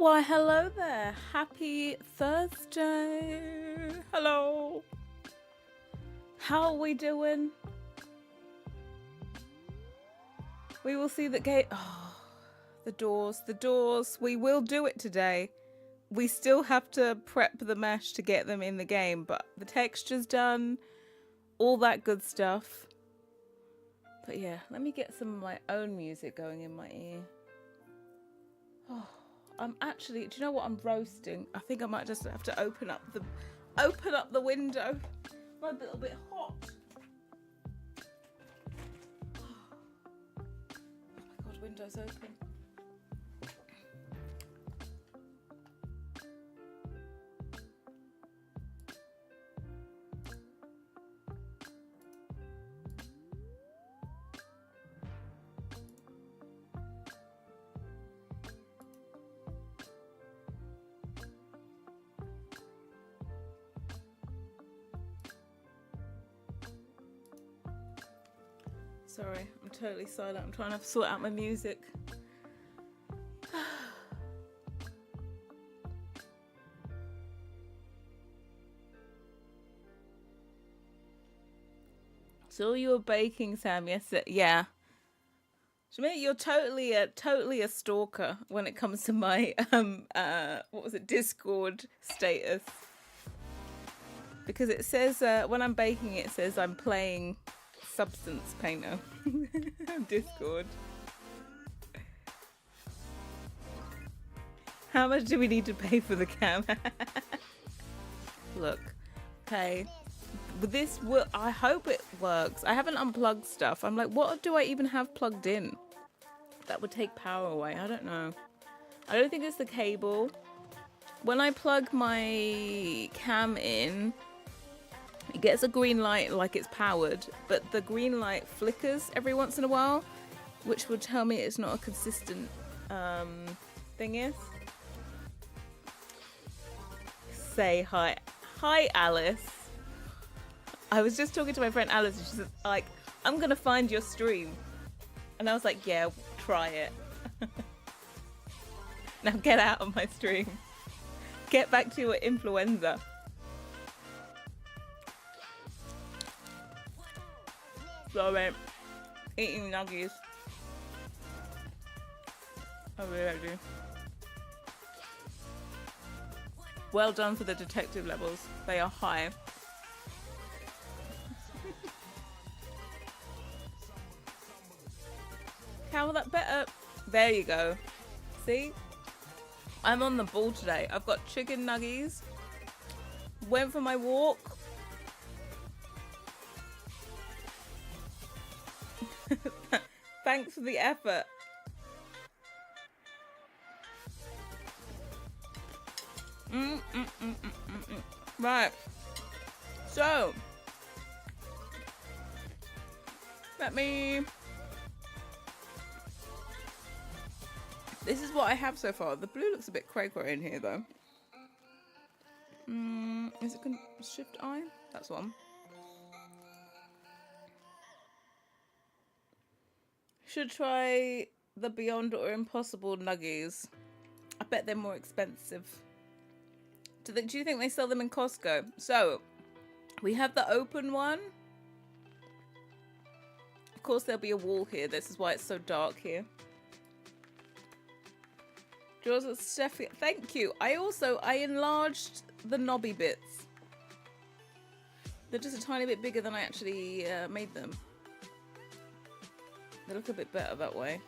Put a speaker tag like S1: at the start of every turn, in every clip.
S1: Why, hello there. Happy Thursday. Hello. How are we doing? We will see the gate. Oh, the doors. We will do it today. We still have to prep the mesh to get them in the game, but the texture's done. All that good stuff. But yeah, let me get some of my own music going in my ear. Oh, I'm actually, do you know what? I'm roasting. I think I might just have to open up the window. I'm a little bit hot. Oh my god, window's open. Sorry, I'm totally silent. I'm trying to sort out my music. So you were baking, Sam? Yes, yeah. Shemay, you're totally a stalker when it comes to my what was it, Discord status? Because it says when I'm baking, it says I'm playing Substance Painter on Discord. How much do we need to pay for the cam? Look, okay, this will, I hope it works. I haven't unplugged stuff. I'm like, what do I even have plugged in that would take power away? I don't know. I don't think it's the cable. When I plug my cam in, it gets a green light like it's powered, but the green light flickers every once in a while, which would tell me it's not a consistent thingy. Say hi. Hi, Alice. I was just talking to my friend Alice and she's like, I'm gonna find your stream. And I was like, yeah, try it. Now get out of my stream. Get back to your influenza. Sorry, eating nuggies. I really do. Well done for the detective levels. They are high. How will that better? There you go. See? I'm on the ball today. I've got chicken nuggies. Went for my walk. Thanks for the effort. Right. So, let me... This is what I have so far. The blue looks a bit cray-cray in here, though. Is it Shift I? That's one. Should try the Beyond or Impossible nuggies. I bet they're more expensive. Do you think they sell them in Costco? So, we have the open one. Of course, there'll be a wall here. This is why it's so dark here. Jaws at Steffi. Thank you. I enlarged the knobby bits. They're just a tiny bit bigger than I actually made them. They look a bit better that way.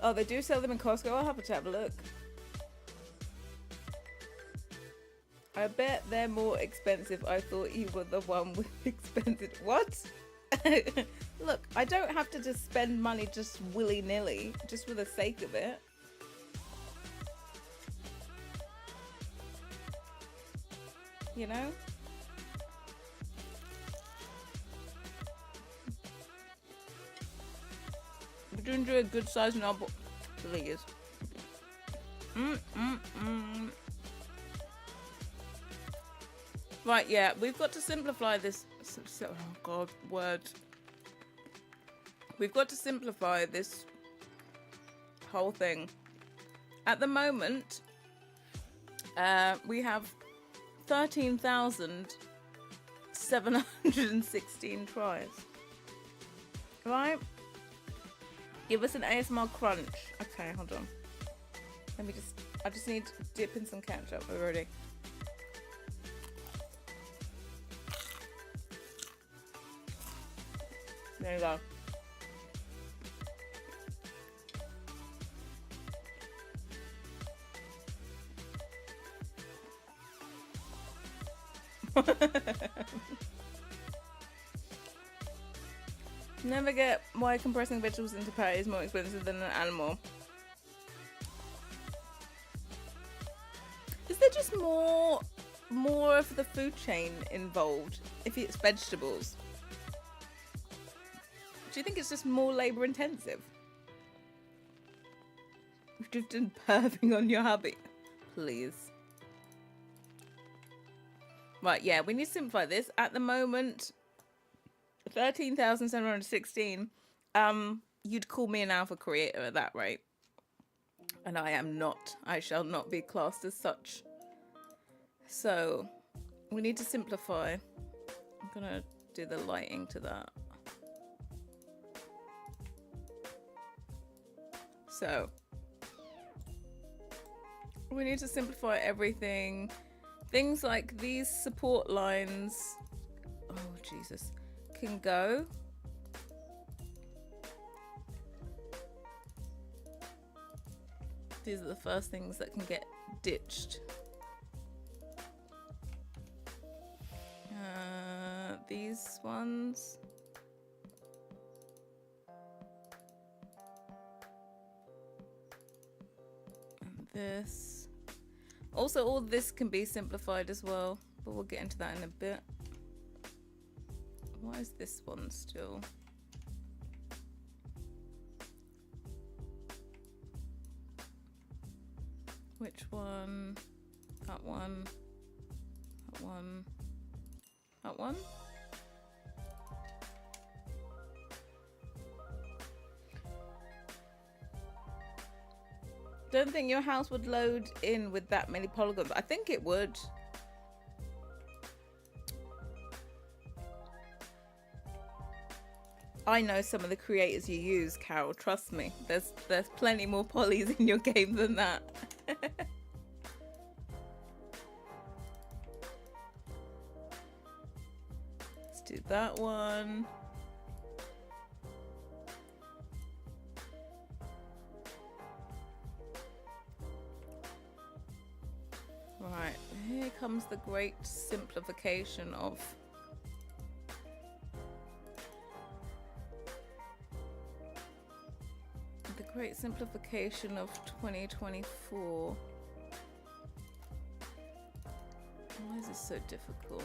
S1: Oh, they do sell them in Costco. I'll have to have a look. I bet they're more expensive. I thought you were the one with expensive. What? Look, I don't have to just spend money just willy-nilly, just for the sake of it. You know? Would you enjoy a good size novel? Please. Right, yeah, we've got to simplify this Oh God, word. We've got to simplify this whole thing. At the moment, we have 13,716 tries. Right? Give us an ASMR crunch. Okay, hold on. I just need to dip in some ketchup already. There you go. Never get why compressing vegetables into patty is more expensive than an animal. Is there just more of the food chain involved if it's vegetables? Do you think it's just more labor intensive? You've just been perving on your hubby. Please. Right, yeah, we need to simplify this. At the moment, 13,716. You'd call me an alpha creator at that rate. And I am not. I shall not be classed as such. So, we need to simplify. I'm gonna do the lighting to that. So, we need to simplify everything. Things like these support lines, oh Jesus, can go. These are the first things that can get ditched. These ones. And this. Also, all this can be simplified as well, but we'll get into that in a bit. Why is this one still? Which one? That one. That one. That one. Don't think your house would load in with that many polygons. I think it would. I know some of the creators you use, Carol. Trust me. There's plenty more polys in your game than that. Let's do that one. Right, here comes the great simplification of the great simplification of 2024. Why is this so difficult?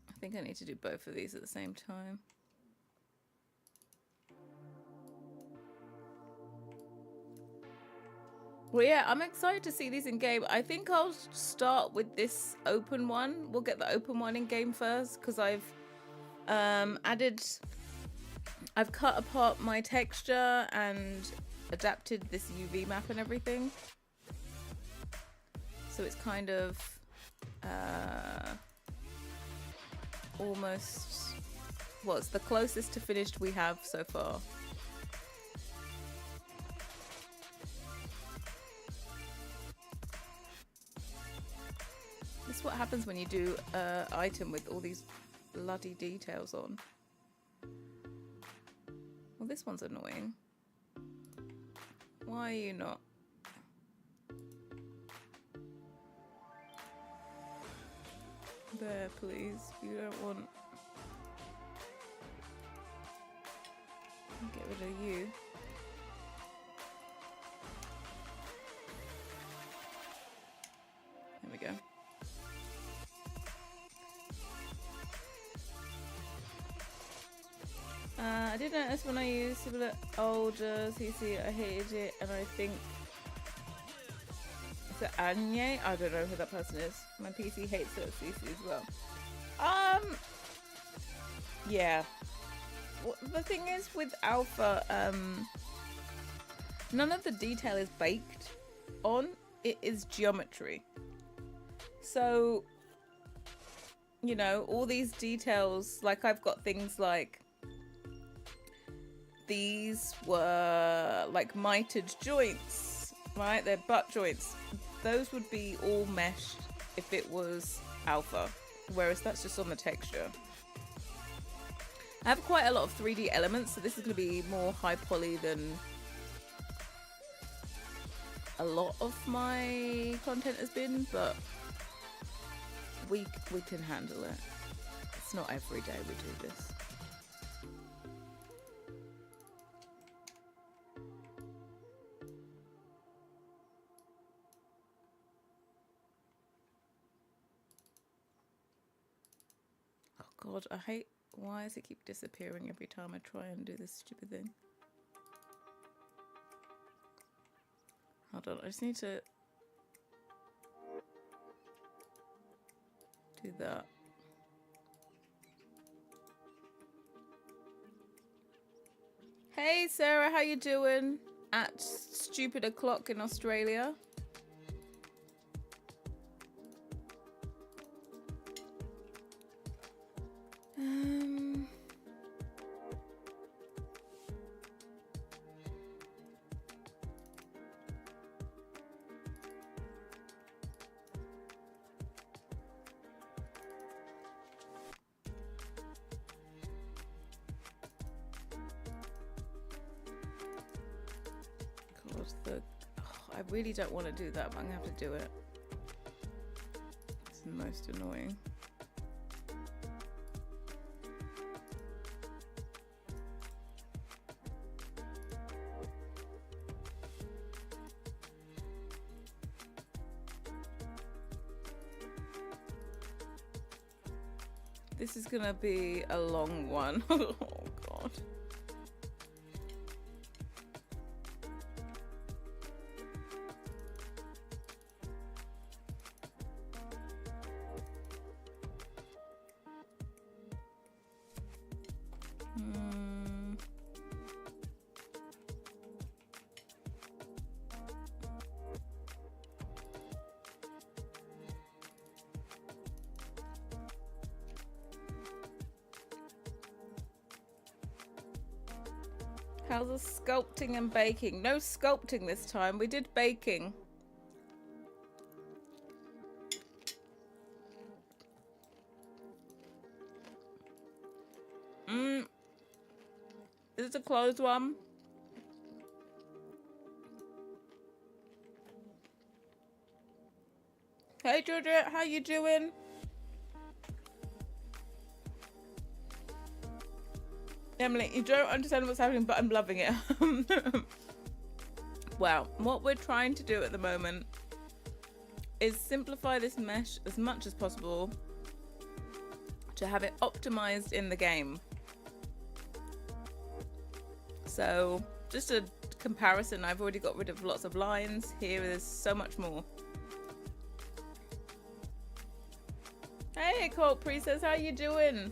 S1: I think I need to do both of these at the same time. Well, yeah, I'm excited to see these in game. I think I'll start with this open one. We'll get the open one in game first because I've cut apart my texture and adapted this UV map and everything. So it's kind of almost, well, it's the closest to finished we have so far. This is what happens when you do an item with all these bloody details on. Well, this one's annoying. Why are you not? There, please. You don't want... Get rid of you. There we go. I did notice when I used similar older CC, I hated it, and I think Is it Anye? I don't know who that person is. My PC hates it, CC as well. Yeah. Well, the thing is with alpha, none of the detail is baked on. It is geometry. So, you know, all these details, like I've got things like these were like mitered joints, right? They're butt joints. Those would be all meshed if it was alpha, whereas that's just on the texture. I have quite a lot of 3D elements, so this is going to be more high poly than a lot of my content has been, but we can handle it. It's not every day we do this. Oh god, I hate, why does it keep disappearing every time I try and do this stupid thing? Hold on, I just need to do that. Hey Sarah, how you doing? At stupid o'clock in Australia. I really don't want to do that, but I'm gonna have to do it. It's the most annoying. This is gonna be a long one. Oh god. How's the sculpting and baking? No sculpting this time. We did baking. Is it a closed one? Hey Georgia, how you doing? Emily, you don't understand what's happening, but I'm loving it. Well, what we're trying to do at the moment is simplify this mesh as much as possible to have it optimized in the game. So, just a comparison, I've already got rid of lots of lines. Here is so much more. Hey, Colt Priestess, how you doing?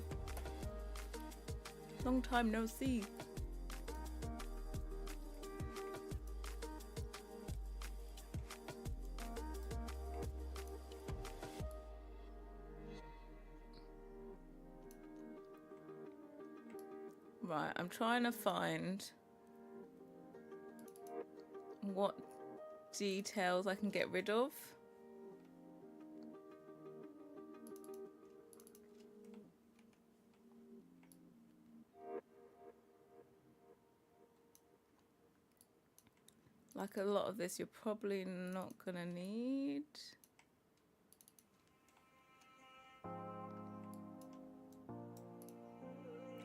S1: Long time no see. Right, I'm trying to find what details I can get rid of. Like a lot of this you're probably not gonna need.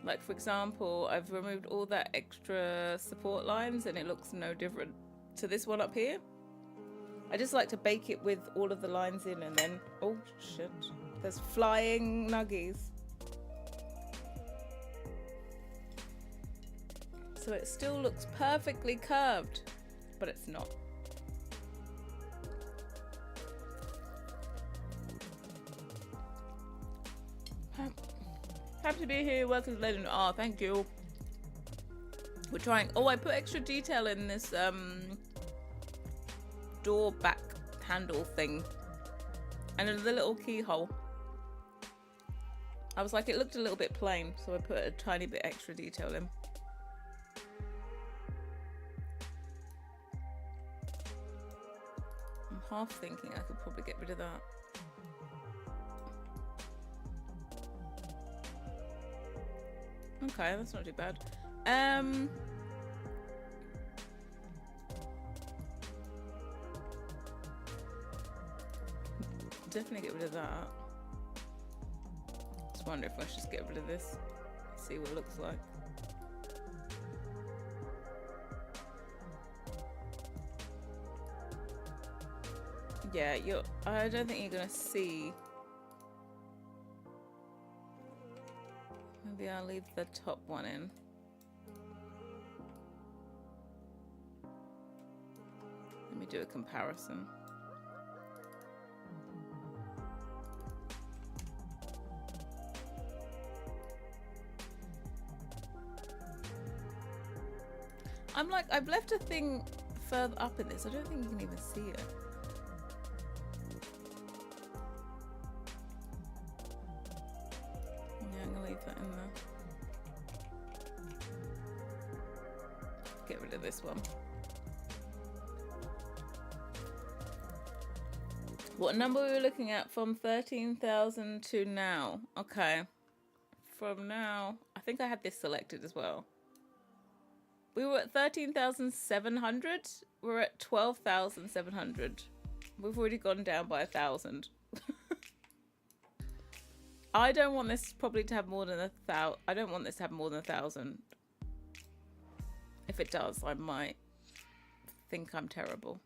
S1: Like for example, I've removed all that extra support lines and it looks no different to this one up here. I just like to bake it with all of the lines in and then, oh shit, there's flying nuggies. So it still looks perfectly curved, but it's not. Happy to be here. Welcome to Legend. Oh, thank you. We're trying. Oh, I put extra detail in this door back handle thing. And in the little keyhole. I was like, it looked a little bit plain, so I put a tiny bit extra detail in. I'm half thinking I could probably get rid of that. Okay, that's not too bad. Definitely get rid of that. Just wonder if I should just get rid of this. See what it looks like. Yeah, I don't think you're gonna see. Maybe I'll leave the top one in. Let me do a comparison. I'm like, I've left a thing further up in this. I don't think you can even see it. Yeah, I'm gonna leave that in there. Get rid of this one. What number were we looking at from 13,000 to now? Okay. From now, I think I had this selected as well. We were at 13,700. We're at 12,700. We've already gone down by 1,000. I don't want this probably to have more than 1,000. I don't want this to have more than 1,000. If it does, I might think I'm terrible.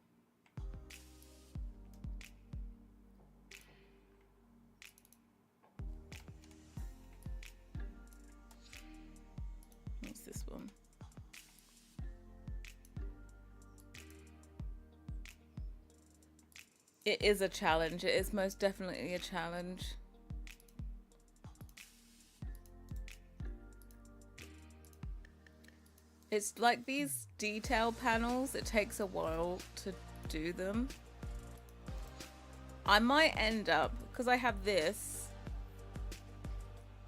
S1: What's this one? It is a challenge. It is most definitely a challenge. It's like these detail panels. It takes a while to do them. I might end up, because I have this.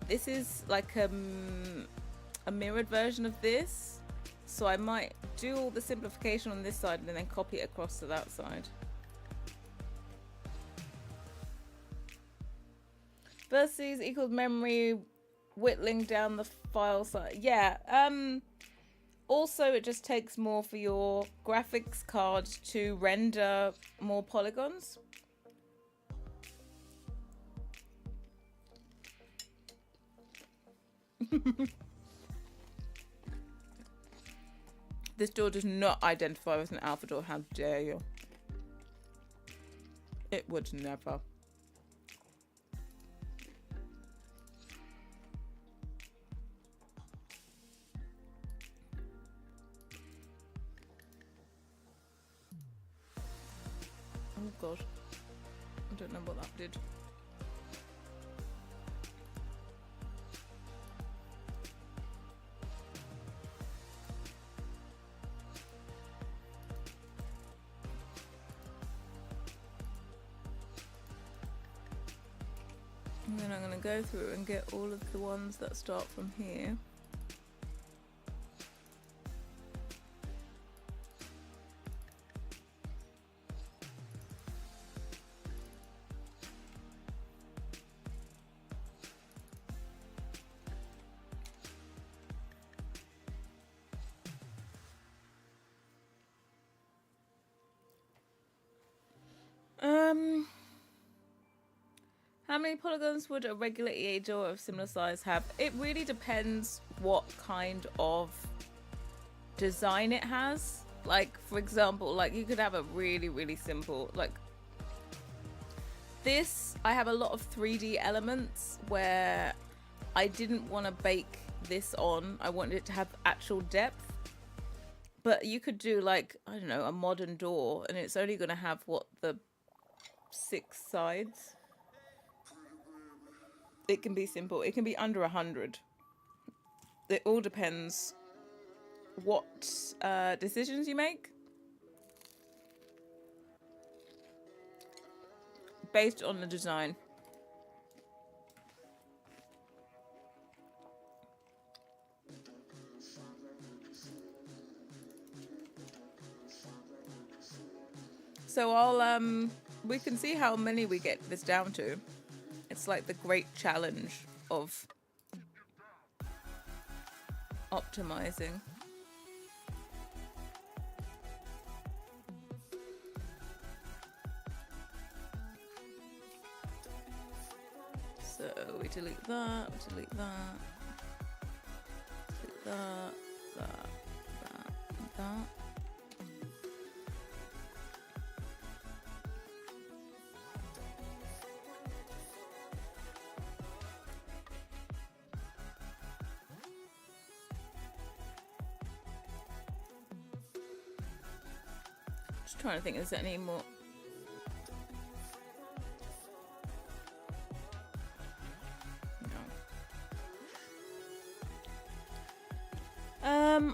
S1: This is like a mirrored version of this. So I might do all the simplification on this side and then copy it across to that side. Versus equals memory whittling down the file size. Yeah. Also, it just takes more for your graphics card to render more polygons. This door does not identify as an alpha door. How dare you? It would never. Oh god, I don't know what that did. And then I'm going to go through and get all of the ones that start from here. How many polygons would a regular EA door of similar size have? It really depends what kind of design it has. Like, for example, like you could have a really, really simple, like this, I have a lot of 3D elements where I didn't want to bake this on. I wanted it to have actual depth. But you could do like, I don't know, a modern door and it's only going to have what, the 6 sides? it can be simple. It can be under 100. It all depends what decisions you make based on the design. So I'll we can see how many we get this down to. It's like the great challenge of optimizing. So we delete that, delete that, delete that, and that. Just trying to think, is there any more?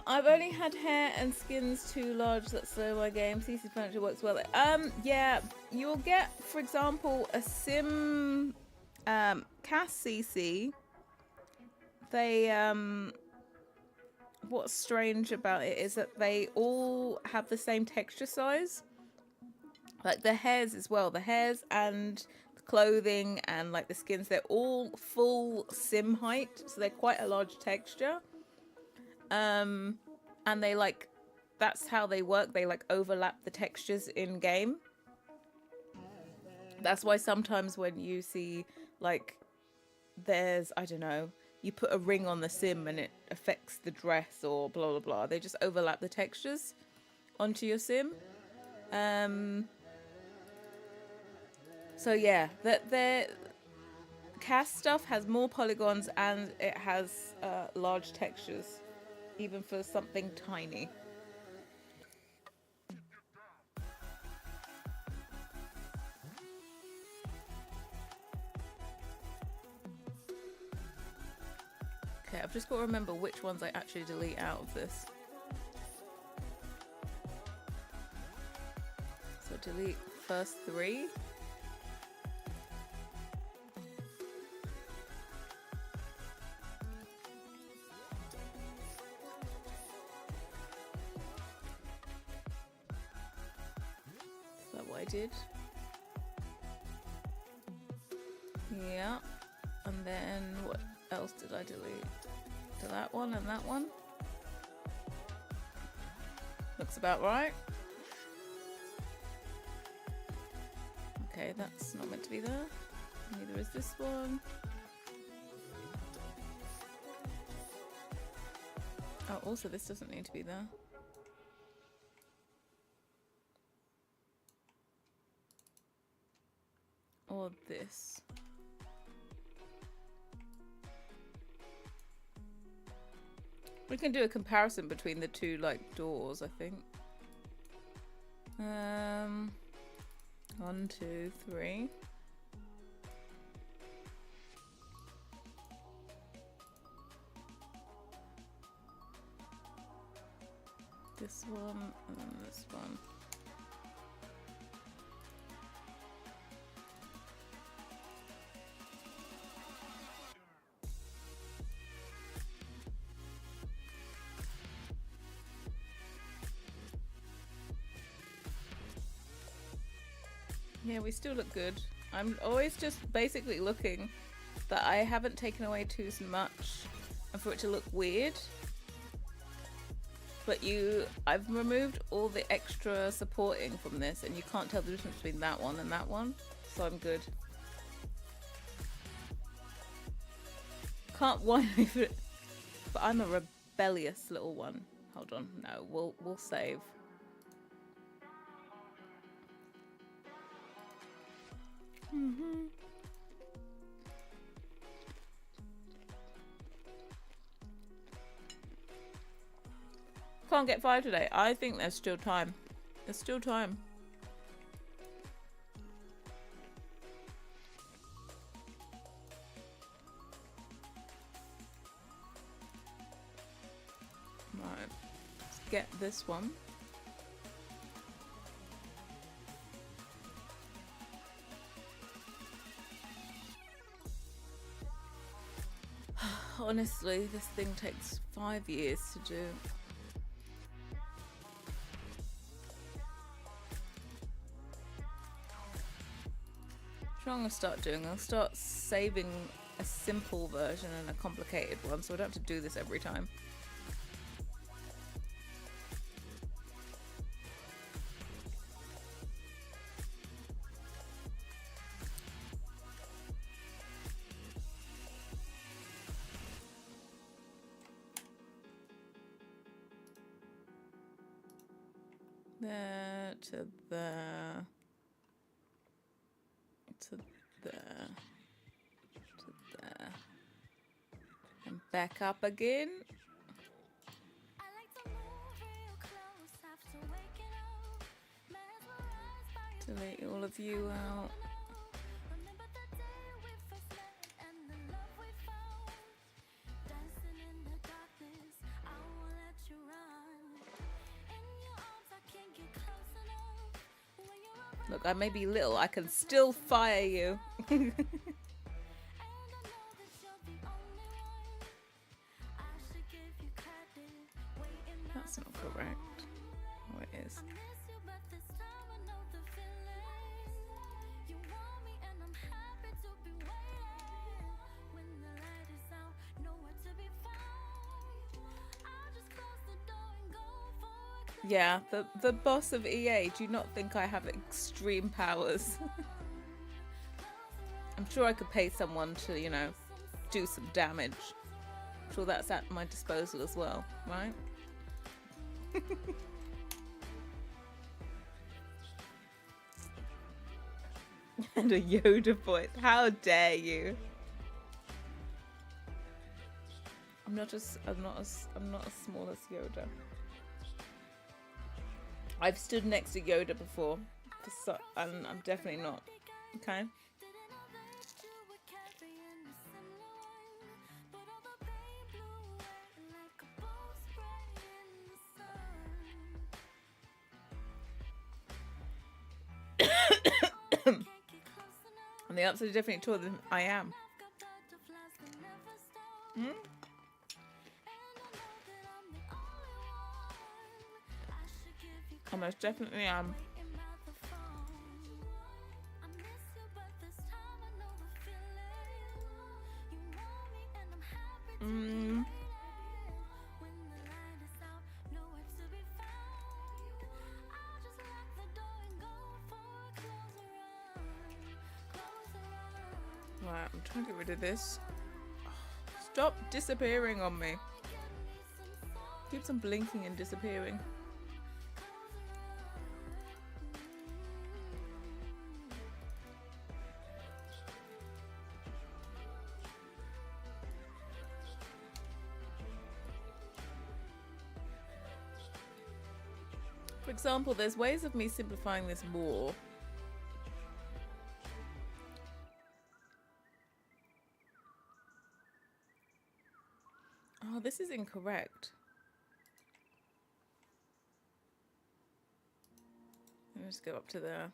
S1: I've only had hair and skins too large that slow my game. CC furniture works well. Yeah, you'll get, for example, a sim cast CC. They what's strange about it is that they all have the same texture size. Like the hairs as well. The hairs and the clothing and like the skins, they're all full sim height, so they're quite a large texture. And they like, that's how they work. They like overlap the textures in game. That's why sometimes when you see like there's, I don't know, you put a ring on the sim and it affects the dress or blah blah blah, they just overlap the textures onto your sim. So yeah, the cast stuff has more polygons and it has large textures, even for something tiny. Okay, I've just got to remember which ones I actually delete out of this. So delete first 3. Did. Yeah, and then what else did I delete? To that one and that one. Looks about right. Okay, that's not meant to be there. Neither is this one. Oh, also this doesn't need to be there. Or this. We can do a comparison between the two like doors, I think. 1, 2, 3. This one and this one. Yeah, we still look good. I'm always just basically looking that I haven't taken away too much and for it to look weird. But I've removed all the extra supporting from this and you can't tell the difference between that one and that one. So I'm good. Can't whine over it. But I'm a rebellious little one. Hold on, no, we'll save. Can't get 5 today. I think there's still time. There's still time. get this one. Honestly, this thing takes 5 years to do. What I'm going to start doing, I'll start saving a simple version and a complicated one, so I don't have to do this every time. There to there. To there. To there. And back up again. Delete all of you out. Look, I may be little, I can still fire you. That's not correct. Oh, it is. Yeah, the boss of EA, do you not think I have extreme powers? I'm sure I could pay someone to, you know, do some damage. I'm sure that's at my disposal as well, right? And a Yoda voice. How dare you? I'm not as small as Yoda. I've stood next to Yoda before, and I'm definitely not. Okay. And the upside is definitely taller than I am. Hmm? I most definitely am. Right, I'm trying to get rid of this. Stop disappearing on me. Keeps on blinking and disappearing. For example, there's ways of me simplifying this more. Oh, this is incorrect. Let me just go up to there.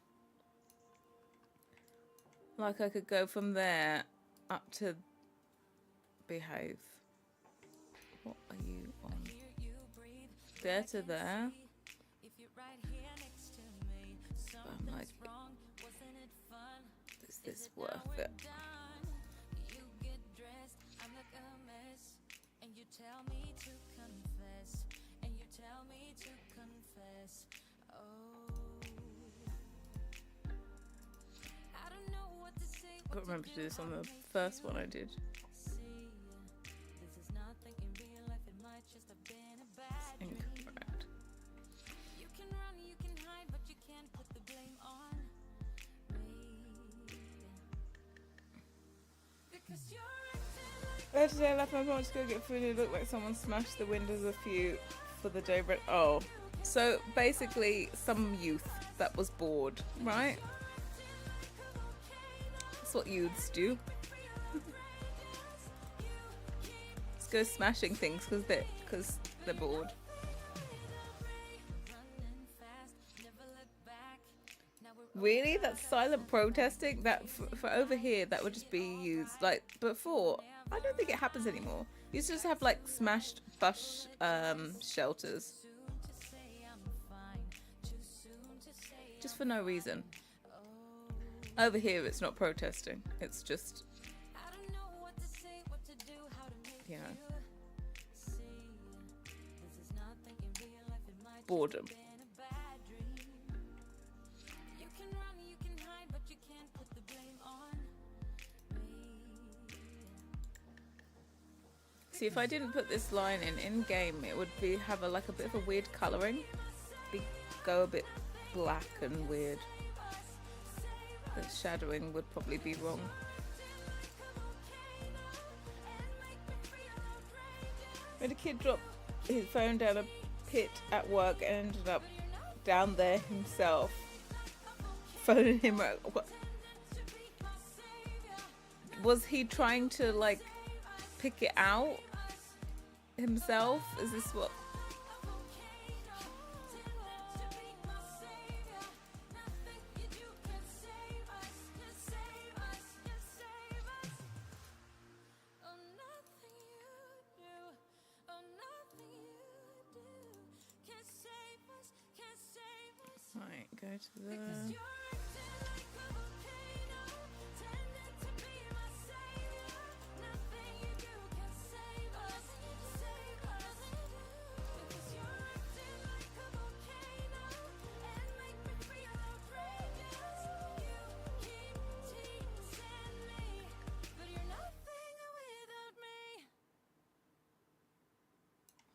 S1: Like I could go from there up to behave. What are you on? There to there. I'm like, is this worth it? I can't remember to do this on the first one I did. It's incorrect. Yesterday I left my mom to go get food and it looked like someone smashed the windows a few for the day break. Oh, so basically some youth that was bored, right? That's what youths do. Just go smashing things because they're bored. Really? That's silent protesting? That for over here, that would just be used. Like, before, I don't think it happens anymore. You used to just have, like, smashed bus shelters. Just for no reason. Over here, it's not protesting. It's just, you know, boredom. See, if I didn't put this line in game, it would be have like a bit of a weird colouring. Go a bit black and weird. The shadowing would probably be wrong. When a kid dropped his phone down a pit at work and ended up down there himself, phoning him. What? Was he trying to like pick it out himself? Is this what? Right, go to the...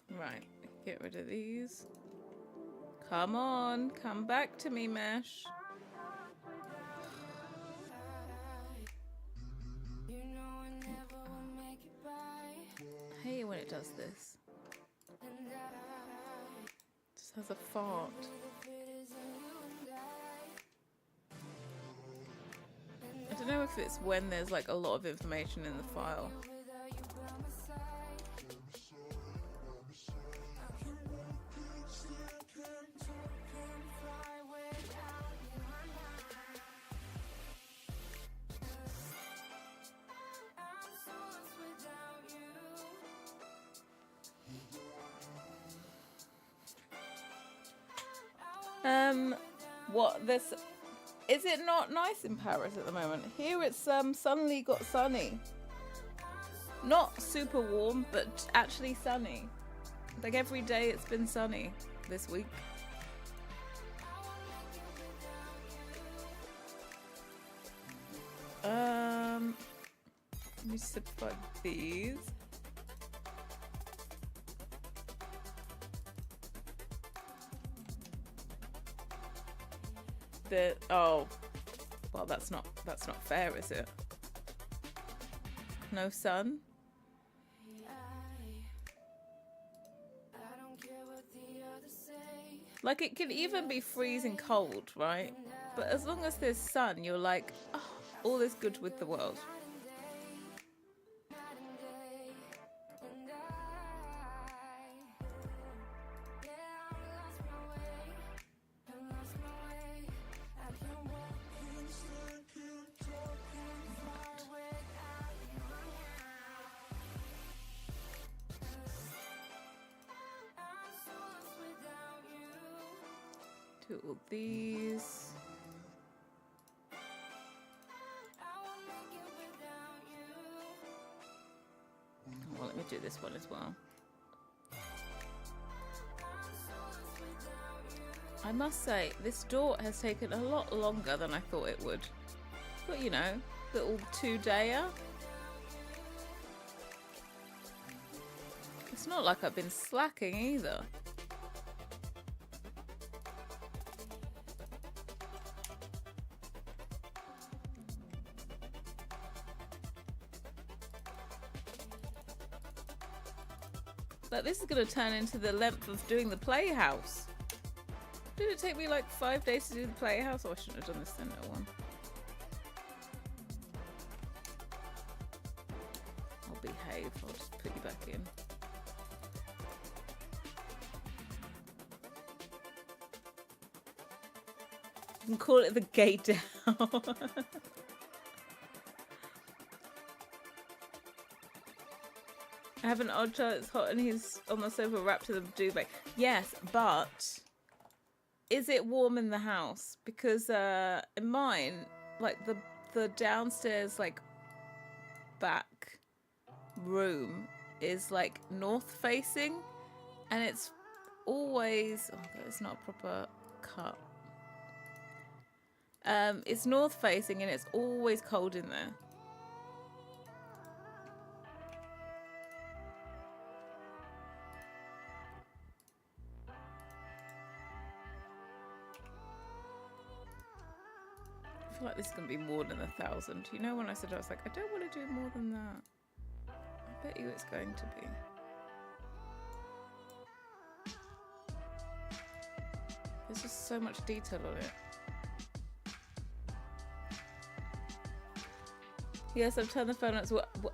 S1: Right, get rid of these. Come on, come back to me, Mesh. I hate it when it does this. Just has a fart. I don't know if it's when there's like a lot of information in the file. What this is it not nice in Paris at the moment? Here it's suddenly got sunny. Not super warm, but actually sunny. Like every day it's been sunny this week. Let me simplify these. Oh, well, that's not fair, is it? No sun. Like it can even be freezing cold, right? But as long as there's sun, you're like, oh, all is good with the world. Do all these. Well, let me do this one as well. I must say, this door has taken a lot longer than I thought it would. But you know, little 2-dayer. It's not like I've been slacking either. Like this is going to turn into the length of doing the playhouse. Did it take me like 5 days to do the playhouse? Oh, I shouldn't have done the center one. I'll behave. I'll just put you back in. You can call it the gate down. I have an odd child that's hot and he's on the sofa wrapped in a duvet. Yes, but is it warm in the house? Because in mine, like the downstairs like back room is like north facing, and it's always that is not a proper cut. It's north facing and it's always cold in there. I feel like this is going to be more than 1,000. You know, when I said I was like, I don't want to do more than that. I bet you it's going to be. There's just so much detail on it. Yes, I've turned the phone on. What?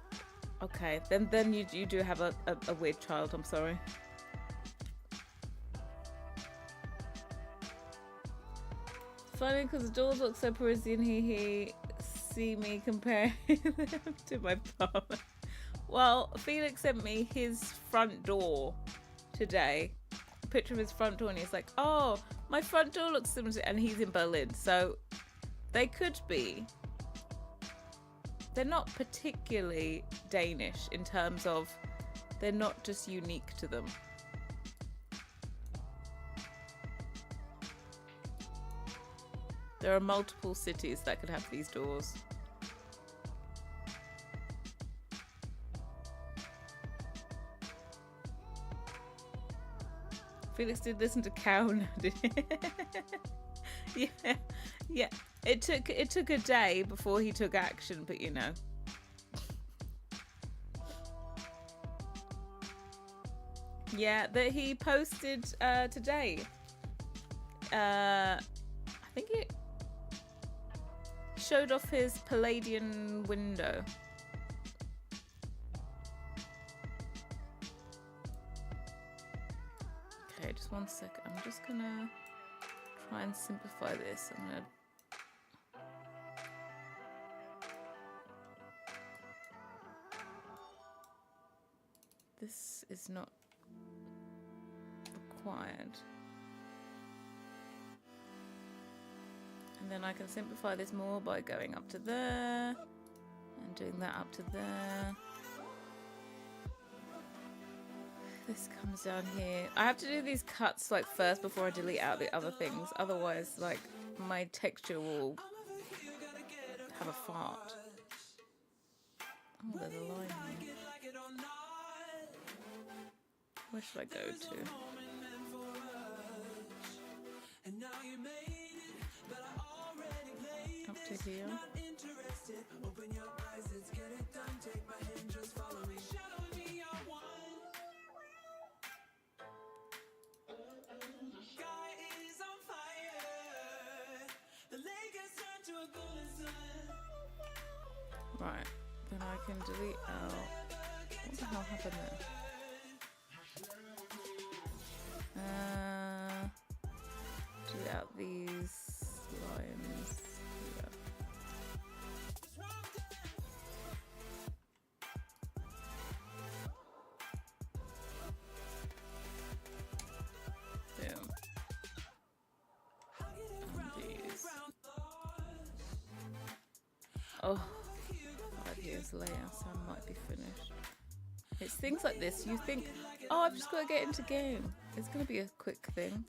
S1: Okay, then you do have a weird child. I'm sorry. Funny because the doors look so Parisian. He see me comparing them to my partner. Well, Felix sent me his front door today, a picture of his front door, and he's like, "Oh, my front door looks similar to," and he's in Berlin, so they could be. They're not particularly Danish in terms of they're not just unique to them. There are multiple cities that could have these doors. Felix did listen to Cow now, did he? Yeah. It took a day before he took action, but you know. Yeah, that he posted today. I think it showed off his Palladian window. Okay, just one second. I'm just gonna try and simplify this. I'm gonna this is not required. And then I can simplify this more by going up to there and doing that up to there. This comes down here. I have to do these cuts like first before I delete out the other things. Otherwise, like, my texture will have a fart. Oh, there's a line here. Where should I go to? Up to here. Right, then I can delete out. What the hell happened there? Delete out these lines. Yeah. Boom. And these. Oh. 5 years later, so I might be finished. It's things like this, you think, oh, I've just got to get into game. It's going to be a quick thing.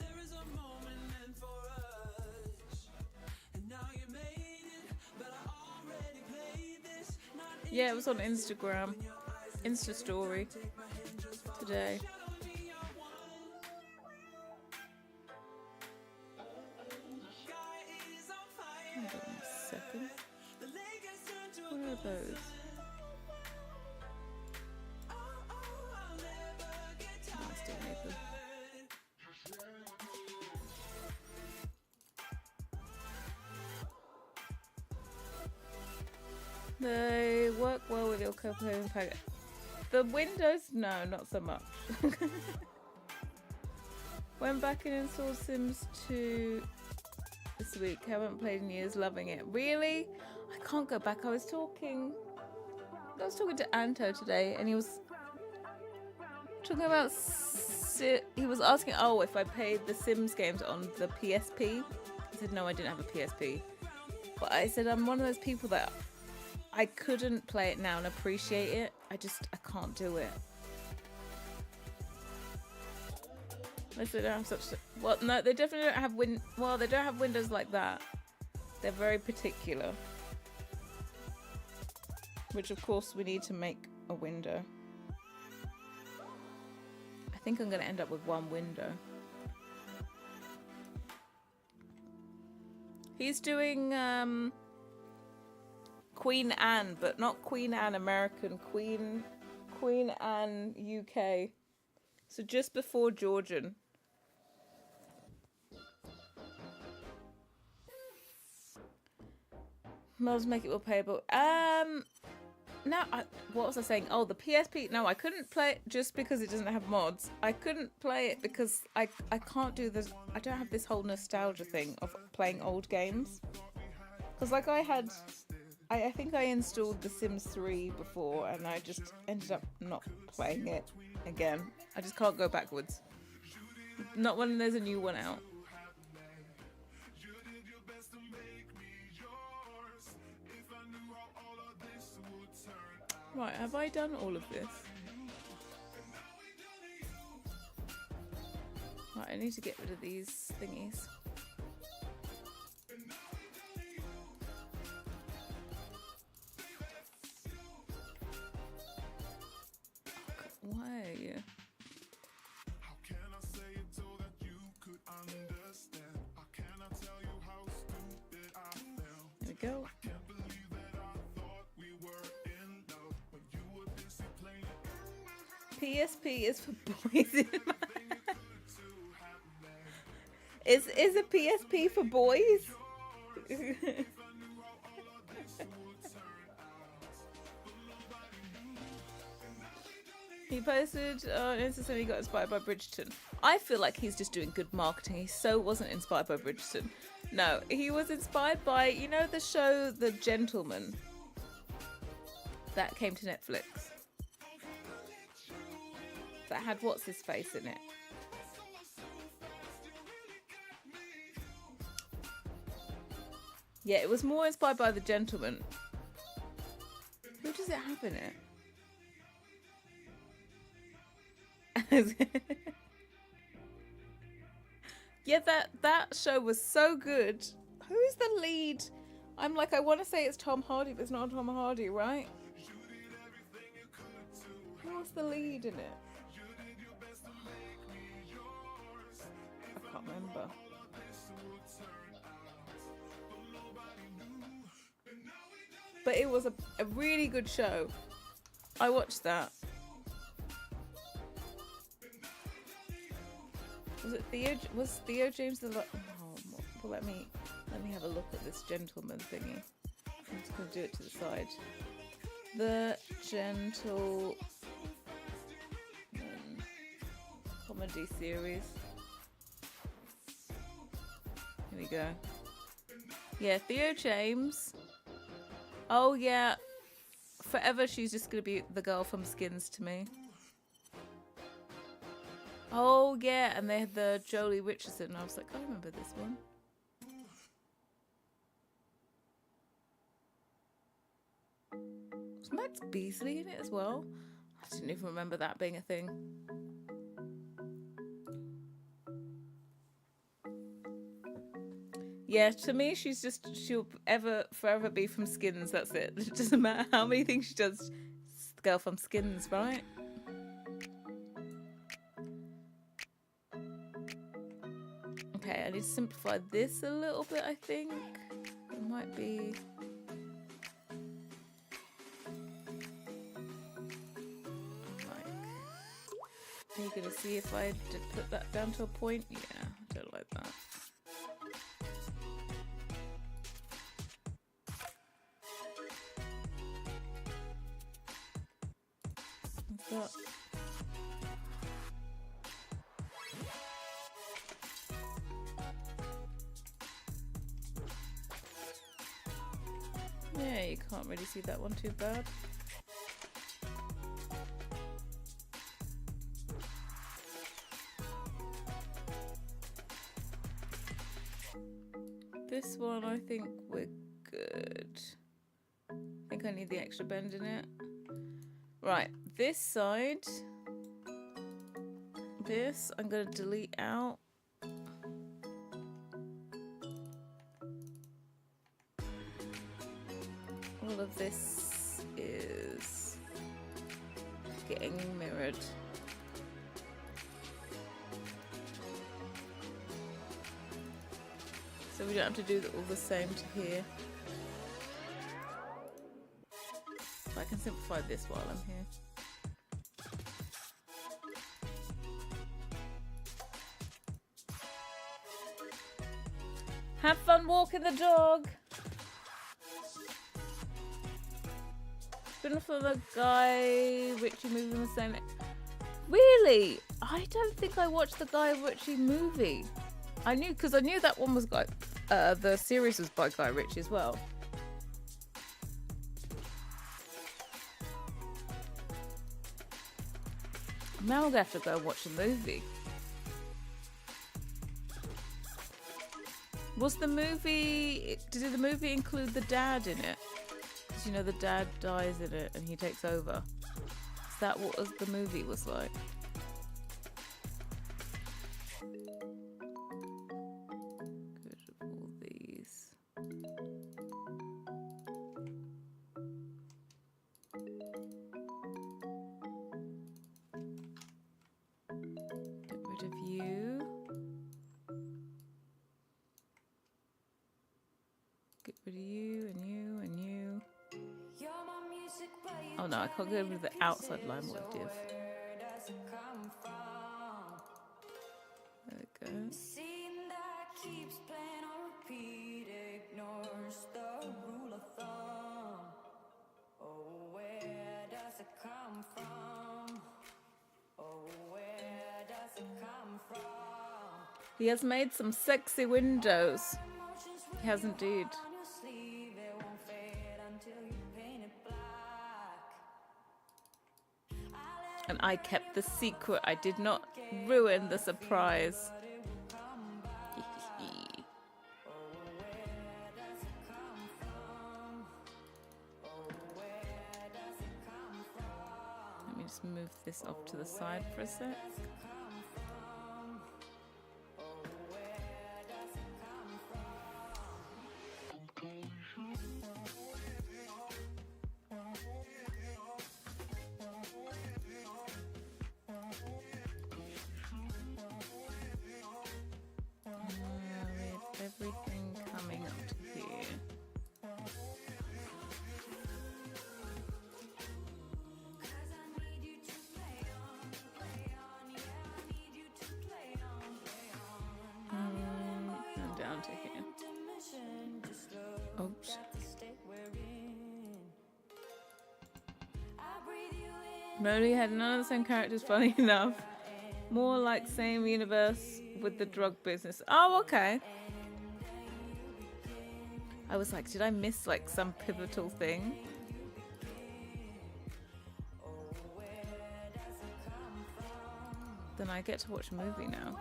S1: Yeah, it was on Instagram. Insta story today. Hold on a second. What are those? Oh, I still need them. They work well with your Copenhagen packet. The windows? No, not so much. Went back and installed Sims 2 this week. Haven't played in years, loving it. Really? I can't go back. I was talking to Anto today, and he was talking about he was asking, oh, if I played the Sims games on the PSP. I said no, I didn't have a PSP. But I said I'm one of those people that I couldn't play it now and appreciate it. I can't do it. Unless they don't have such... Well, no, they definitely don't have they don't have windows like that. They're very particular. Which, of course, we need to make a window. I think I'm going to end up with one window. He's doing Queen Anne, but not Queen Anne American. Queen Anne UK. So just before Georgian. Mods make it more playable. No, what was I saying? Oh, the PSP. No, I couldn't play it just because it doesn't have mods. I couldn't play it because I can't do this. I don't have this whole nostalgia thing of playing old games. Because like I think I installed The Sims 3 before and I just ended up not playing it again. I just can't go backwards. Not when there's a new one out. Right, have I done all of this? Right, I need to get rid of these thingies. Why are you? There we go. PSP is for boys. Is a PSP for boys? He posted on Instagram he got inspired by Bridgerton. I feel like he's just doing good marketing. He so wasn't inspired by Bridgerton. No, he was inspired by, you know, the show The Gentleman that came to Netflix. That had what's his face in it. Yeah, it was more inspired by The Gentleman. Who does it have in it? Yeah, that show was so good. Who's the lead? I'm like, I want to say it's Tom Hardy, but it's not Tom Hardy, right? What's the lead in it? I can't remember. But it was a really good show. I watched that. Was Theo James the... Oh, well, let me have a look at this gentleman thingy. I'm just going to do it to the side. The Gentleman comedy series. Here we go. Yeah, Theo James. Oh yeah. Forever she's just going to be the girl from Skins to me. Oh yeah, and they had the Jolie Richardson, and I was like, I remember this one. Was Max Beasley in it as well? I didn't even remember that being a thing. Yeah, to me, she'll forever be from Skins, that's it. It doesn't matter how many things she does, it's the girl from Skins, right? Okay, I need to simplify this a little bit, I think. It might be... Are you gonna see if I did put that down to a point? Yeah, I don't like that. What's that? Yeah, you can't really see that one too bad. This one, I think we're good. I think I need the extra bend in it. Right, this side. This, I'm going to delete out. All of this is getting mirrored. So we don't have to do all the same to here. I can simplify this while I'm here. Have fun walking the dog. Been for the Guy Ritchie movie the same. Really? I don't think I watched the Guy Ritchie movie. I knew, because I knew that one was the series was by Guy Ritchie as well. Now I'm gonna have to go watch the movie. Was the movie? Did the movie include the dad in it? Because you know the dad dies in it and he takes over. Is that what the movie was like? Good of all these. Get rid of you. Get rid of you and you and you. Oh no, I can't get rid of the outside line with div. There we go. He has made some sexy windows. He has indeed. And I kept the secret. I did not ruin the surprise. Let me just move this off to the side for a sec. Everything coming up to here. And down to here. Oops. Modi had none of the same characters, funny enough. More like same universe with the drug business. Oh, okay. I was like, did I miss like some pivotal thing? Then I get to watch a movie now.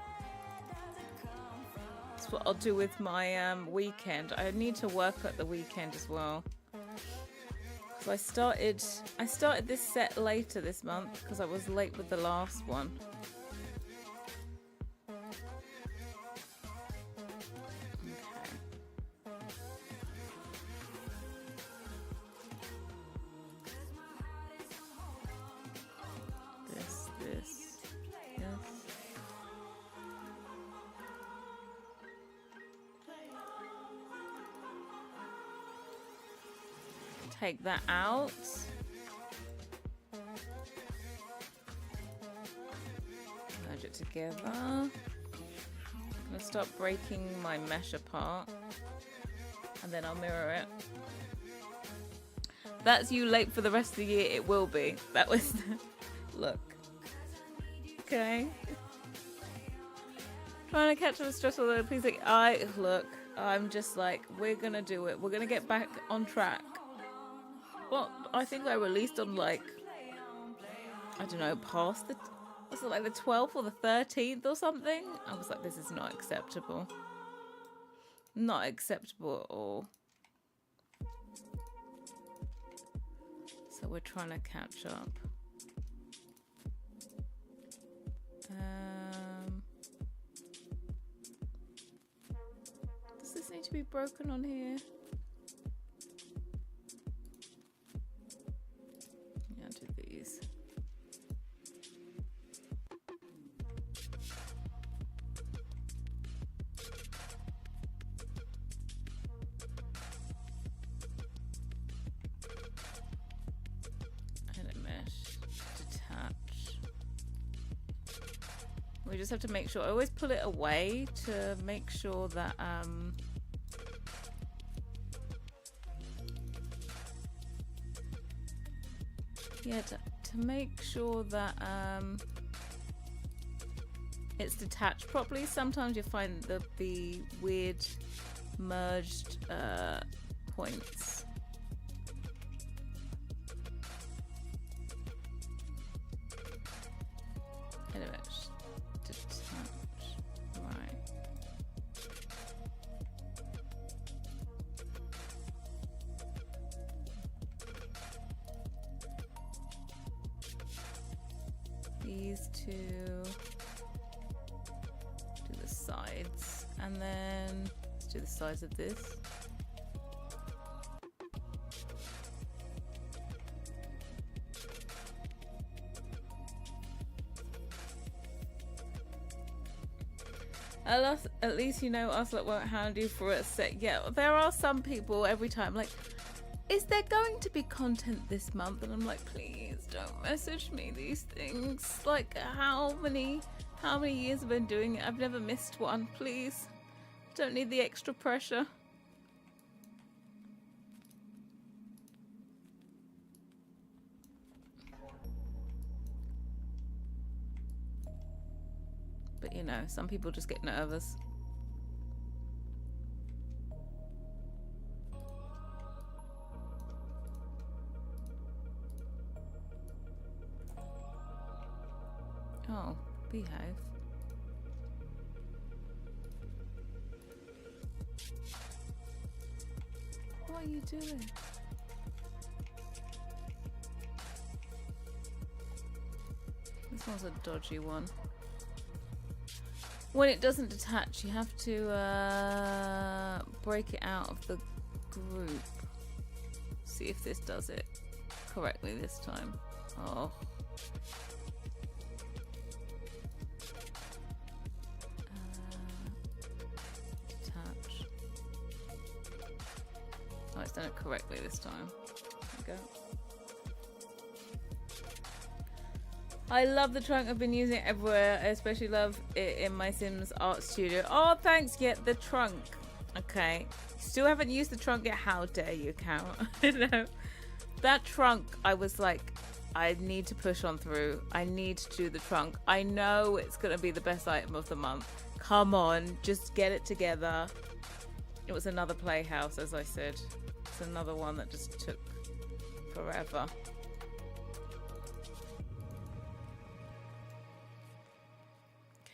S1: That's what I'll do with my weekend. I need to work at the weekend as well. So I started this set later this month because I was late with the last one. Take that out. Merge it together. I'm gonna start breaking my mesh apart and then I'll mirror it. That's you late for the rest of the year. It will be. That was look. Okay. Trying to catch up with stressful though. Please, like, look. I'm just like, we're gonna do it. We're gonna get back on track. Well, I think I released on like, I don't know, past the, was it like the 12th or the 13th or something? I was like, this is not acceptable. Not acceptable at all. So we're trying to catch up. Does this need to be broken on here? Yeah, do these. Edit mesh, detach. We just have to make sure, I always pull it away to make sure that yeah, to make sure that it's detached properly. Sometimes you find the weird merged points. Anyway, detach, right. These two, do the sides, and then let's do the sides of this. At least you know us that won't hound you for a sec. Yeah, there are some people every time like, is there going to be content this month? And I'm like, please don't message me these things. Like, how many years have I been doing it? I've never missed one. Please, don't need the extra pressure. But you know, some people just get nervous. Oh, behave. What are you doing? This one's a dodgy one. When it doesn't detach, you have to break it out of the group. See if this does it correctly this time. Oh. Detach. Oh, it's done it correctly this time. There we go. I love the trunk. I've been using it everywhere. I especially love it in my Sims art studio. Oh, thanks. Yeah, the trunk. Okay. Still haven't used the trunk yet. How dare you, count? No. That trunk, I was like, I need to push on through. I need to do the trunk. I know it's going to be the best item of the month. Come on, just get it together. It was another playhouse, as I said. It's another one that just took forever.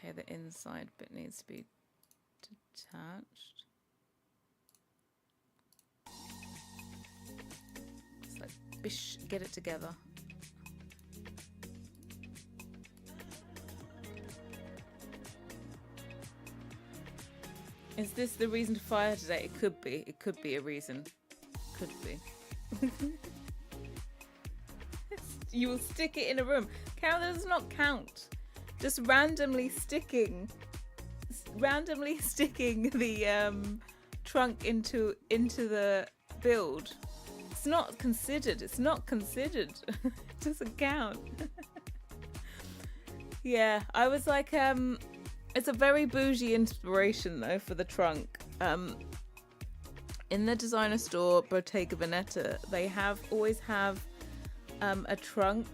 S1: Okay, the inside bit needs to be detached. It's like, bish, get it together. Is this the reason to fire today? It could be. It could be a reason. Could be. You will stick it in a room. Count does not count. Just randomly sticking the trunk into the build. It's not considered. It's not considered. It doesn't count. Yeah, I was like, it's a very bougie inspiration though for the trunk. In the designer store Bottega Veneta, they always have a trunk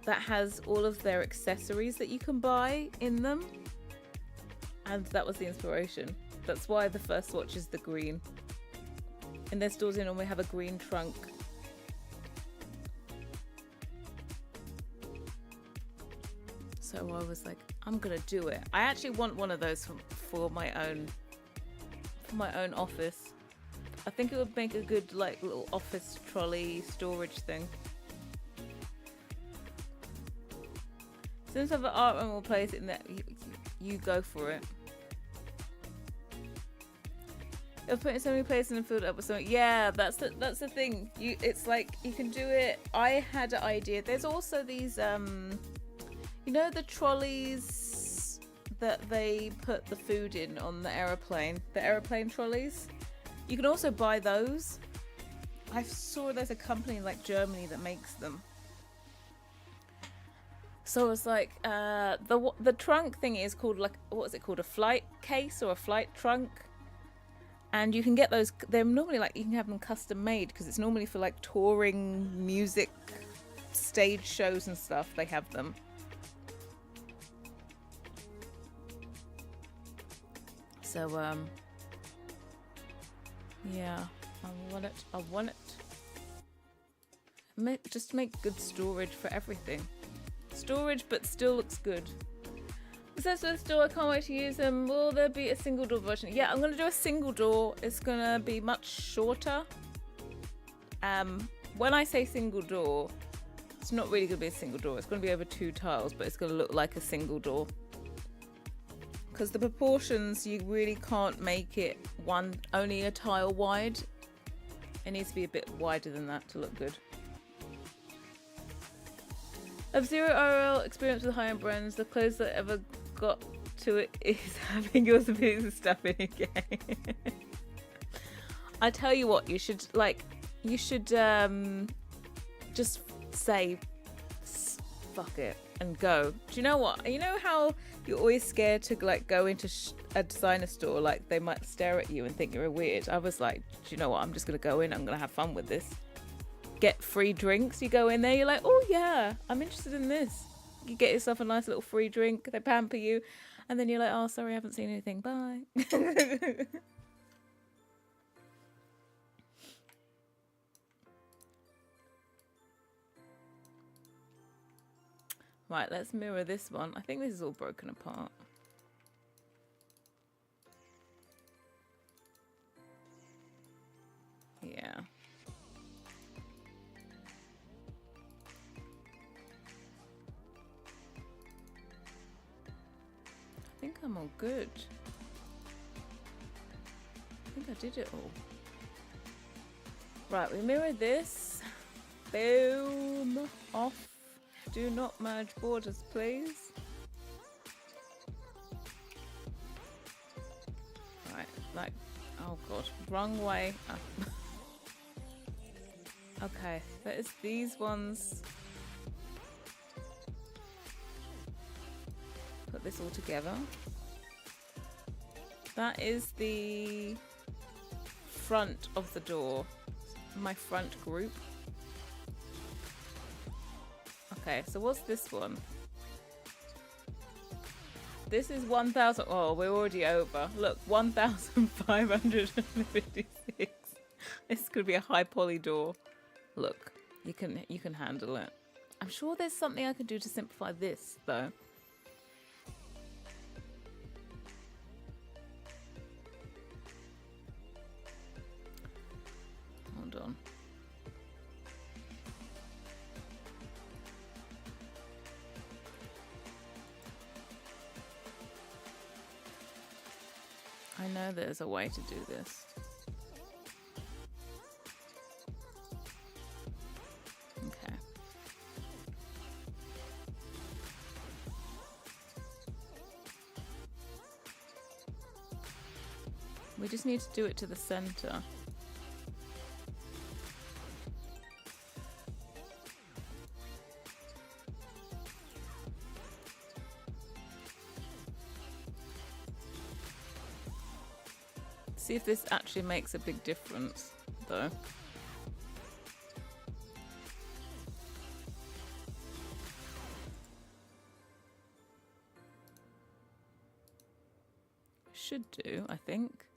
S1: that has all of their accessories that you can buy in them, and that was the inspiration. That's why the first swatch is the green. In their stores, you normally have a green trunk So I was like, I'm gonna do it. I actually want one of those for my own office. I think it would make a good like little office trolley storage thing. Since I have an art room, we'll place it in there. You go for it. You're putting so many places and filled up with something. Yeah, that's the thing. It's like you can do it. I had an idea. There's also these you know the trolleys that they put the food in on the aeroplane. The aeroplane trolleys. You can also buy those. I saw there's a company in like Germany that makes them. So it's like the trunk thing is called like, what is it called? A flight case or a flight trunk? And you can get those. They're normally like, you can have them custom made because it's normally for like touring music stage shows and stuff. They have them. So yeah, I want it. Just make good storage for everything. Storage, but still looks good. Obsessed with the store, I can't wait to use them. Will there be a single door version? Yeah, I'm going to do a single door. It's going to be much shorter. When I say single door, it's not really going to be a single door. It's going to be over 2 tiles, but it's going to look like a single door. Because the proportions, you really can't make it only a tile wide. It needs to be a bit wider than that to look good. I have zero RL experience with high-end brands. The closest I ever got to it is having yours a piece of stuff in a game. I tell you what, you should just say fuck it and go. Do you know what? You know how you're always scared to like go into a designer store, like they might stare at you and think you're weird. I was like, do you know what? I'm just gonna go in. I'm gonna have fun with this. Get free drinks. You go in there, you're like, oh yeah, I'm interested in this. You get yourself a nice little free drink, they pamper you, and then you're like, oh sorry, I haven't seen anything, bye. Right, let's mirror this one. I think this is all broken apart. Yeah. I think I'm all good. I think I did it all. Right, we mirror this. Boom. Off. Do not merge borders, please. Right, like, oh god, wrong way. Oh. Okay, there's these ones. Put this all together. That is the front of the door, my front group. Okay, so what's this one? This is 1,000. Oh, we're already over. Look, 1,556. This could be a high poly door. Look, you can handle it. I'm sure there's something I could do to simplify this though. Hold on. I know there's a way to do this. Okay. We just need to do it to the center. See if this actually makes a big difference, though. Should do, I think.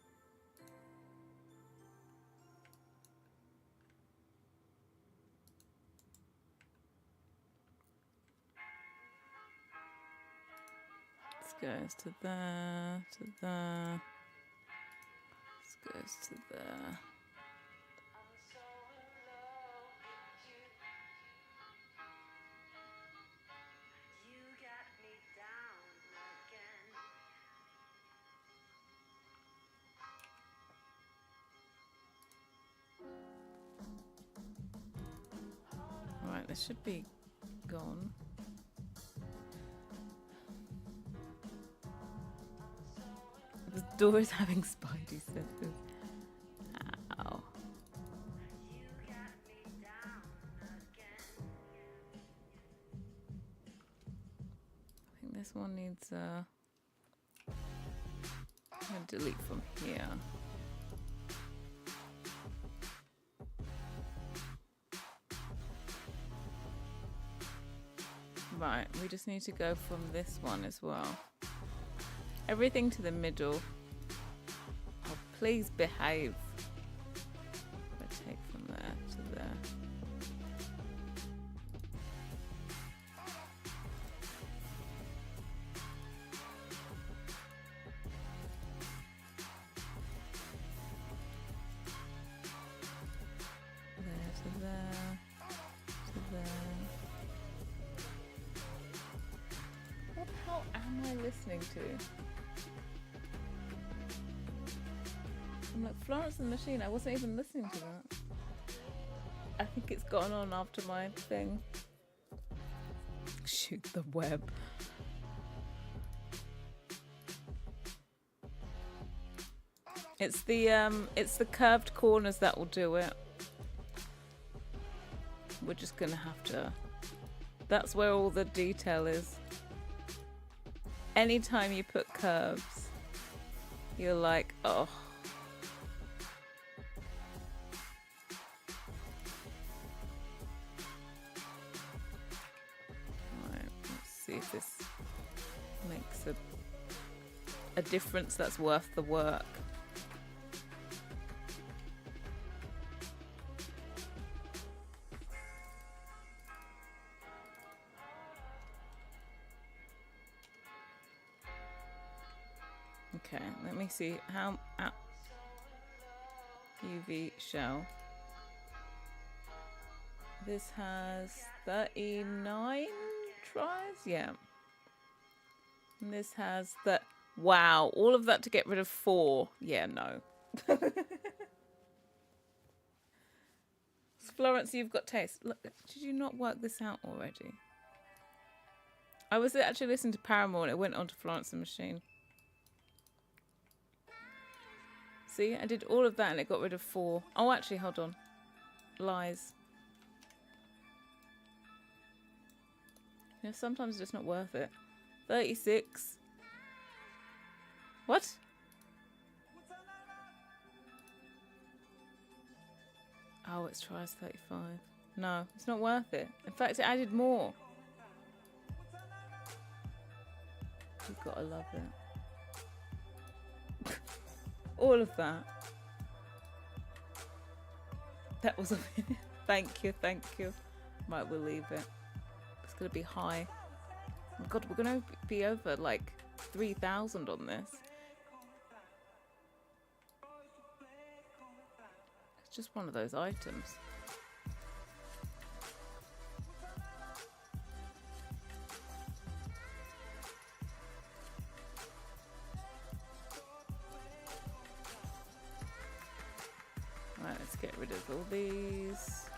S1: goes to there, to there. This goes to there. Right, this should be gone. The door is having spidey senses. Ow. I think this one needs I'm gonna delete from here. Right, we just need to go from this one as well. Everything to the middle. Oh, please behave. I take from there to there. There to there. To there. What the hell am I listening to? I'm like, Florence and the Machine, I wasn't even listening to that. I think it's gone on after my thing. Shoot the web. It's the curved corners that will do it. We're just gonna have to, that's where all the detail is. Anytime you put curves, you're like, oh. Right, let's see if this makes a difference that's worth the work. Okay, let me see how UV shell. This has 39 tries, yeah. And this has wow, all of that to get rid of 4. Yeah, no. Florence, you've got taste. Look, did you not work this out already? I was actually listening to Paramore and it went on to Florence and the Machine. See, I did all of that and it got rid of 4. Oh, actually, hold on. Lies. You know, sometimes it's just not worth it. 36. What? Oh, it's tries 35. No, it's not worth it. In fact, it added more. You've got to love it. All of that. That was a minute. Thank you, thank you. Right, we'll leave it. It's going to be high. Oh God, we're going to be over like 3,000 on this. It's just one of those items. Right, let's get rid of all these.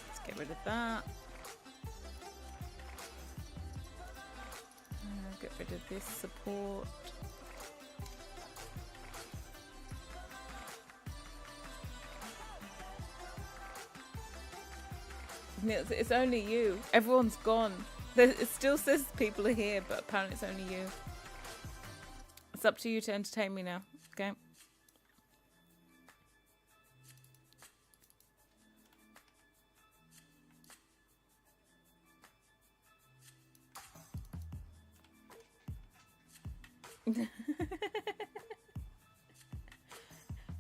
S1: Let's get rid of that. Get rid of this support. It's only you. Everyone's gone. It still says people are here, but apparently it's only you. It's up to you to entertain me now. Okay.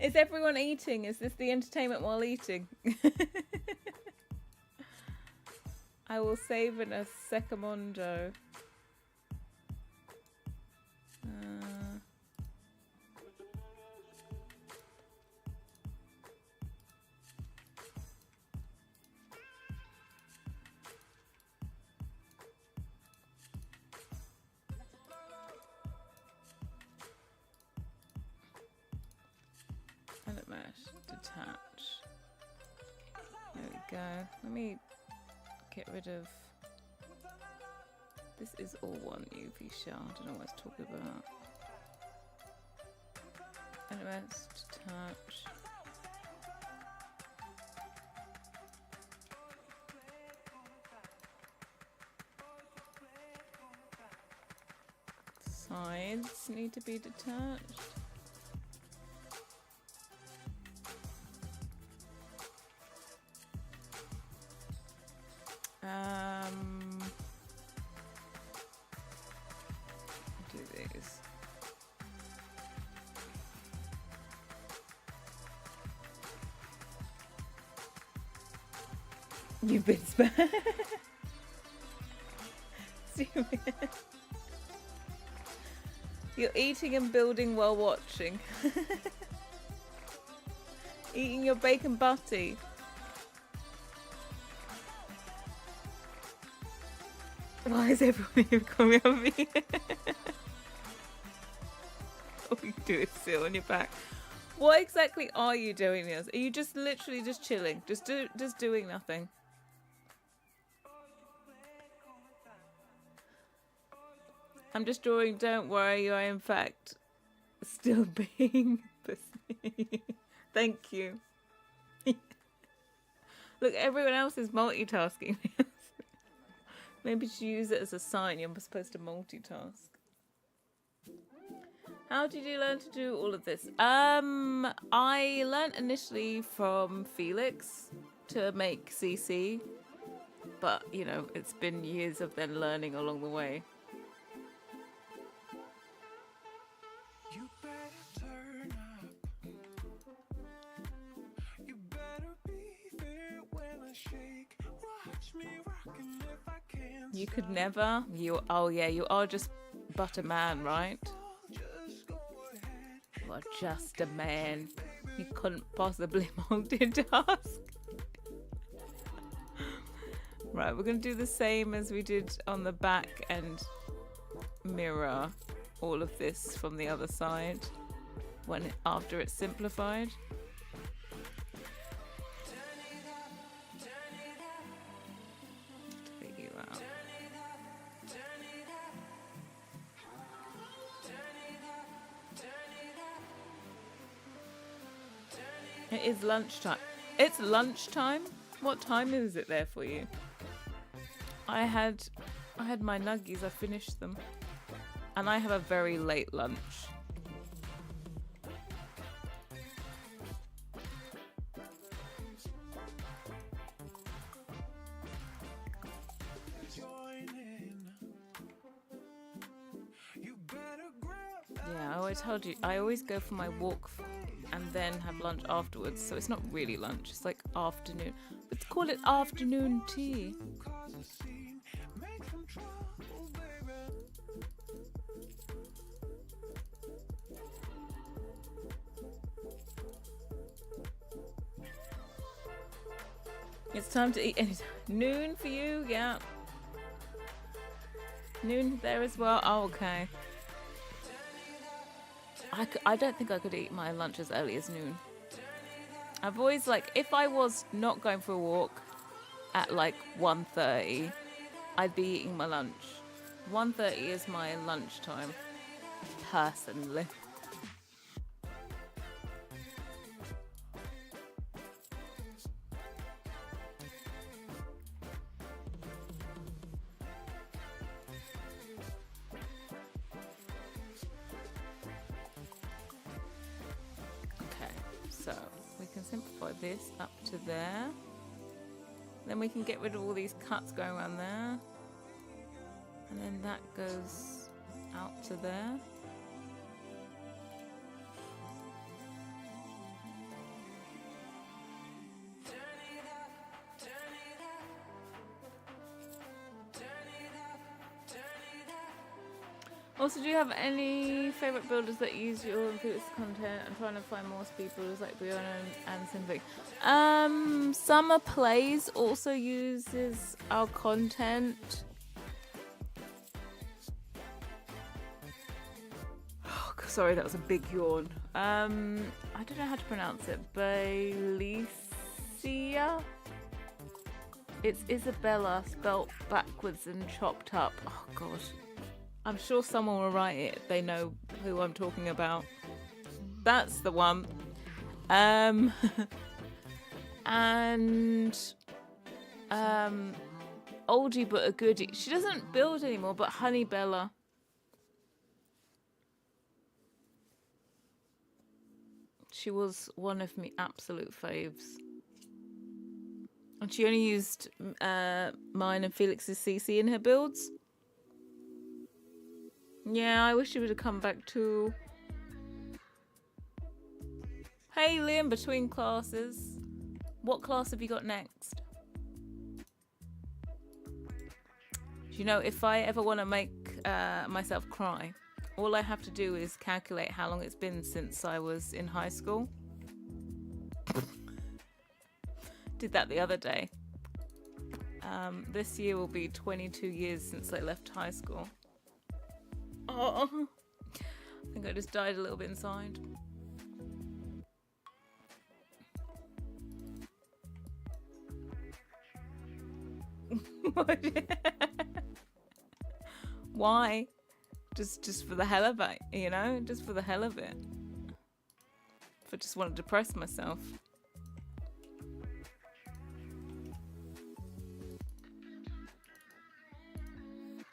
S1: Is everyone eating? Is this the entertainment while eating? I will save in a secondo. Edit mesh, detach. There we go. Let me get rid of. This is all one UV shell. I don't know what it's talking about. Edit mesh, detach. Sides need to be detached. Do these. You've been spared. You're eating and building while watching. Eating your bacon butty. Why is everyone here coming at me? All you do is sit on your back. What exactly are you doing this? Are you just literally just chilling? Just doing nothing? I'm just drawing, don't worry, you are in fact still being pussy. Thank you. Look, everyone else is multitasking. Maybe you should use it as a sign you're supposed to multitask. How did you learn to do all of this? I learned initially from Felix to make CC, but you know, it's been years of then learning along the way. You better turn up. You better be there when I shake. Watch me rockin' if I can. You could never. Oh yeah, you are just but a man, right? You are just a man. You couldn't possibly multitask. Right, we're gonna do the same as we did on the back and mirror all of this from the other side after it's simplified. Take you out. It is lunchtime. It's lunchtime? What time is it there for you? I had my nuggies, I finished them. And I have a very late lunch. Yeah, I always told you, I always go for my walk and then have lunch afterwards. So it's not really lunch, it's like afternoon. Let's call it afternoon tea. It's time to eat anytime. Noon for you? Yeah. Noon there as well? Oh, okay. I don't think I could eat my lunch as early as noon. I've always, like, if I was not going for a walk at, like, 1:30, I'd be eating my lunch. 1:30 is my lunchtime, personally. So we can simplify this up to there. Then we can get rid of all these cuts going around there. And then that goes out to there. Also, do you have any favourite builders that use your Felix content? I'm trying to find more speed builders like Brianna and Simvic. Summer Plays also uses our content. Oh, sorry, that was a big yawn. I don't know how to pronounce it. Balicia? It's Isabella spelt backwards and chopped up. Oh, God. I'm sure someone will write it if they know who I'm talking about. That's the one. And oldie but a goodie. She doesn't build anymore, but Honey Bella. She was one of my absolute faves. And she only used mine and Felix's CC in her builds. Yeah, I wish she would have come back too. Hey Liam, between classes. What class have you got next? Do you know, if I ever want to make myself cry, all I have to do is calculate how long it's been since I was in high school. Did that the other day. This year will be 22 years since I left high school. Oh, I think I just died a little bit inside. Why? Just for the hell of it, you know? Just for the hell of it. If I just want to depress myself.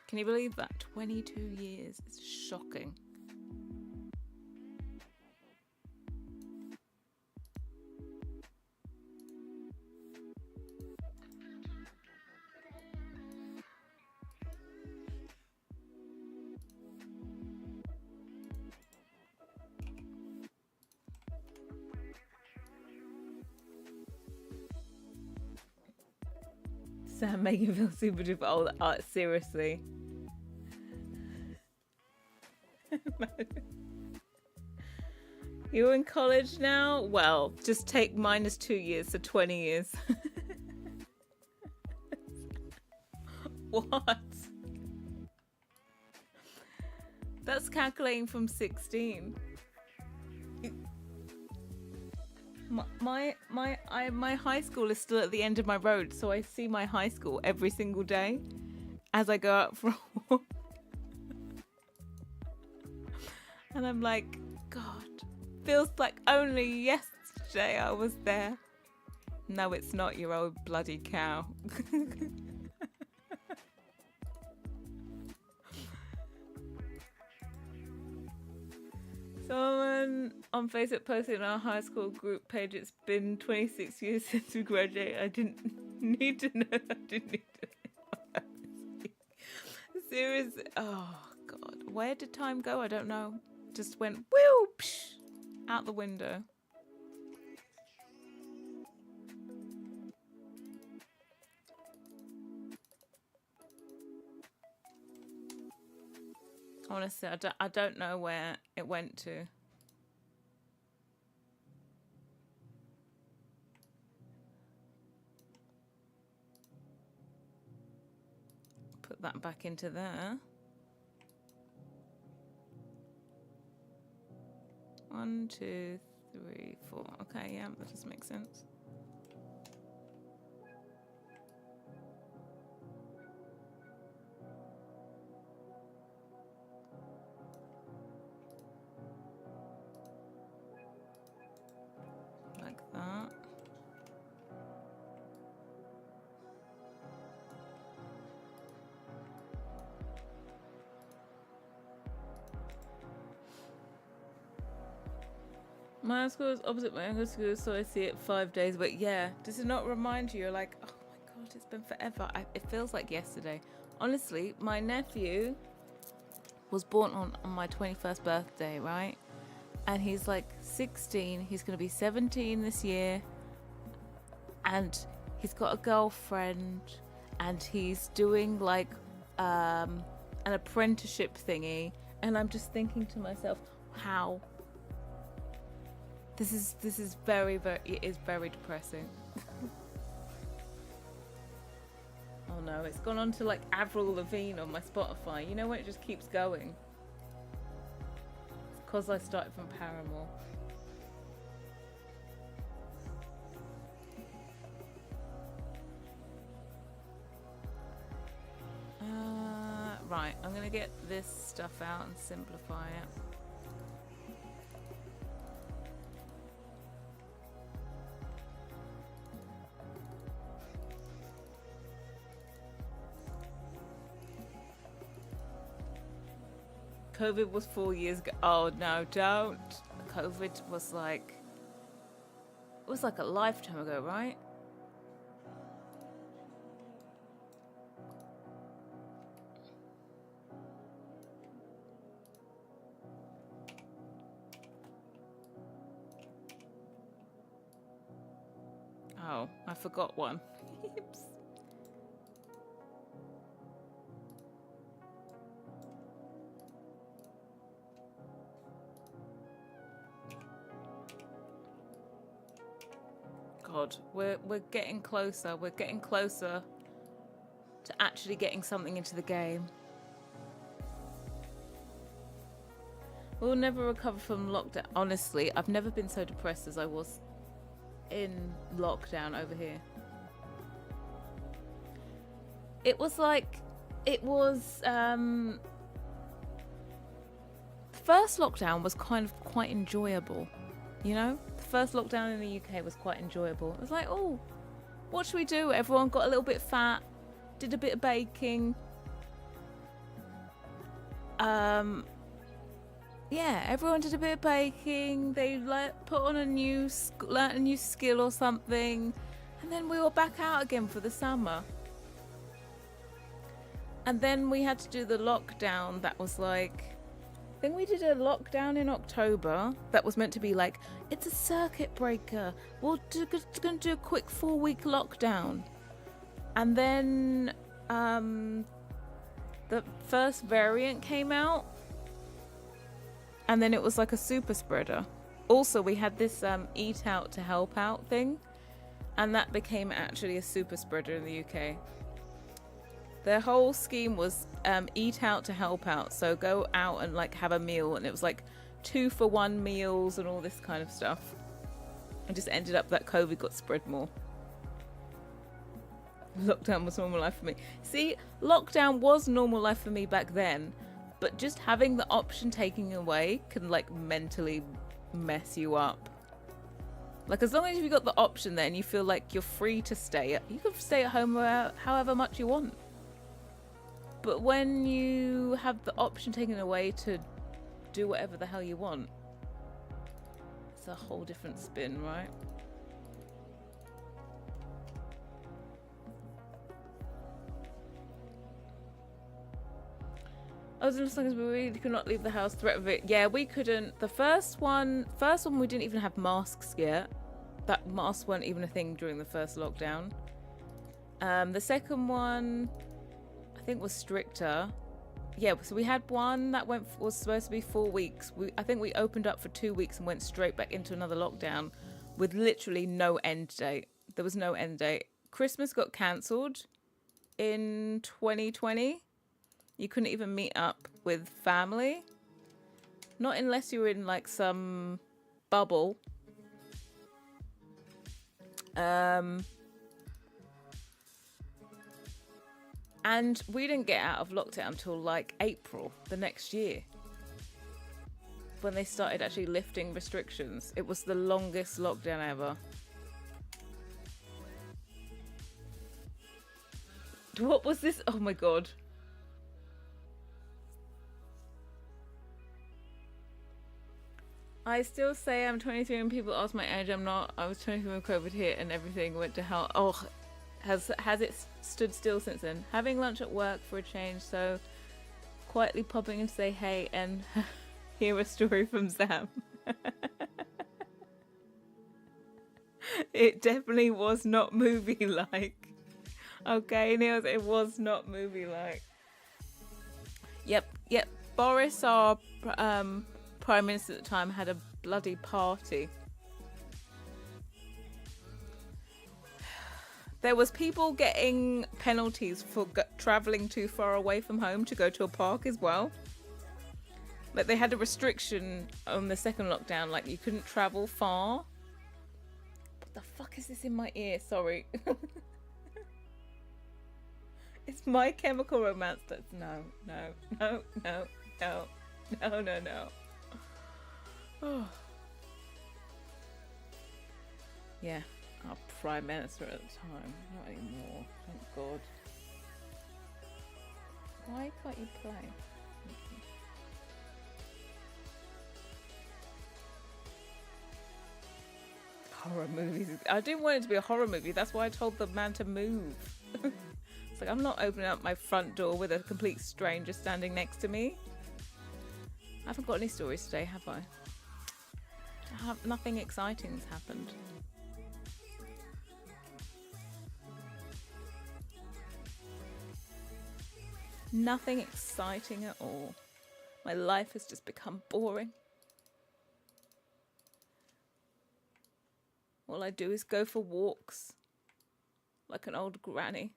S1: Can you believe that? 22 years. It's shocking. Sam making you feel super duper old. Seriously. You're in college now? Well, just take -2 years, so 20 years. What? That's calculating from 16. My high school is still at the end of my road, so I see my high school every single day as I go out for a walk. And I'm like, God, feels like only yesterday I was there. No, it's not, you old bloody cow. Someone on Facebook posted in our high school group page, it's been 26 years since we graduated. I didn't need to know. I didn't need to know. Seriously. Oh, God. Where did time go? I don't know. Just went whoosh out the window. Honestly, I don't know where it went to. Put that back into there. 1, 2, 3, 4. Okay, yeah, that does make sense. Like that. My school is opposite my younger school, so I see it 5 days. But yeah, does it not remind you? You're like, oh my God, it's been forever. It feels like yesterday. Honestly, my nephew was born on my 21st birthday, right? And he's like 16. He's going to be 17 this year. And he's got a girlfriend. And he's doing like an apprenticeship thingy. And I'm just thinking to myself, how? This is very, it is very depressing. Oh no, it's gone on to like Avril Lavigne on my Spotify. You know when it just keeps going? It's because I started from Paramore. Right, I'm gonna get this stuff out and simplify it. COVID was 4 years ago. Oh no, don't. COVID was like, it was like a lifetime ago, right? Oh, I forgot one. Oops. God, we're getting closer. We're getting closer to actually getting something into the game. We'll never recover from lockdown. Honestly, I've never been so depressed as I was in lockdown over here. It was like, it was the first lockdown was kind of quite enjoyable, you know? The first lockdown in the UK was quite enjoyable. It was like, oh, what should we do? Everyone got a little bit fat, did a bit of baking. Yeah, everyone did a bit of baking. They put on learnt a new skill or something, and then we were back out again for the summer. And then we had to do the lockdown. That was like, I think we did a lockdown in October. That was meant to be like, it's a circuit breaker. We're gonna do a quick 4-week lockdown. And then the first variant came out. And then it was like a super spreader. Also, we had this eat out to help out thing. And that became actually a super spreader in the UK. Their whole scheme was eat out to help out. So go out and like have a meal. And it was like 2-for-1 meals and all this kind of stuff. And just ended up that COVID got spread more. Lockdown was normal life for me. See, lockdown was normal life for me back then. But just having the option taken away can like mentally mess you up. Like as long as you've got the option there and you feel like you're free to stay, you can stay at home however much you want. But when you have the option taken away to do whatever the hell you want, it's a whole different spin, right? I was just like, we really could not leave the house. Threat of it. Yeah, we couldn't. The first one we didn't even have masks yet. That masks weren't even a thing during the first lockdown. The second one, I think, was stricter. Yeah, so we had one that was supposed to be 4 weeks. I think we opened up for 2 weeks and went straight back into another lockdown with literally no end date. There was no end date. Christmas got cancelled in 2020. You couldn't even meet up with family. Not unless you were in like some bubble. And we didn't get out of lockdown until like April the next year. When they started actually lifting restrictions. It was the longest lockdown ever. What was this? Oh my God. I still say I'm 23 and people ask my age. I'm not. I was 23 when COVID hit and everything went to hell. Oh, has it stood still since then? Having lunch at work for a change, so quietly popping and say hey and hear a story from Sam. It definitely was not movie-like. Okay, Niels, it was not movie-like. Yep. Boris, our Prime Minister at the time, had a bloody party. There was people getting penalties for travelling too far away from home to go to a park as well. Like, they had a restriction on the second lockdown, like you couldn't travel far. What the fuck is this in my ear? Sorry. It's My Chemical Romance. That's no. Oh. Yeah. Our Prime Minister at the time. Not anymore. Thank God. Why can't you play? Horror movies. I didn't want it to be a horror movie. That's why I told the man to move. It's like, I'm not opening up my front door with a complete stranger standing next to me. I haven't got any stories today, have I? Nothing exciting's happened. Nothing exciting at all. My life has just become boring. All I do is go for walks like an old granny.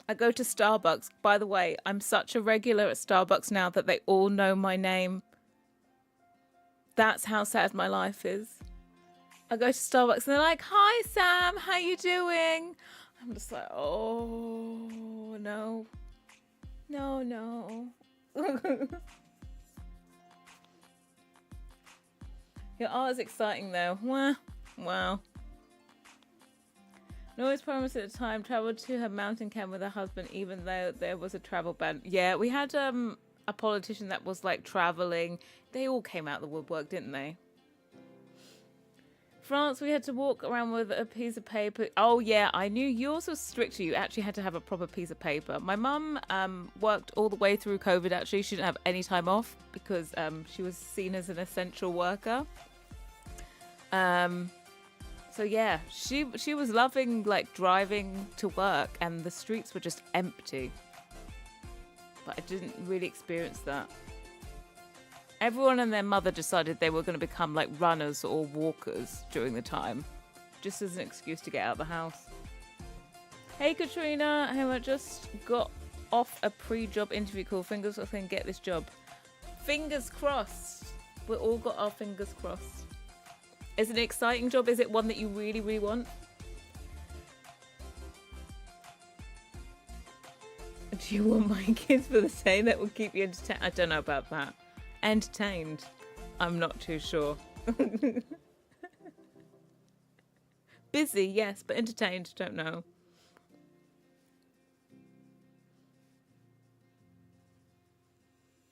S1: I go to Starbucks. By the way, I'm such a regular at Starbucks now that they all know my name. That's how sad my life is. I go to Starbucks and they're like, "Hi Sam, how you doing?" I'm just like, oh no. No. Your art is exciting though. Wow. Nora's promised at the time traveled to her mountain camp with her husband even though there was a travel ban. Yeah, we had a politician that was like traveling. They all came out the woodwork, didn't they? France, we had to walk around with a piece of paper. Oh yeah, I knew yours was stricter. You actually had to have a proper piece of paper. My mum worked all the way through COVID actually. She didn't have any time off because she was seen as an essential worker. So yeah, she was loving like driving to work and the streets were just empty. But I didn't really experience that. Everyone and their mother decided they were going to become like runners or walkers during the time, just as an excuse to get out of the house. Hey Katrina, I just got off a pre-job interview call. Fingers crossed I can get this job. Fingers crossed. We all got our fingers crossed. Is it an exciting job? Is it one that you really, really want? Do you want my kids for the same that will keep you entertained? I don't know about that. Entertained? I'm not too sure. Busy, yes, but entertained, don't know.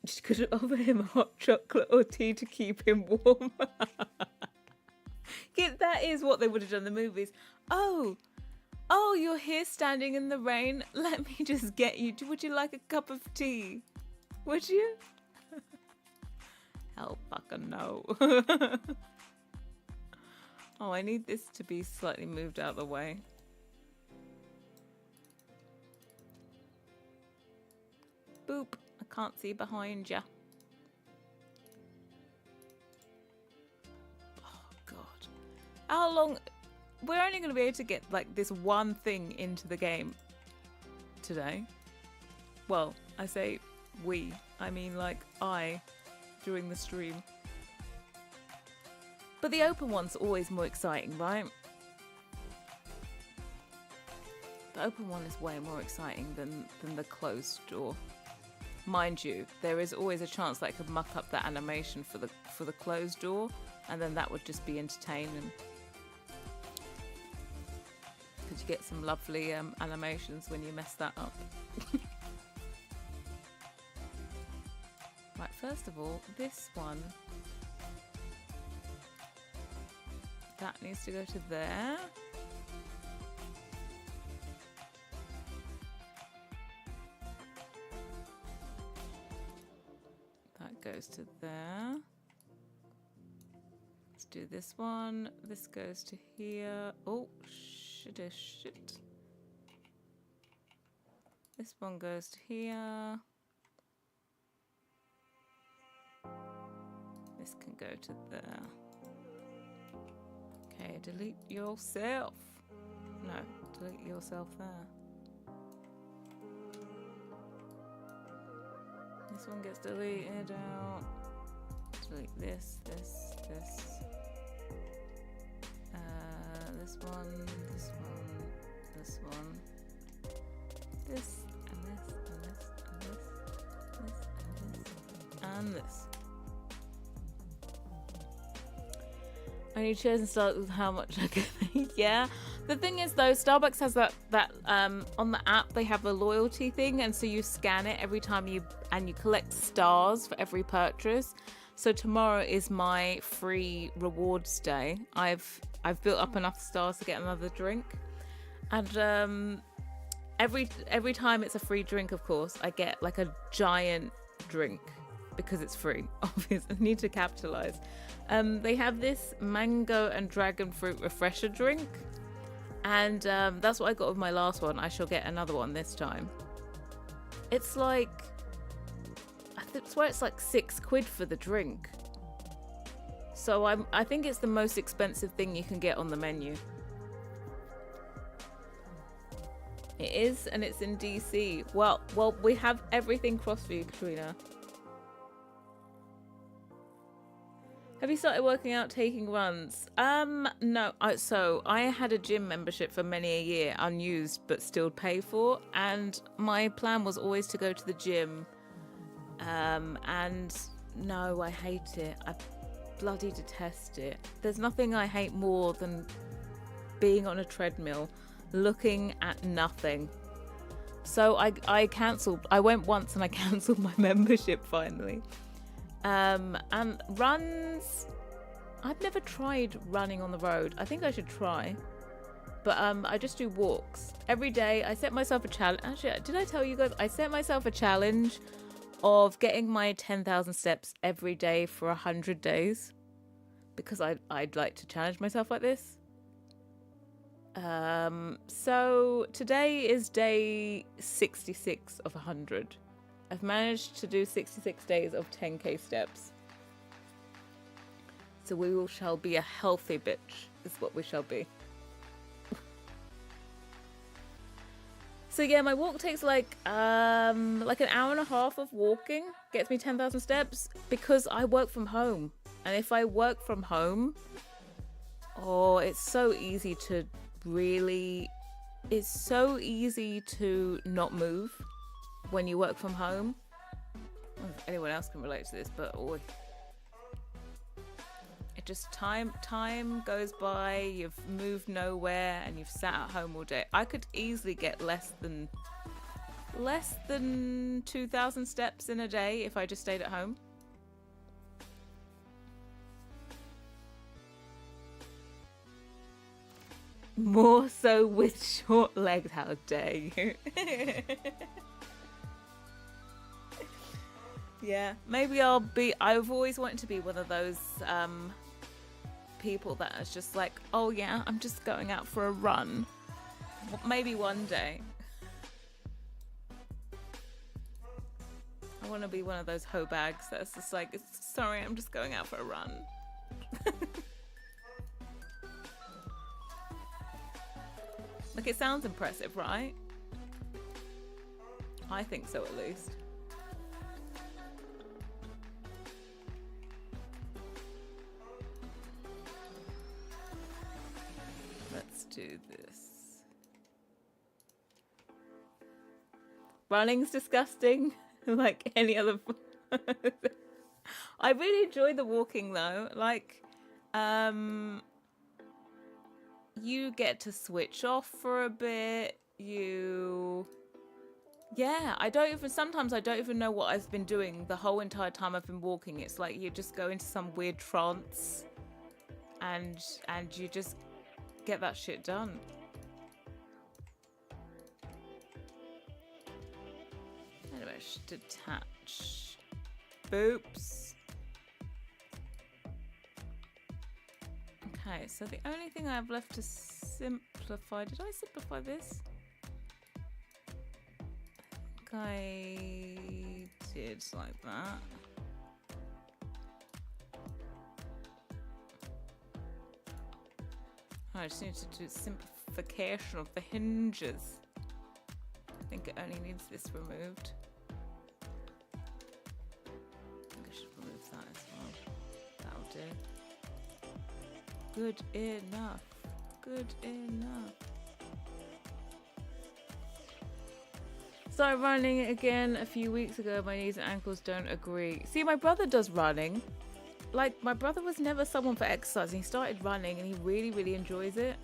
S1: Just could offer him hot chocolate or tea to keep him warm. Yeah, that is what they would have done in the movies. Oh, you're here standing in the rain. Let me just get you. Would you like a cup of tea? Would you? Hell fucking no. Oh, I need this to be slightly moved out of the way. Boop. I can't see behind ya. Oh, God. How long? We're only going to be able to get like this one thing into the game today. Well, I say we. I mean like I. During the stream. But the open one's always more exciting, right? The open one is way more exciting than the closed door. Mind you, there is always a chance that I could muck up that animation for the closed door, and then that would just be entertaining. Because you get some lovely animations when you mess that up. Right, first of all, this one, that needs to go to there. That goes to there. Let's do this one. This goes to here. Oh, shit. This one goes to here. This can go to there. Okay, delete yourself. No, delete yourself there. This one gets deleted out. Delete this, this, this. This one, this one, this one. This, and this, and this, and this, this, and this, and this. Only chosen Starbucks with how much I can eat. Yeah. The thing is though, Starbucks has that on the app they have a loyalty thing, and so you scan it every time you collect stars for every purchase. So tomorrow is my free rewards day. I've built up enough stars to get another drink, and every time it's a free drink, of course, I get like a giant drink because it's free. Obviously, I need to capitalize. They have this mango and dragon fruit refresher drink, and that's what I got with my last one. I shall get another one this time. It's like, I swear it's like £6 for the drink. So I think it's the most expensive thing you can get on the menu. It is, and it's in DC. Well, we have everything crossed for you, Katrina. Have you started working out, taking runs? No. So I had a gym membership for many a year, unused but still pay for, and my plan was always to go to the gym. And no, I hate it. I bloody detest it. There's nothing I hate more than being on a treadmill, looking at nothing. So I cancelled. I went once and I cancelled my membership finally. And runs, I've never tried running on the road. I think I should try, but I just do walks every day. I set myself a challenge. Actually, did I tell you guys I set myself a challenge of getting my 10,000 steps every day for 100 days because I'd like to challenge myself like this. So today is day 66 of 100. I've managed to do 66 days of 10k steps. So we shall be a healthy bitch, is what we shall be. So yeah, my walk takes like an hour and a half of walking, gets me 10,000 steps because I work from home. And if I work from home, it's so easy to not move when you work from home. I don't know if anyone else can relate to this, but it just time goes by, you've moved nowhere and you've sat at home all day. I could easily get less than 2,000 steps in a day if I just stayed at home. More so with short legs, how dare you. Yeah, maybe I've always wanted to be one of those people that is just like, oh yeah, I'm just going out for a run. Maybe one day. I want to be one of those hoe bags that's just like, sorry, I'm just going out for a run. Like, it sounds impressive, right? I think so, at least. Let's do this. Running's disgusting, like any other. I really enjoy the walking though. Like, you get to switch off for a bit. Sometimes I don't even know what I've been doing the whole entire time I've been walking. It's like you just go into some weird trance and you just get that shit done. Anyway, detach. Boops. Okay, so the only thing I have left to simplify... Did I simplify this? I I did like that. I just need to do simplification of the hinges. I think it only needs this removed. I think I should remove that as well. That'll do. Good enough. Good enough. Started running again a few weeks ago. My knees and ankles don't agree. See, my brother does running. Like, my brother was never someone for exercise. He started running and he really, really enjoys it.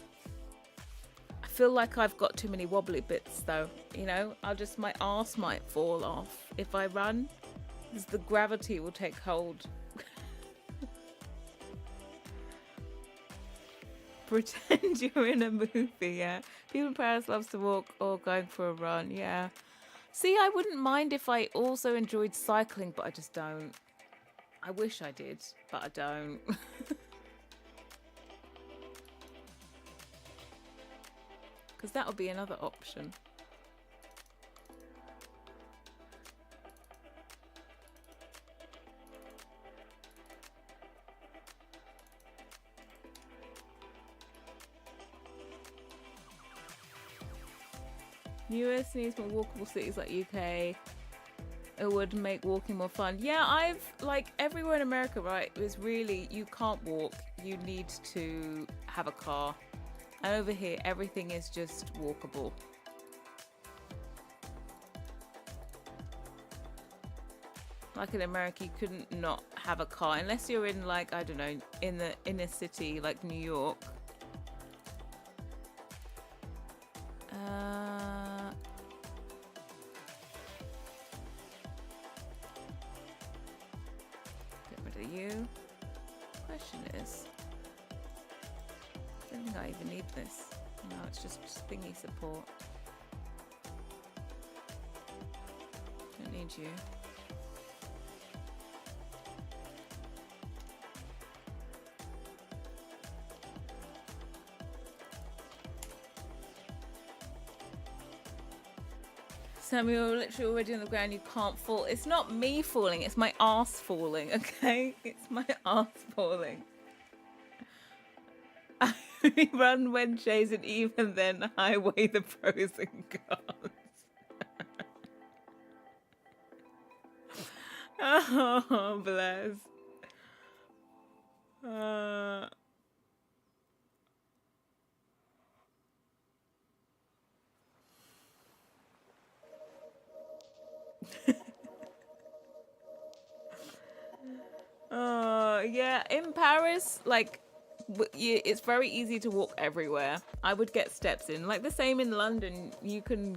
S1: I feel like I've got too many wobbly bits though. You know, my arse might fall off if I run. Because the gravity will take hold. Pretend you're in a movie, yeah. People in Paris loves to walk or going for a run, yeah. See, I wouldn't mind if I also enjoyed cycling, but I just don't. I wish I did, but I don't. Because that would be another option. US needs more walkable cities like UK. It would make walking more fun. Yeah, I've, like, everywhere in America, right, is really, you can't walk. You need to have a car. And over here, everything is just walkable. Like in America, you couldn't not have a car. Unless you're in, like, I don't know, in the inner city, like New York. Get rid of you. Question is, I don't think I even need this. No, it's just thingy support. Don't need you. Samuel, literally already on the ground, you can't fall. It's not me falling, it's my arse falling, okay? It's my arse falling. I run when chasing, even then I weigh the pros and cons. Oh, bless. Yeah, in Paris, like, it's very easy to walk everywhere. I would get steps in. Like the same in London, you can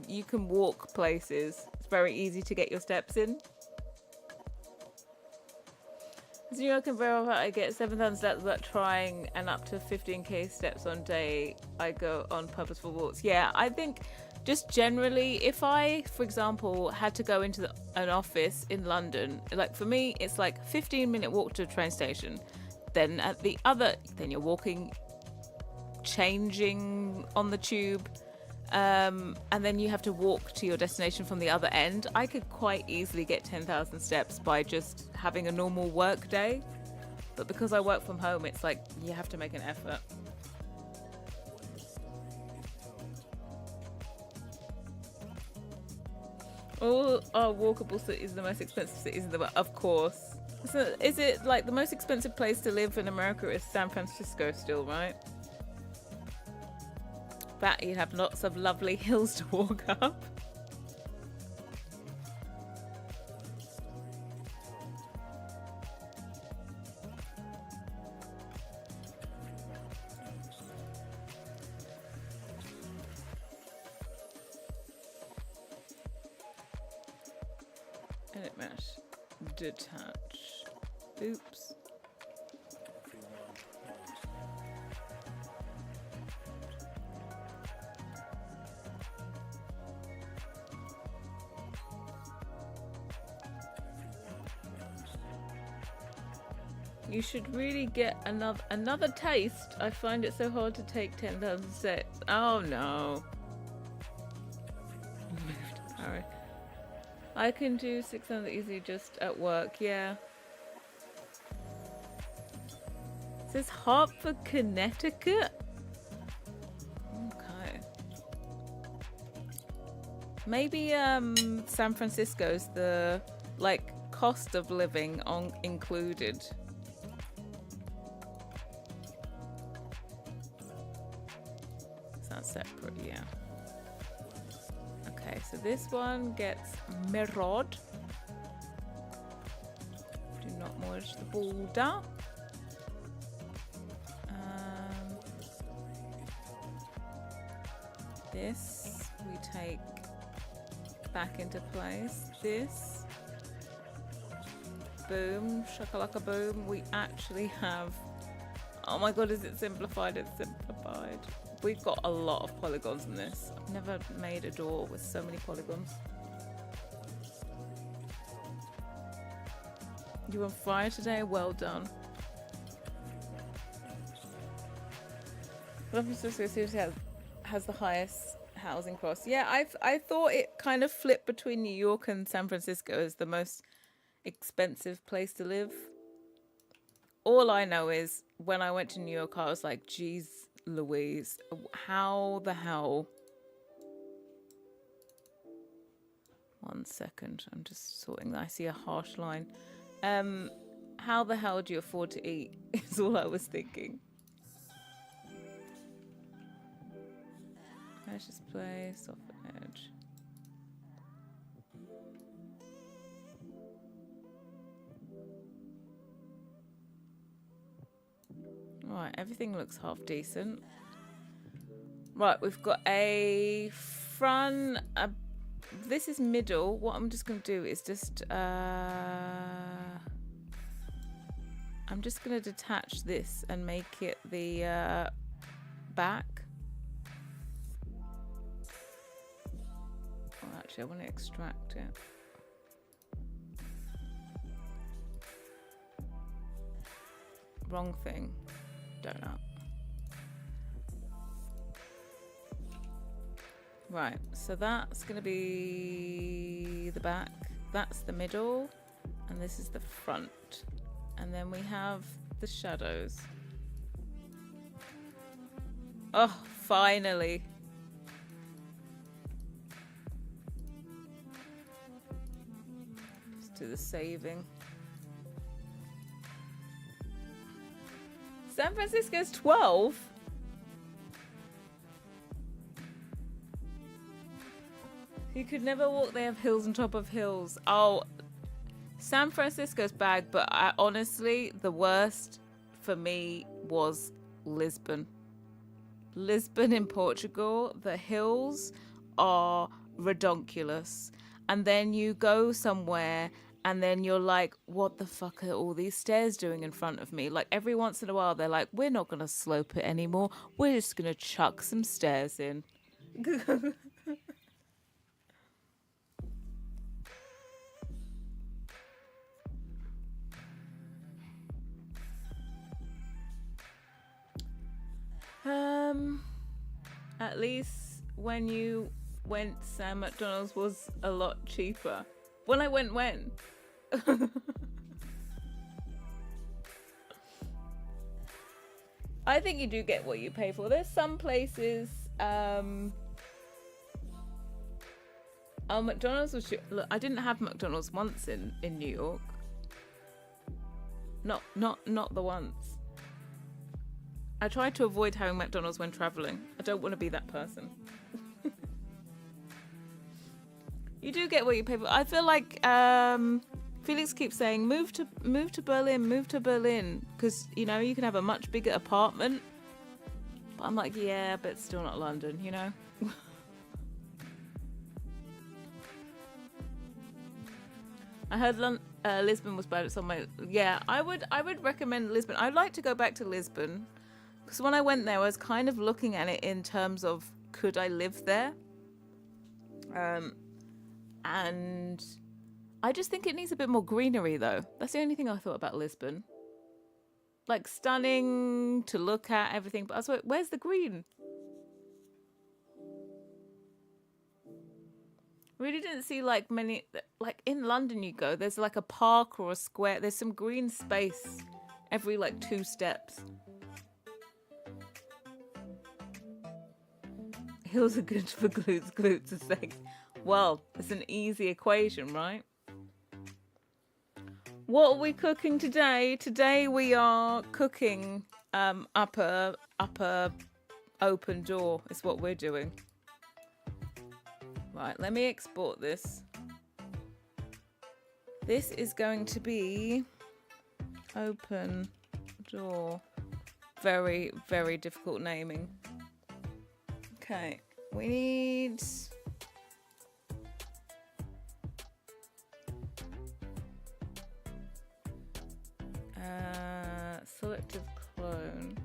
S1: walk places. It's very easy to get your steps in. As New York can verify, I get 7,000 steps without trying, and up to 15k steps on day. I go on purposeful walks. Yeah, I think just generally, if I, for example, had to go into an office in London, like for me, it's like 15-minute walk to a train station. Then then you're walking, changing on the tube, and then you have to walk to your destination from the other end. I could quite easily get 10,000 steps by just having a normal work day. But because I work from home, it's like you have to make an effort. All our walkable cities are the most expensive cities in the world, of course. So is it like the most expensive place to live in America is San Francisco still, right? Bet you'd have lots of lovely hills to walk up. Edit mesh. Detach. Oops. You should really get another taste. I find it so hard to take 10,000 steps. Oh no. Moved. Alright. I can do 600 easy just at work, yeah. It says Hartford, Connecticut? Okay. Maybe San Francisco's the like cost of living on included. Sounds separate, yeah. Okay, so this one gets mirrored. Do not merge the border. This we take back into place. This, boom, shakalaka boom. We actually have, oh my god, is it simplified? It's simplified. We've got a lot of polygons in this. I've never made a door with so many polygons. You on fire today? Well done. San Francisco seriously has the highest housing costs. Yeah, I thought it kind of flipped between New York and San Francisco as the most expensive place to live. All I know is when I went to New York, I was like, geez Louise, how the hell? 1 second, I'm just sorting that. I see a harsh line. How the hell do you afford to eat? Is all I was thinking. Let's just play soft edge. Right, everything looks half decent. Right, we've got a front. This is middle. What I'm just going to do is just... I'm just going to detach this and make it the back. Oh, actually, I want to extract it. Wrong thing. Donut. Right, so that's going to be the back. That's the middle. And this is the front. And then we have the shadows. Oh, finally. Just do the saving. San Francisco's 12. You could never walk. They have hills on top of hills. Oh, San Francisco's bad, but honestly, the worst for me was Lisbon. Lisbon in Portugal, the hills are redonkulous. And then you go somewhere and then you're like, what the fuck are all these stairs doing in front of me? Like every once in a while, they're like, we're not going to slope it anymore. We're just going to chuck some stairs in. At least when you went, Sam, McDonald's was a lot cheaper. When I went, when? I think you do get what you pay for. There's some places. Oh, McDonald's was. Look, I didn't have McDonald's once in New York. Not the once. I try to avoid having McDonald's when traveling. I don't want to be that person. You do get what you pay for. I feel like Felix keeps saying, move to Berlin, because you know you can have a much bigger apartment. But I'm like, yeah, but it's still not London, you know. I heard Lisbon was bad at some way. Yeah, I would recommend Lisbon. I'd like to go back to Lisbon. Because when I went there, I was kind of looking at it in terms of, could I live there? And I just think it needs a bit more greenery, though. That's the only thing I thought about Lisbon. Like, stunning to look at, everything. But I was like, where's the green? Really didn't see like many, like in London you go, there's like a park or a square, there's some green space every like 2 steps. Heels are good for glutes, glutes are sex. Well, it's an easy equation, right? What are we cooking today? Today we are cooking upper open door is what we're doing. Right, let me export this. This is going to be open door. Very, very difficult naming. Okay, we need... selective clone.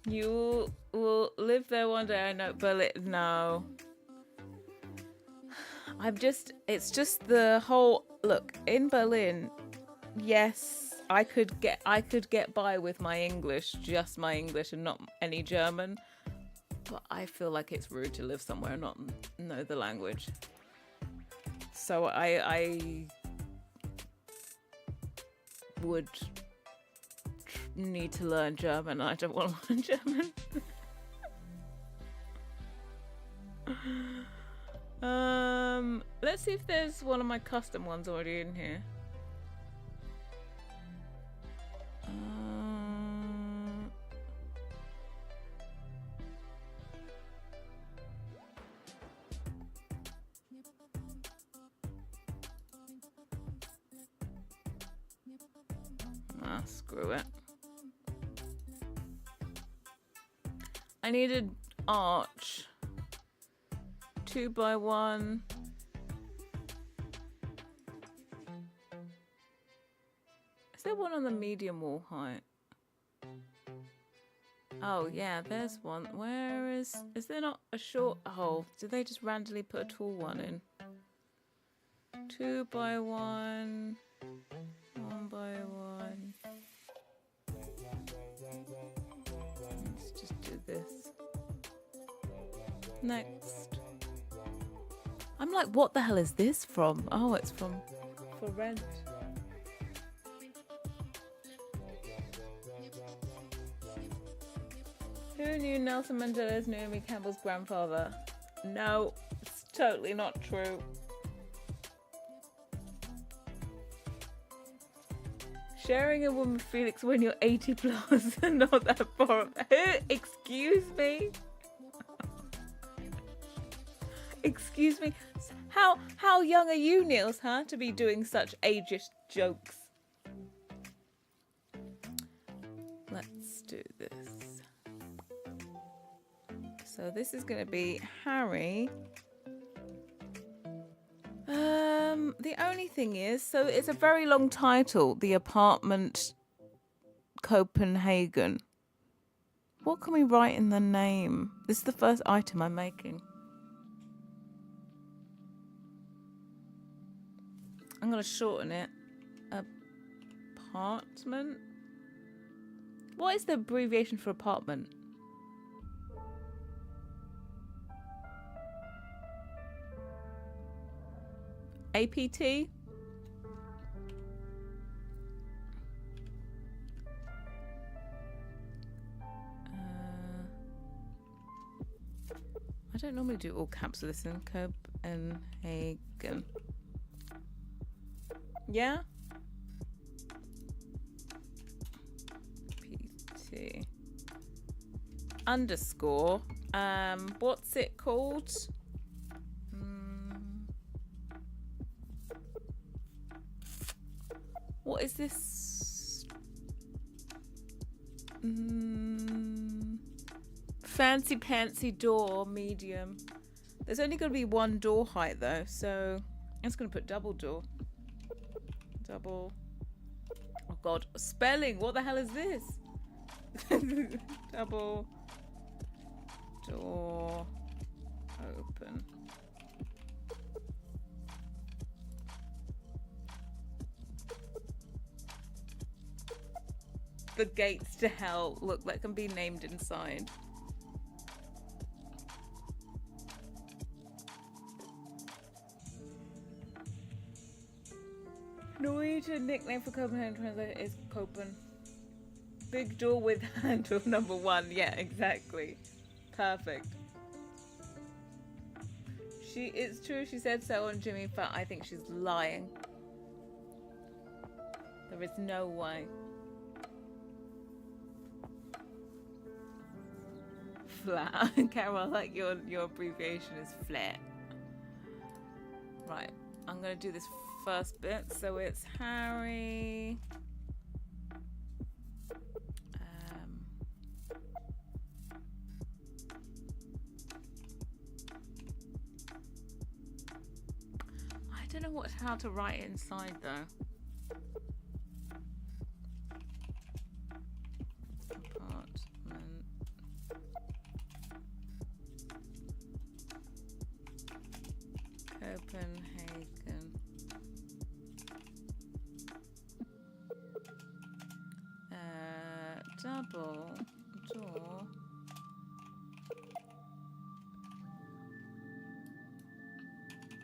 S1: You will live there one day. I know, Berlin. No, it's just the whole look in Berlin. Yes, I could get by with my English, just my English, and not any German. But I feel like it's rude to live somewhere and not know the language. So I would need to learn German. I don't want to learn German. Let's see if there's one of my custom ones already in here. Screw it. I needed arch 2x1. Is there one on the medium wall height? Oh yeah, there's one. Where is there not a short? Oh, did they just randomly put a tall one in? 2x1, 1x1. Let's just do this. Next. I'm like, what the hell is this from? Oh, it's from For Rent. Who knew Nelson Mandela is Naomi Campbell's grandfather? No, it's totally not true. Sharing a room with Felix when you're 80 plus and not that far. Excuse me? Excuse me? How young are you, Niels, huh? To be doing such ageist jokes. Let's do this. So this is going to be Harrie. The only thing is, so it's a very long title, The Apartment Copenhagen. What can we write in the name? This is the first item I'm making. I'm going to shorten it. Apartment? What is the abbreviation for apartment? APT? I don't normally do all caps with this in Copenhagen. Yeah? PT. Underscore. What's it called? What is this? Fancy pantsy door, medium. There's only going to be one door height though, so I'm just going to put double door. Double. Oh god, spelling. What the hell is this? Double door open. the gates to hell. Look, that can be named inside. Norwegian nickname for Copenhagen translator is Copen. Big door with handle number 1. Yeah, exactly. Perfect. It's true, she said so on Jimmy Fallon. I think she's lying. There is no way. Flat. Carol, like your abbreviation is flat. Right, I'm gonna do this first bit. So it's Harrie. I don't know how to write it inside though. Apartment. Copenhagen. Double door.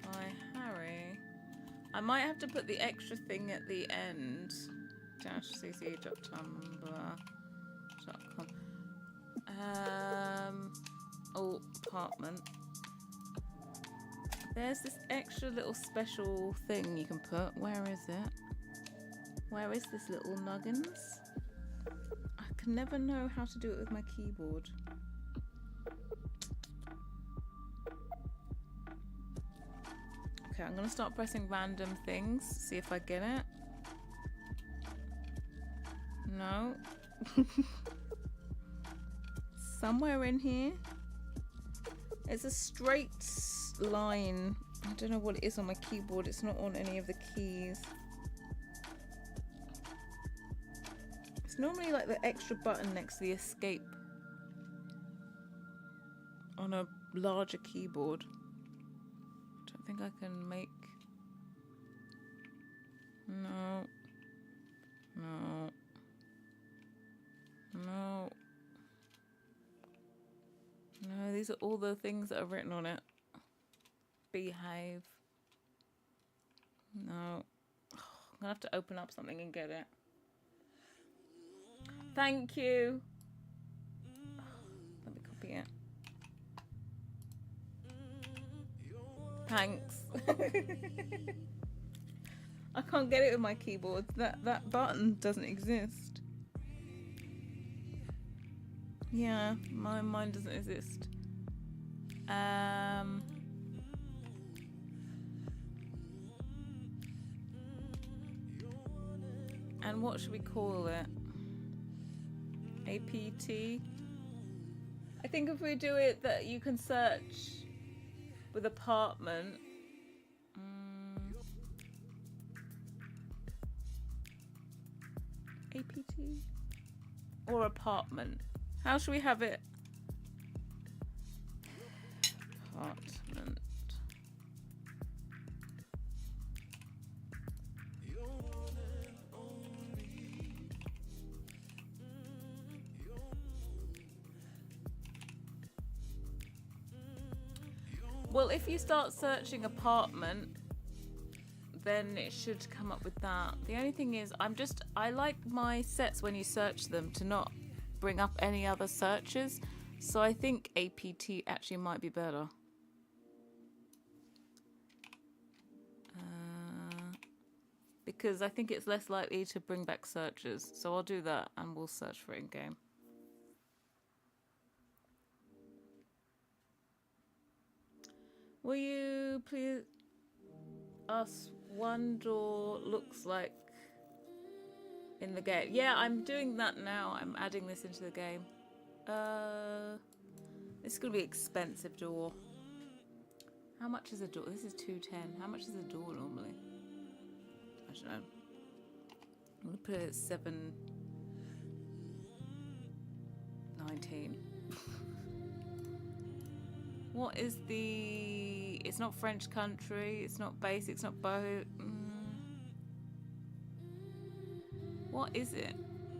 S1: By Harrie. I might have to put the extra thing at the end. -cc.tumblr.com. Oh, apartment. There's this extra little special thing you can put. Where is it? Where is this little nuggins? I can never know how to do it with my keyboard. Okay, I'm gonna start pressing random things, see if I get it. No. Somewhere in here. It's a straight line. I don't know what it is on my keyboard. It's not on any of the keys. It's normally like the extra button next to the escape on a larger keyboard. I don't think I can make... No. No. No. No, these are all the things that are written on it. Behave. No. I'm gonna have to open up something and get it. Thank you. Let me copy it. Thanks. I can't get it with my keyboard. That button doesn't exist. Yeah, mine doesn't exist. And what should we call it? APT? I think if we do it that you can search with apartment. APT? Or apartment? How should we have it? Apartment. Well, if you start searching apartment, then it should come up with that. The only thing is, I like my sets when you search them to not bring up any other searches. So I think APT actually might be better. Because I think it's less likely to bring back searches. So I'll do that and we'll search for it in game. Will you please ask one door looks like in the game? Yeah, I'm doing that now. I'm adding this into the game. This is gonna be an expensive door. How much is a door? This is 210. How much is a door normally? I don't know. I'm gonna put it at 719. What is the... It's not French country, it's not basic, it's not boho... What is it?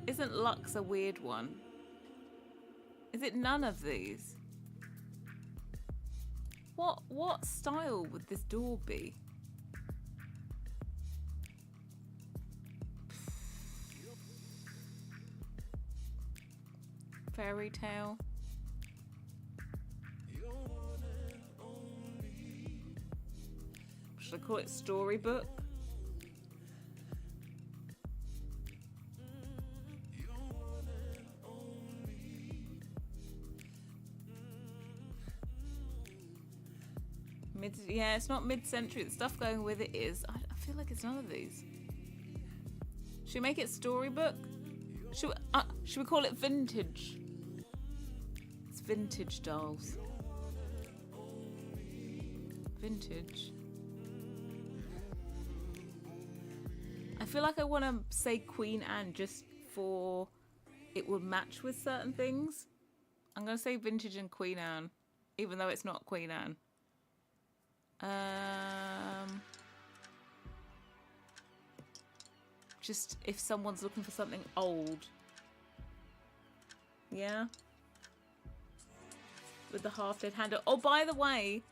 S1: Isn't Lux a weird one? Is it none of these? What style would this door be? Fairy tale. Should I call it storybook? Yeah, it's not mid-century. The stuff going with it is. I feel like it's none of these. Should we make it storybook? Should we call it vintage? It's vintage dolls. Vintage. I feel like I want to say Queen Anne just for it would match with certain things. I'm going to say vintage and Queen Anne, even though it's not Queen Anne. Just if someone's looking for something old. Yeah. With the half-dead handle. Oh, by the way,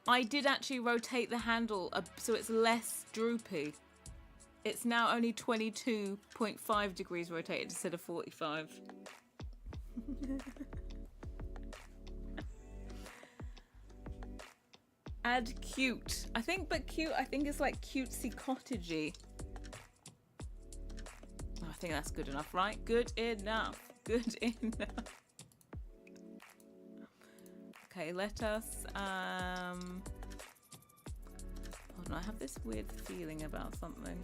S1: I did actually rotate the handle so it's less droopy. It's now only 22.5 degrees rotated instead of 45. Add cute. I think it's like cutesy cottagey. Oh, I think that's good enough, right? Good enough. Good enough. Okay, let us hold on, I have this weird feeling about something.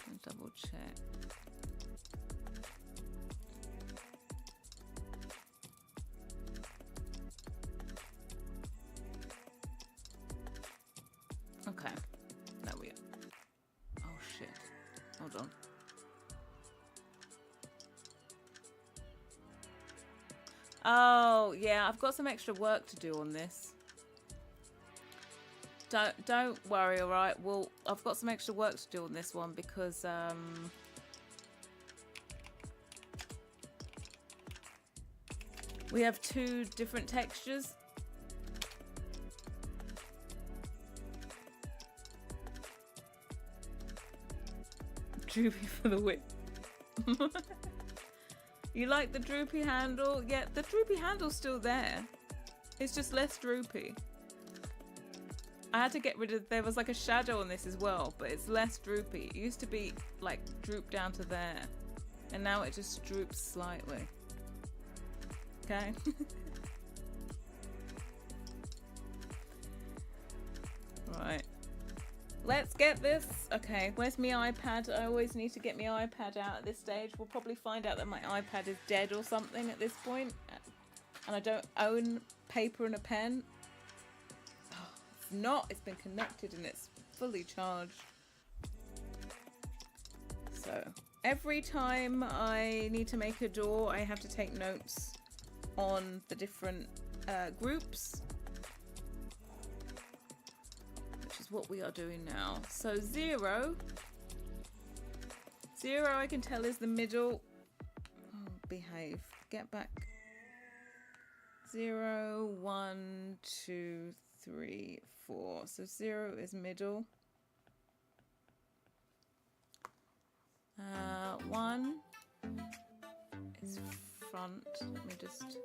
S1: I'll double check. Okay, there we go. Oh shit. Hold on. Oh yeah, I've got some extra work to do on this. Don't worry, alright? Well, I've got some extra work to do on this one because we have two different textures. Droopy for the whip. You like the droopy handle? Yeah, the droopy handle's still there. It's just less droopy. I had to get rid of, there was like a shadow on this as well, but it's less droopy. It used to be like droop down to there, and now it just droops slightly. Okay. Right. Let's get this. Okay, where's my iPad? I always need to get my iPad out at this stage. We'll probably find out that my iPad is dead or something at this point. And I don't own paper and a pen. Oh, it's not. It's been connected and it's fully charged. So, every time I need to make a door, I have to take notes on the different groups. What we are doing now. So 0 I can tell is the middle. Oh, behave. Get back. 0, 1, 2, 3, 4. So 0 is middle. 1 is front. Let me just.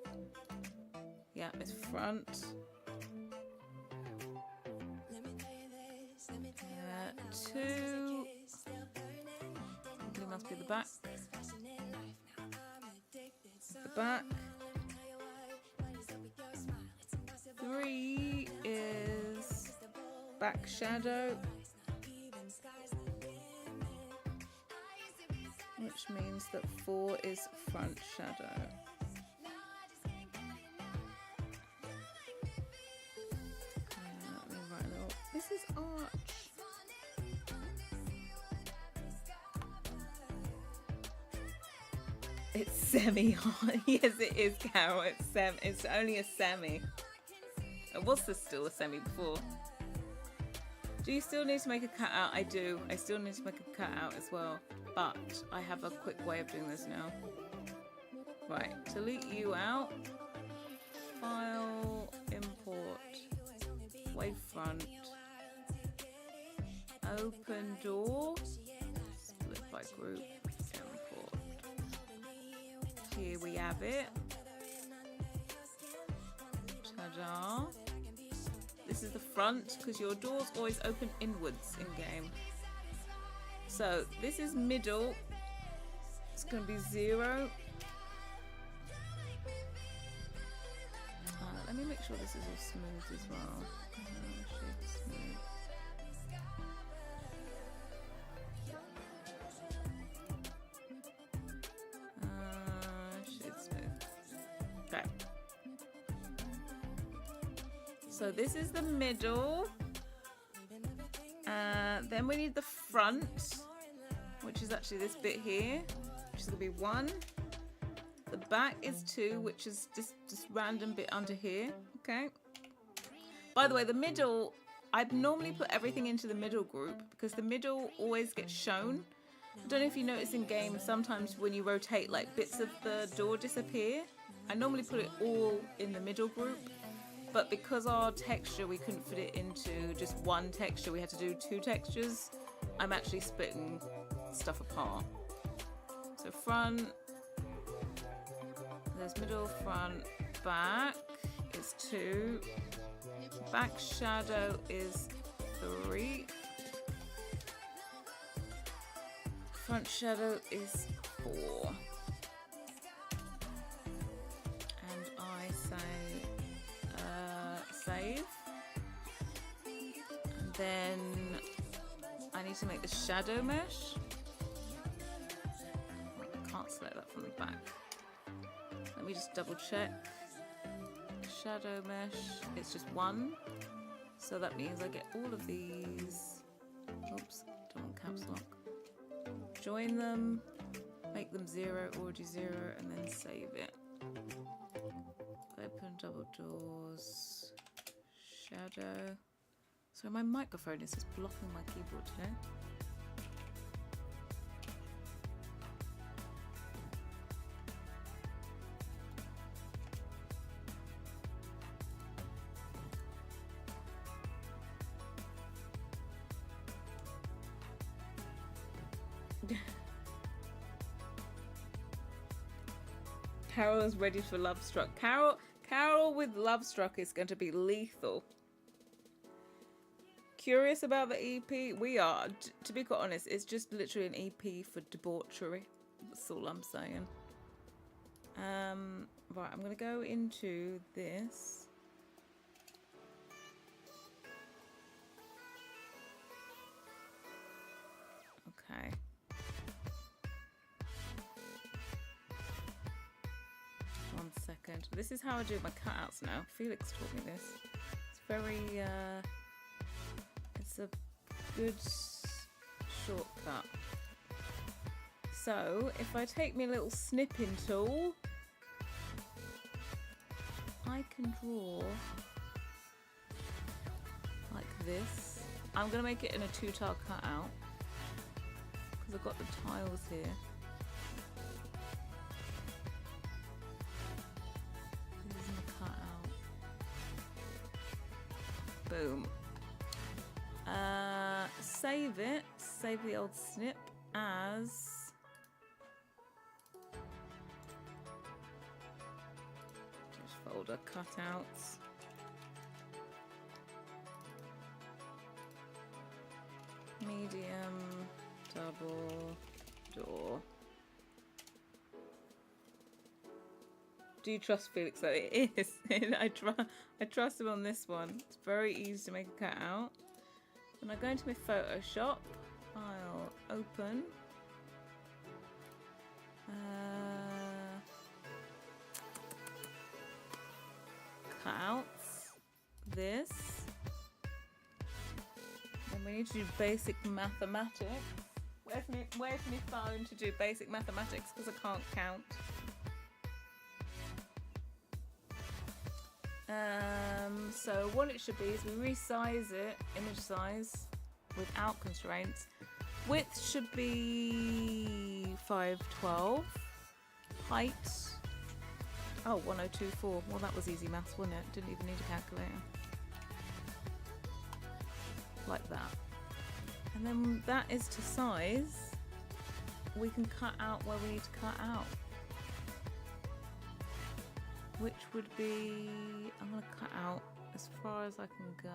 S1: Yeah, it's front. 2 must be the back. The back. 3 is back shadow, which means that 4 is front shadow. Let me write a little. This is arch. It's semi-hard. Yes, it is, Carol. It's only a semi. It was still a semi before. Do you still need to make a cutout? I do. I still need to make a cutout as well. But I have a quick way of doing this now. Right, delete you out. File, import, wavefront, open door, split by group, import. Here we have it. Ta-da. This is the front, because your doors always open inwards in game. So this is middle. It's going to be 0. Let me make sure this is all smooth as well. Smooth. Shade smooth. Okay. So this is the middle. Then we need the front, which is actually this bit here, which is going to be 1. The back is 2, which is just random bit under here. Okay. By the way, the middle, I'd normally put everything into the middle group because the middle always gets shown. I don't know if you notice in game, sometimes when you rotate, like bits of the door disappear. I normally put it all in the middle group, but because our texture, we couldn't fit it into just one texture, we had to do 2 textures. I'm actually splitting stuff apart. So front, there's middle, front, back is 2. Back shadow is 3. Front shadow is 4. And I say save. And then I need to make the shadow mesh. I can't select that from the back. Let me just double check. Shadow mesh, it's just 1. So that means I get all of these. Oops, don't want caps lock. Join them, make them 0, already 0, and then save it. Open double doors. Shadow. So my microphone is just blocking my keyboard today. Carol is ready for Love Struck. Carol with Love Struck is going to be lethal. Curious about the EP? We are. To be quite honest, it's just literally an EP for debauchery. That's all I'm saying. Right, I'm going to go into this. Okay. One second. This is how I do my cutouts now. Felix taught me this. It's very, it's a good shortcut. So, if I take me a little snipping tool, I can draw like this. I'm going to make it in a 2-tile cutout because I've got the tiles here. Boom. Save it. Save the old snip as just folder cutouts. Medium double door. Do you trust Felix though? It is. I trust him on this one. It's very easy to make a cutout. When I go into my Photoshop, File, Open. Cutouts. This. Then we need to do basic mathematics. Where's my phone to do basic mathematics because I can't count. So what it should be is we resize it, image size, without constraints. Width should be 512. Height, oh, 1024. Well, that was easy maths, wasn't it? Didn't even need a calculator. Like that. And then that is to size. We can cut out where we need to cut out. Which would be, I'm going to cut out as far as I can go.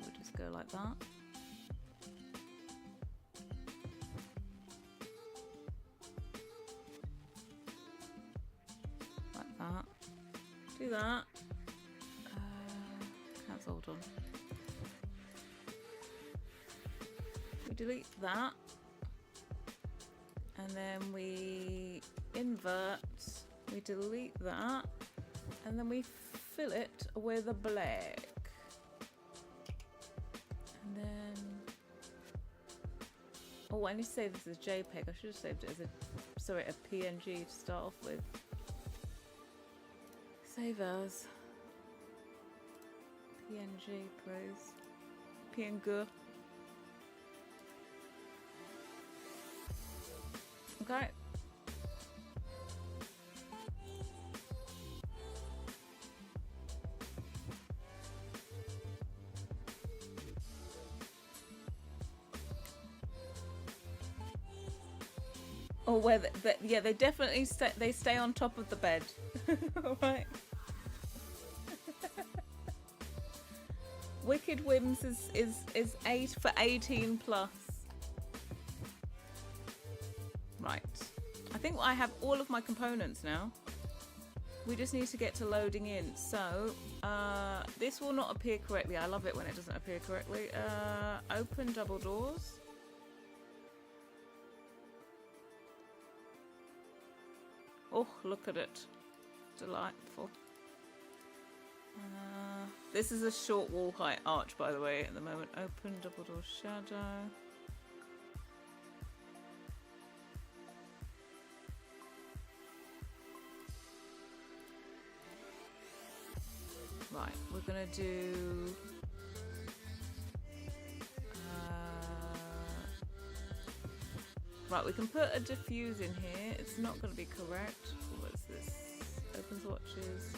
S1: We'll just go like that. Like that. Do that. Cancel, hold on. We delete that. And then we invert. We delete that. And then we fill it with a black. And then... oh, I need to save this as JPEG. I should have saved it as a PNG to start off with. Save as PNG, please. PNG. Okay. Oh, where yeah, they definitely stay on top of the bed. All right. Wicked Whims is 8 for 18 plus. Right. I think I have all of my components now. We just need to get to loading in. So this will not appear correctly. I love it when it doesn't appear correctly. Open double doors. Oh, look at it. Delightful. This is a short wall height arch, by the way, at the moment. Open double door shadow. Right, we're gonna do right, we can put a diffuse in here. It's not gonna be correct. What's this? Open swatches,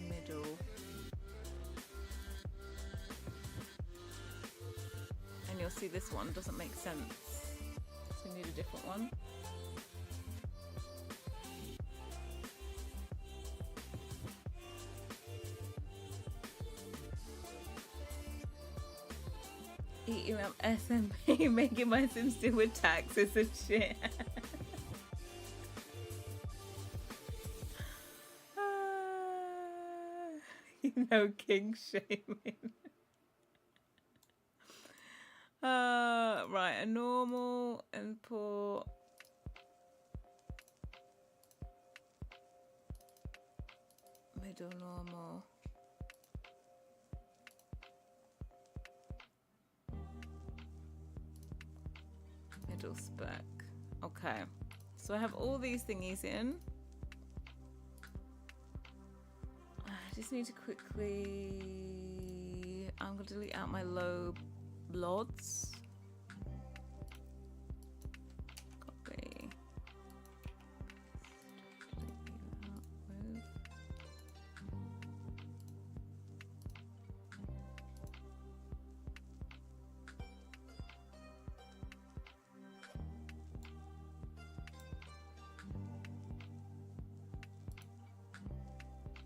S1: middle. And you'll see this one doesn't make sense. So we need a different one. Eating up SMP, making my Sims deal with taxes and shit. You know, king shaming. Right, a normal import. Middle normal. Middle spec. Okay, so I have all these thingies in. I just need to quickly, I'm going to delete out my low blods. Copy. Move.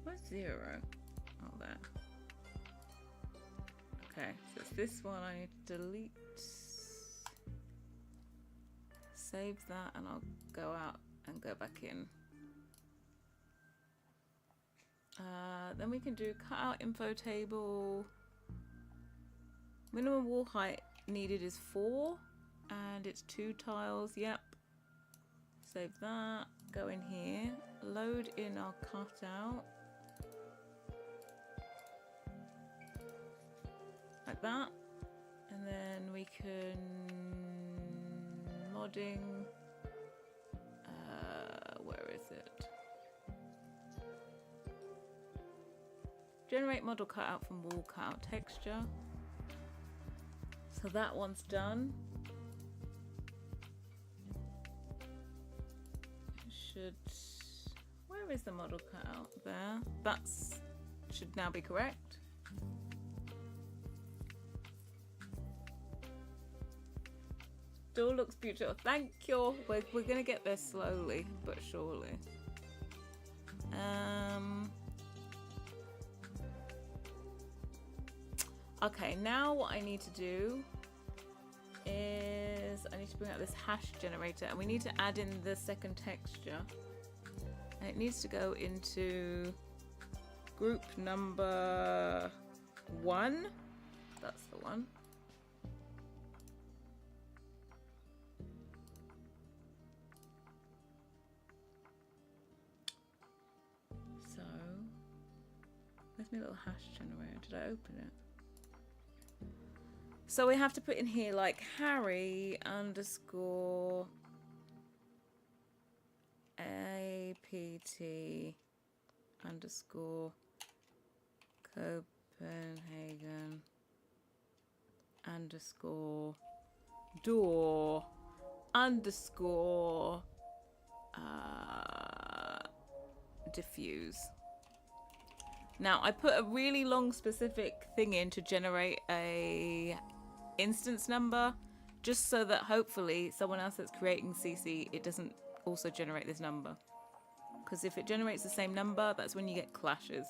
S1: Where's 0? Oh, there. Okay, so it's this one I need to delete. Save that and I'll go out and go back in. Then we can do cut out info table. Minimum wall height needed is 4 and it's 2 tiles. Yep. Save that. Go in here. Load in our cutout. Like that. And then we can modding. Where is it? Generate model cutout from wall cutout texture. So that one's done. It should, where is the model cutout? There. That's should now be correct. Still looks beautiful. Thank you. We're gonna get there slowly but surely. Okay, now what I need to do is I need to bring out this hash generator, and we need to add in the second texture, and it needs to go into group number 1. That's the one. So where's my little hash generator? Did I open it? So we have to put in here like Harrie underscore APT underscore Copenhagen underscore door underscore diffuse. Now I put a really long specific thing in to generate a instance number, just so that hopefully someone else that's creating CC, it doesn't also generate this number, because if it generates the same number, that's when you get clashes.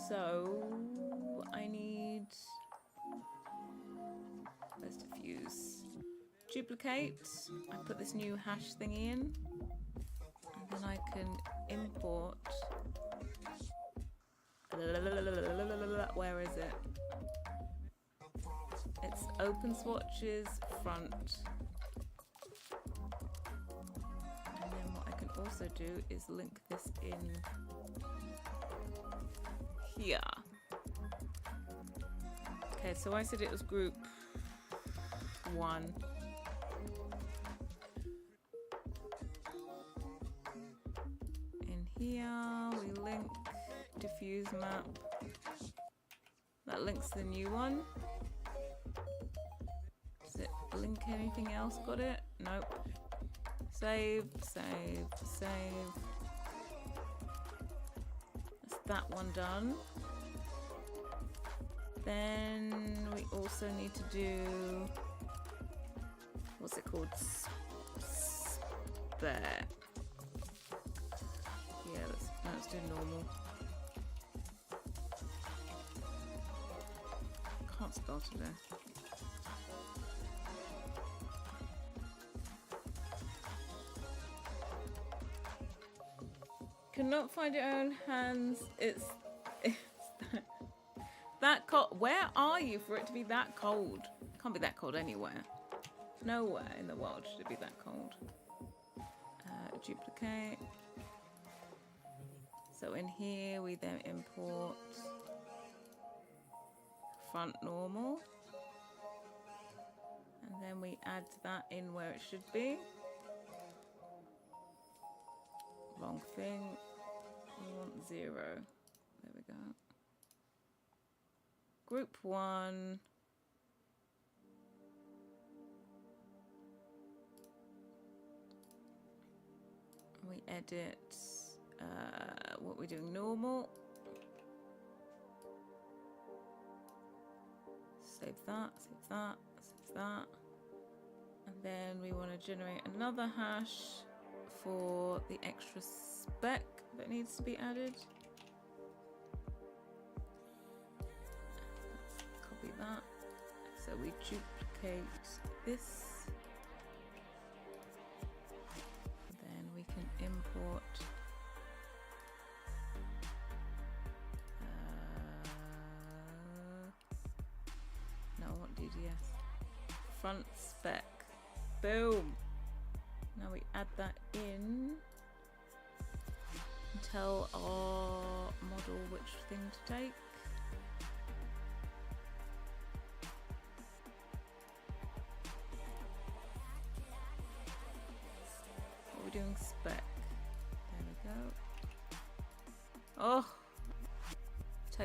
S1: So I need, let's diffuse, duplicate, I put this new hash thingy in, and then I can import, where is it? It's open swatches front. And then what I can also do is link this in here. Okay, so I said it was group 1. In here we link diffuse map. That links the new one. Does it link anything else? Got it? Nope. Save, save, save. That's that one done. Then we also need to do, what's it called? There. Yeah, let's do normal. Can't spell today. Cannot find your own hands. It's that cold. Where are you for it to be that cold? Can't be that cold anywhere. Nowhere in the world should it be that cold. Duplicate. So in here we then import front normal, and then we add that in where it should be. Wrong thing. We want 0. There we go. Group 1. We edit what we're doing normal. Save that, save that, save that. And then we want to generate another hash for the extra spec that needs to be added. Let's copy that. So we duplicate this. Then we can import no, I want DDS. Front spec. Boom. Now we add that in and tell our model which thing to take. What are we doing? Spec. There we go. Oh,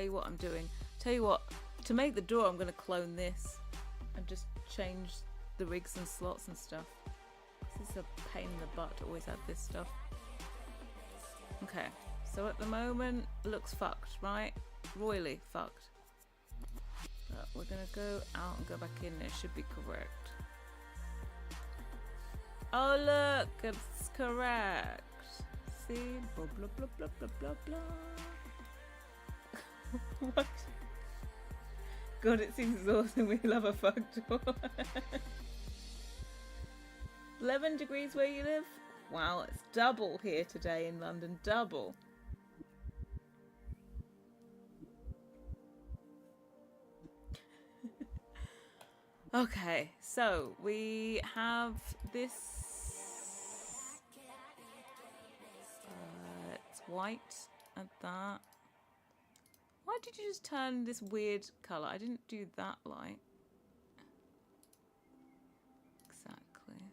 S1: tell you what I'm doing. Tell you what, to make the door, I'm going to clone this and just change the rigs and slots and stuff. This is a pain in the butt to always have this stuff. Okay, so at the moment, it looks fucked, right? Royally fucked. But we're going to go out and go back in. It should be correct. Oh, look, it's correct. See? Blah, blah, blah, blah, blah, blah, blah. What? God, it seems exhausting. We love a fucked door. 11 degrees where you live? Wow, it's double here today in London. Double. Okay, so we have this. It's white and that. Why did you just turn this weird colour? I didn't do that light. Exactly.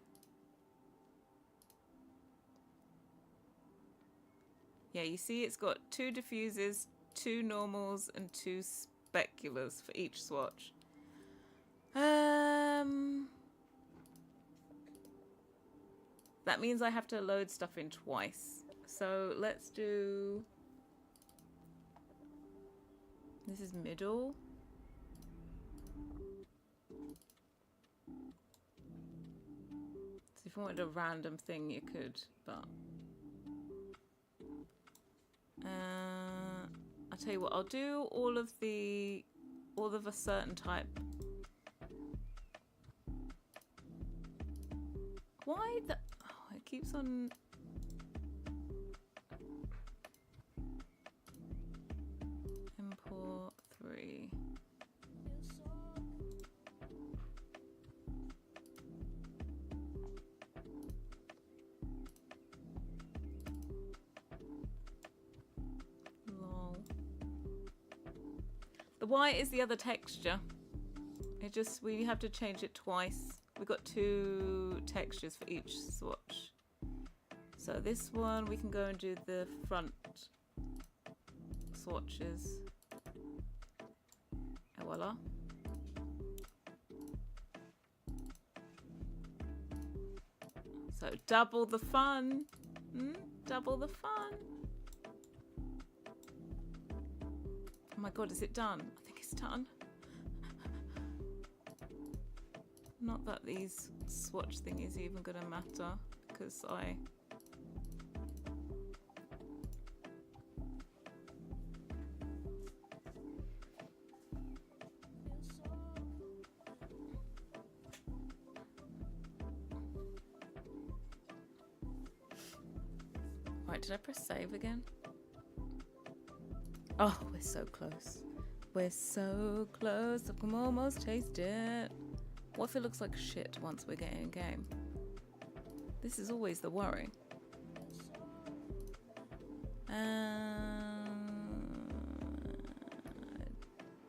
S1: Yeah, you see it's got 2 diffusers, 2 normals and 2 speculars for each swatch. That means I have to load stuff in twice. So let's do... This is middle. So if you wanted a random thing, you could, but... I'll tell you what, I'll do all of a certain type. Why the... Oh, it keeps on... Import 3. Lol. The white is the other texture. It just... We have to change it twice. We've got 2 textures for each swatch. So this one, we can go and do the front swatches. And voila. So double the fun. Double the fun. Oh my god, is it done? I think it's done. Not that these swatch thing is even going to matter, because I... Right, did I press save again? Oh, we're so close. We're so close. I can almost taste it. What if it looks like shit once we get in game? This is always the worry.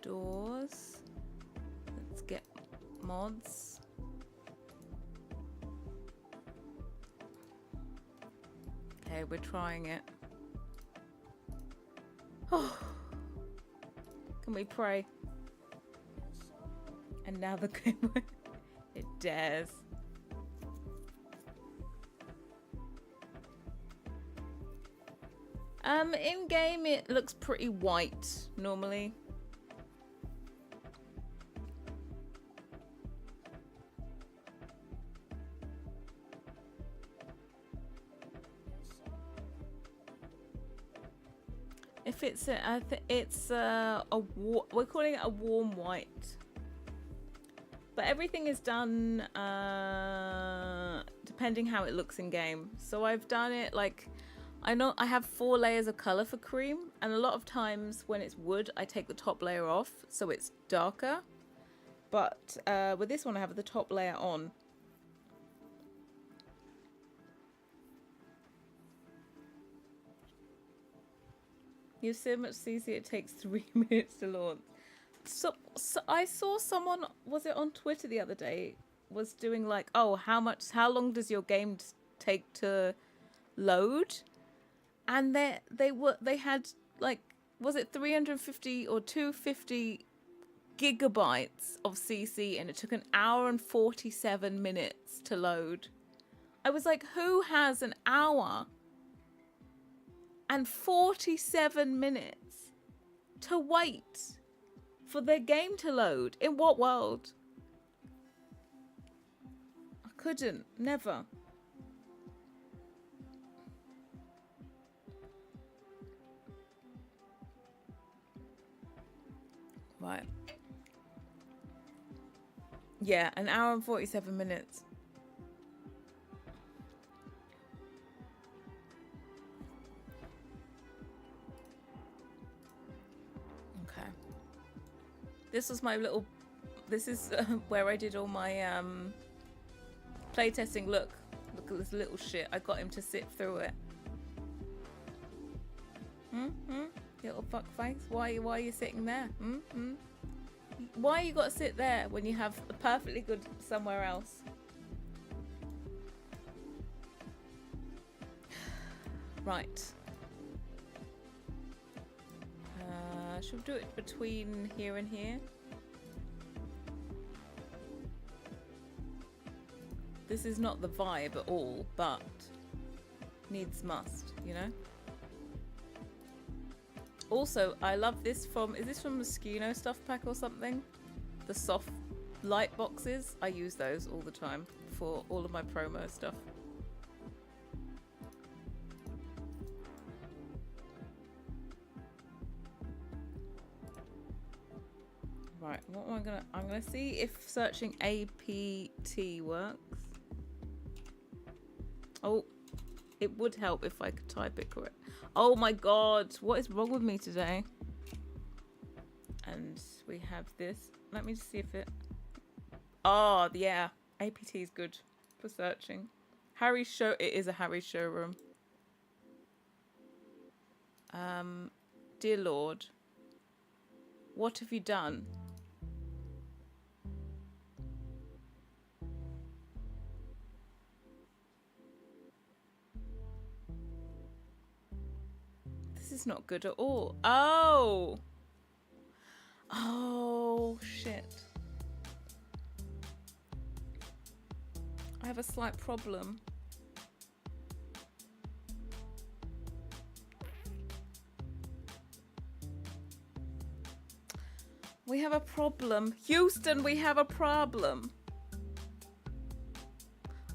S1: Doors. Let's get mods. Okay, we're trying it. Oh. Can we pray? And now the game... It dares. In game it looks pretty white normally. If it's we're calling it a warm white. But everything is done depending how it looks in game. So I've done it like, I know I have 4 layers of color for cream, and a lot of times when it's wood I take the top layer off so it's darker. But with this one I have the top layer on. You're so much easier, it takes 3 minutes to launch. So I saw someone, was it on Twitter the other day, was doing like, oh, how long does your game take to load? And they had like was it 350 or 250 gigabytes of CC, and it took an hour and 47 minutes to load. I was like, who has an hour and 47 minutes to wait for their game to load? In what world? I couldn't, never. Right. Yeah, an hour and 47 minutes. Okay. This was my little... This is where I did all my playtesting. Look at this little shit. I got him to sit through it. Little fuckface. Why are you sitting there? Why you got to sit there when you have a perfectly good somewhere else? Right. Should we do it between here and here? This is not the vibe at all, but needs must, you know? Also, I love this from... Is this from the Moschino stuff pack or something? The soft light boxes. I use those all the time for all of my promo stuff. Right, what am I gonna... I'm gonna see if searching APT works. Oh, it would help if I could type it correct. Oh my god, what is wrong with me today? And we have this. Let me just see if it... Oh, yeah. APT is good for searching. Harrie show... It is a Harrie showroom. Dear Lord. What have you done? This is not good at all. Oh! Oh, shit. I have a slight problem. We have a problem. Houston, we have a problem.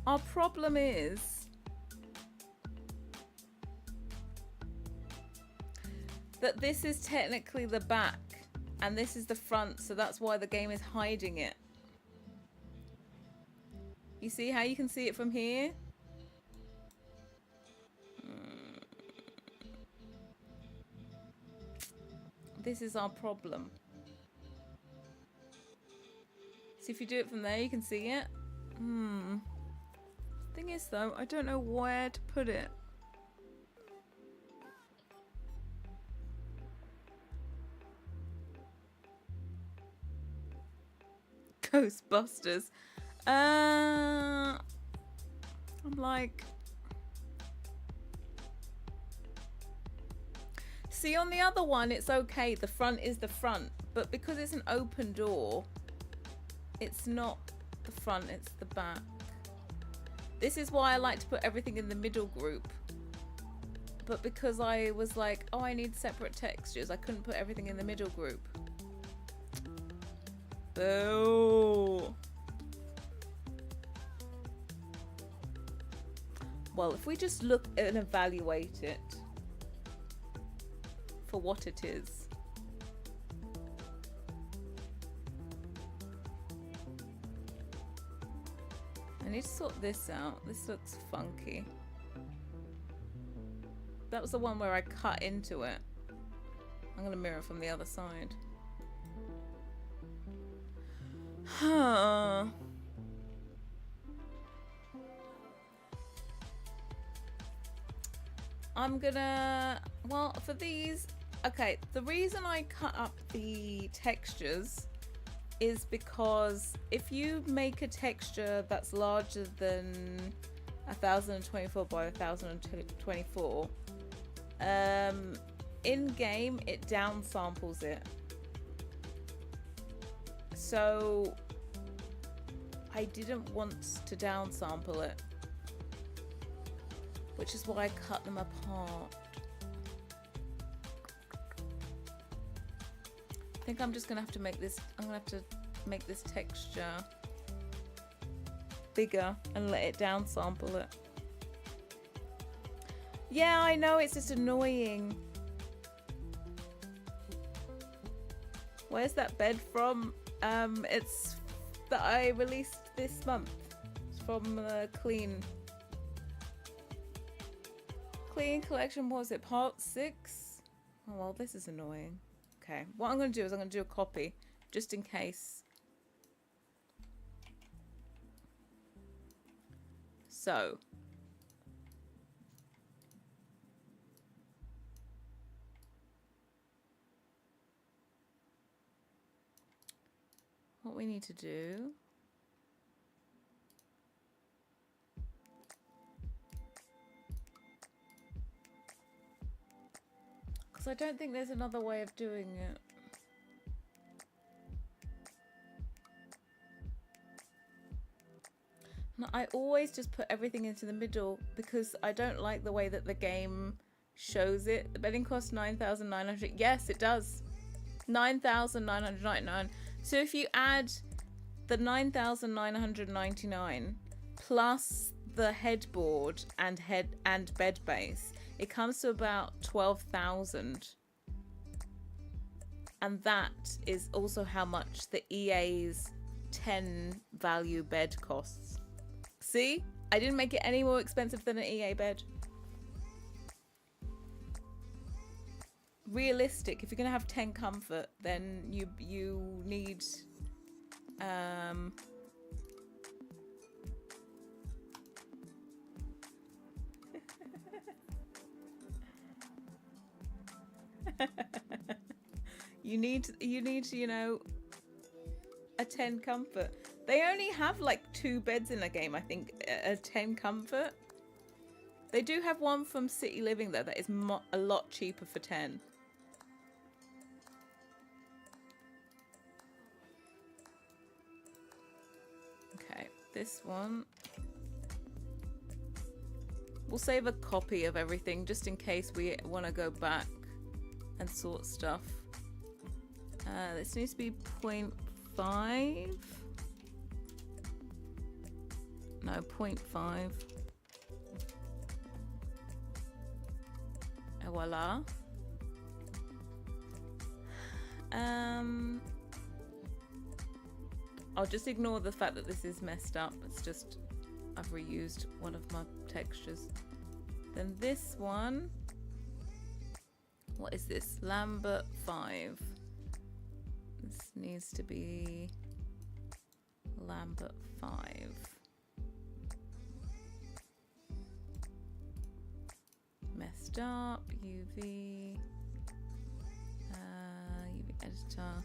S1: Our problem is that this is technically the back and this is the front, so that's why the game is hiding it. You see how you can see it from here? This is our problem. See, if you do it from there, you can see it. Thing is, though, I don't know where to put it. Ghostbusters. I'm like... See, on the other one, it's okay. The front is the front. But because it's an open door, it's not the front, it's the back. This is why I like to put everything in the middle group. But because I was like, oh, I need separate textures, I couldn't put everything in the middle group. Boo. Well, if we just look and evaluate it for what it is. I need to sort this out. This looks funky. That was the one where I cut into it. I'm gonna mirror from the other side. Huh. I'm gonna, well, for these, okay, the reason I cut up the textures is because if you make a texture that's larger than 1024 by 1024, in game it downsamples it. So I didn't want to downsample it, which is why I cut them apart. I think I'm just gonna have to make this, I'm gonna have to make this texture bigger and let it downsample it. Yeah, I know, it's just annoying. Where's that bed from? It's that I released this month. It's from Clean Collection. What was it? Part 6? Oh well, this is annoying. Okay, what I'm going to do is I'm going to do a copy just in case. So what we need to do because I don't think there's another way of doing it. No, I always just put everything into the middle because I don't like the way that the game shows it. The bedding costs 9,900. Yes, it does. 9,999. So if you add the 9,999 plus the headboard and bed base, it comes to about 12,000. And that is also how much the EA's 10 value bed costs. See? I didn't make it any more expensive than an EA bed. Realistic, if you're gonna have 10 comfort, then you need you need, you know, a 10 comfort. They only have like 2 beds in a game, I think, a 10 comfort. They do have one from City Living though that is a lot cheaper for 10. Okay, this one. We'll save a copy of everything just in case we want to go back and sort stuff. This needs to be 0.5. No, 0.5. Et voila. I'll just ignore the fact that this is messed up. It's just I've reused one of my textures. Then this one. What is this? Lambert 5. This needs to be Lambert 5. Messed up. UV. UV editor.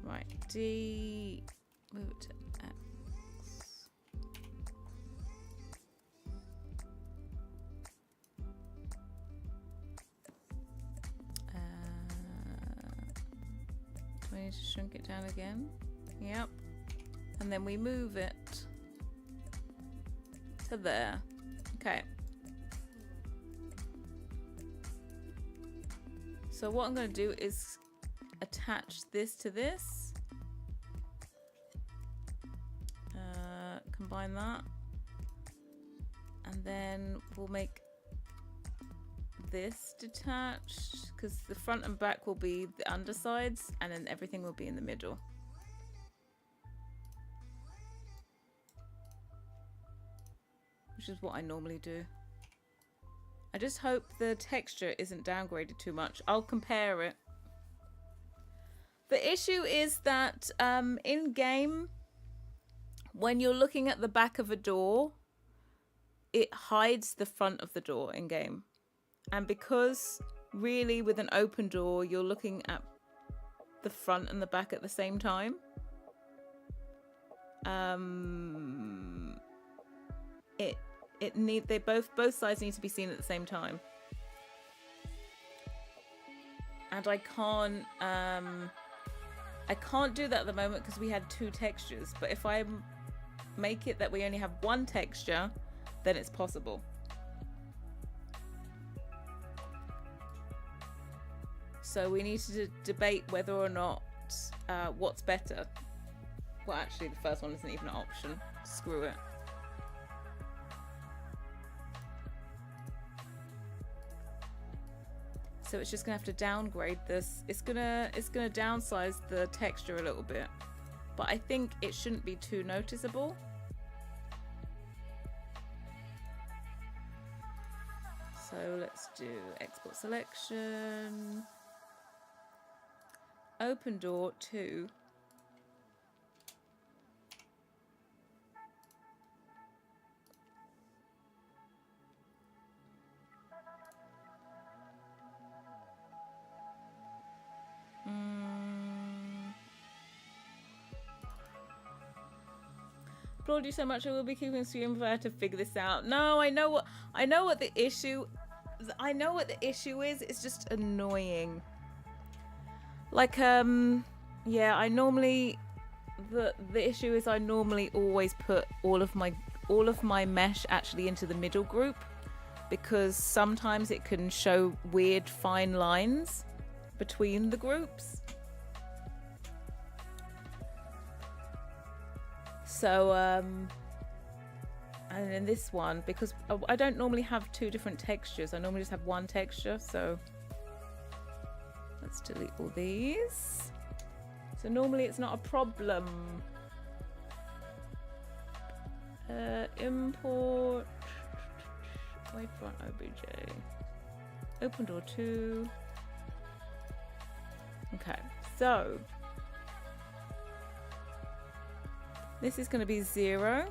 S1: Right. D. Move it to X. Do I need to shrink it down again? Yep. And then we move it to there. Okay. So what I'm going to do is attach this to this. Combine that. And then we'll make this detached because the front and back will be the undersides and then everything will be in the middle. Which is what I normally do. I just hope the texture isn't downgraded too much. I'll compare it. The issue is that in game, when you're looking at the back of a door, it hides the front of the door in game. And because really with an open door, you're looking at the front and the back at the same time. Both sides need to be seen at the same time. And I can't do that at the moment because we had 2 textures. But if I make it that we only have 1 texture, then it's possible. So we need to debate whether or not what's better. Well, actually, the first one isn't even an option. Screw it. So it's just gonna have to downgrade this. It's gonna downsize the texture a little bit, but I think it shouldn't be too noticeable. So let's do export selection, open door 2. Applaud you so much. I will be keeping stream if I have to figure this out. No, I know what the issue. I know what the issue is. It's just annoying. Like yeah, I normally the issue is I normally always put all of my mesh actually into the middle group, because sometimes it can show weird fine lines between the groups. So and in this one, because I don't normally have 2 different textures, I normally just have 1 texture. So let's delete all these. So normally it's not a problem. Import wavefront OBJ, open door 2. Okay, so this is going to be 0.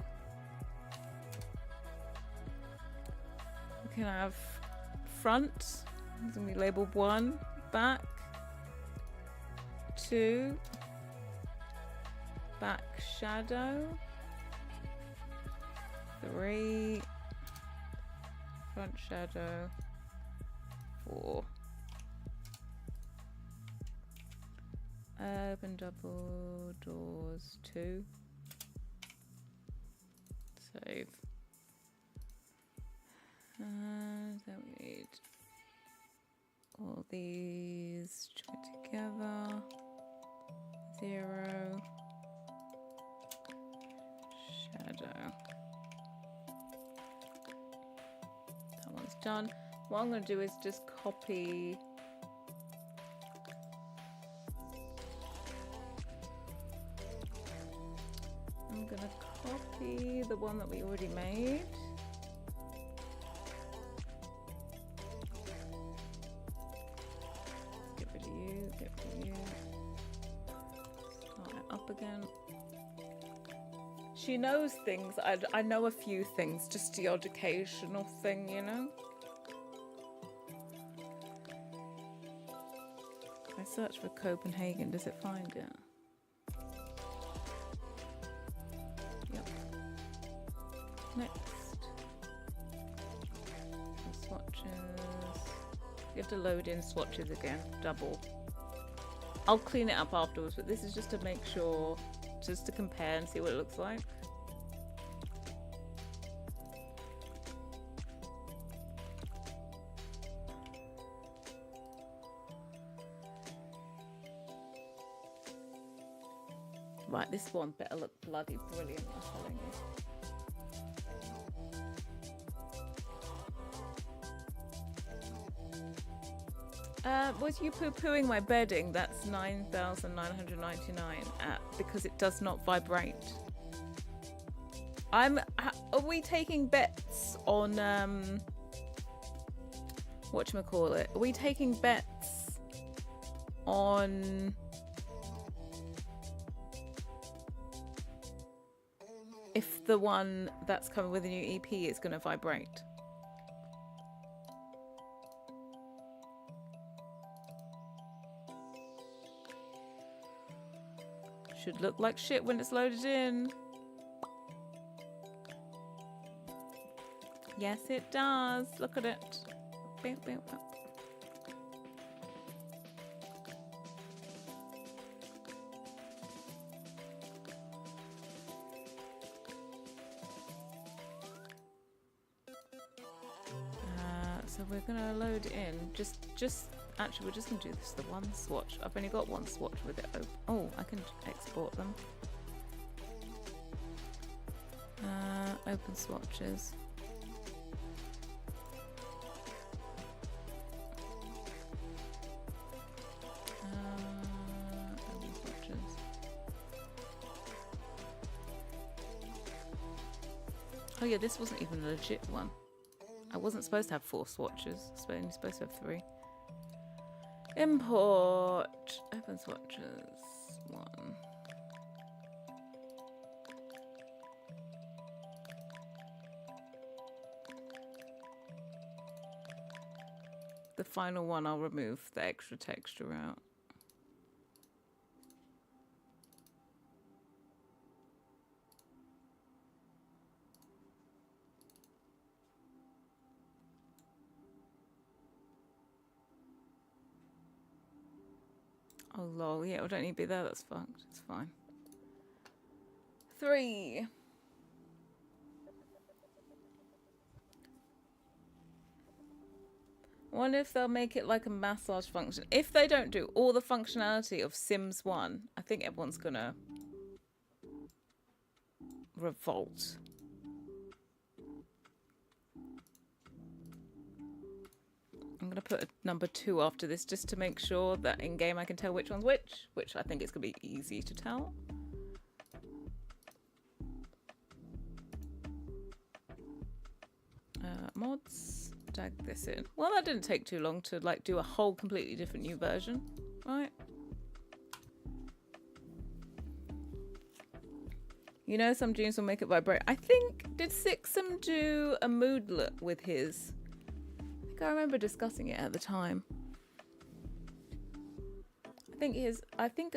S1: We can have front, it's going to be labeled 1, back 2, back shadow 3, front shadow 4. Open double doors 2. Save. And then we need all these joined together. 0. Shadow. That one's done. What I'm going to do is just copy. I'm going to copy the one that we already made. Get rid of you, get rid of you. Start it up again. She knows things. I know a few things, just the odd occasional thing, you know? I search for Copenhagen, does it find it? Next, swatches. You have to load in swatches again, double. I'll clean it up afterwards, but this is just to make sure, just to compare and see what it looks like. Right, this one better look bloody brilliant, I'm telling you. Was you poo-pooing my bedding? That's 9,999 because it does not vibrate. Are we taking bets on whatchamacallit? Are we taking bets on if the one that's coming with a new EP is going to vibrate? Should look like shit when it's loaded in. Yes, it does. Look at it. Bow, bow, bow. So we're gonna load in. Actually, we're just gonna do this the one swatch. I've only got one swatch with it open. Oh, I can export them. Open swatches. Open swatches. Oh yeah, this wasn't even a legit one. I wasn't supposed to have 4 swatches. I was only supposed to have 3. Import. Open swatches. 1. The final one, I'll remove the extra texture out. Oh lol, yeah, it don't need to be there, that's fucked. It's fine. 3. I wonder if they'll make it like a massage function. If they don't do all the functionality of Sims 1, I think everyone's gonna revolt. I'm gonna put a number 2 after this just to make sure that in game I can tell which one's which I think it's gonna be easy to tell. Mods, drag this in. Well, that didn't take too long to like do a whole completely different new version, right? You know, some tunes will make it vibrate. I think, did Sixum do a moodlet with his? I remember discussing it at the time. I think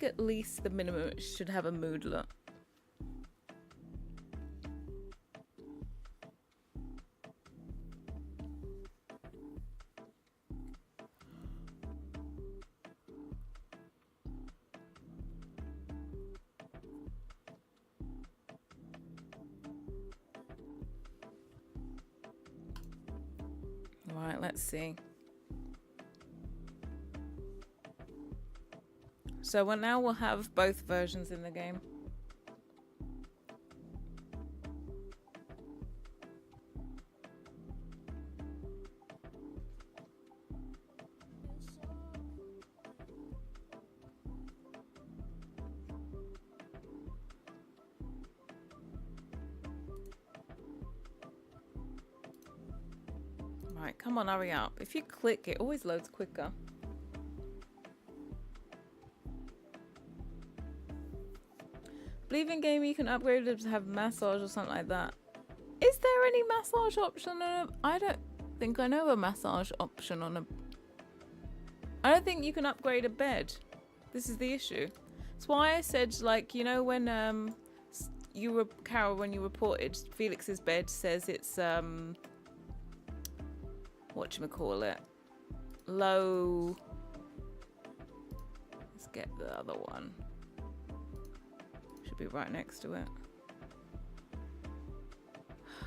S1: at least the minimum should have a moodlet. Right, let's see. So now we'll have both versions in the game. Right, come on, hurry up. If you click, it always loads quicker. I believe in game you can upgrade it to have massage or something like that. Is there any massage option on a... I don't think I know a massage option on a... I don't think you can upgrade a bed. This is the issue. That's why I said, like, you know, when you were Carol, when you reported Felix's bed says it's whatchamacallit, low. Let's get the other one. Should be right next to it.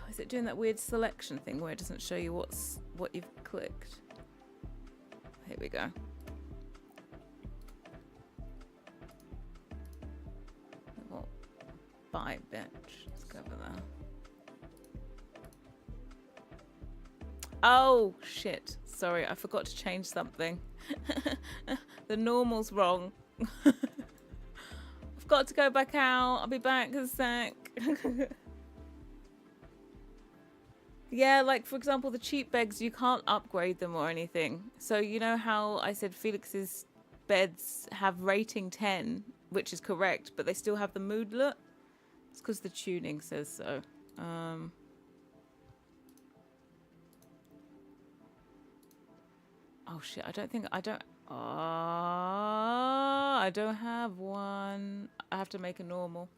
S1: Is it doing that weird selection thing where it doesn't show you what you've clicked? Here we go. Well, buy bench. Let's go over there. Oh shit! Sorry, I forgot to change something. The normal's wrong. I've got to go back out. I'll be back in a sec. Yeah, like for example, the cheap beds, you can't upgrade them or anything. So you know how I said Felix's beds have rating 10, which is correct, but they still have the moodlet? It's because the tuning says so. Oh shit, I don't have one. I have to make a normal.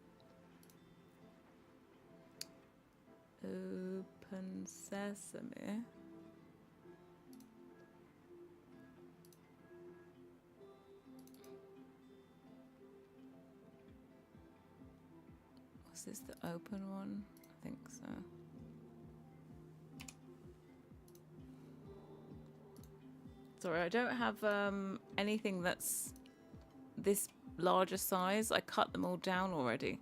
S1: Open sesame. Was this the open one? I think so. Sorry, I don't have anything that's this larger size. I cut them all down already.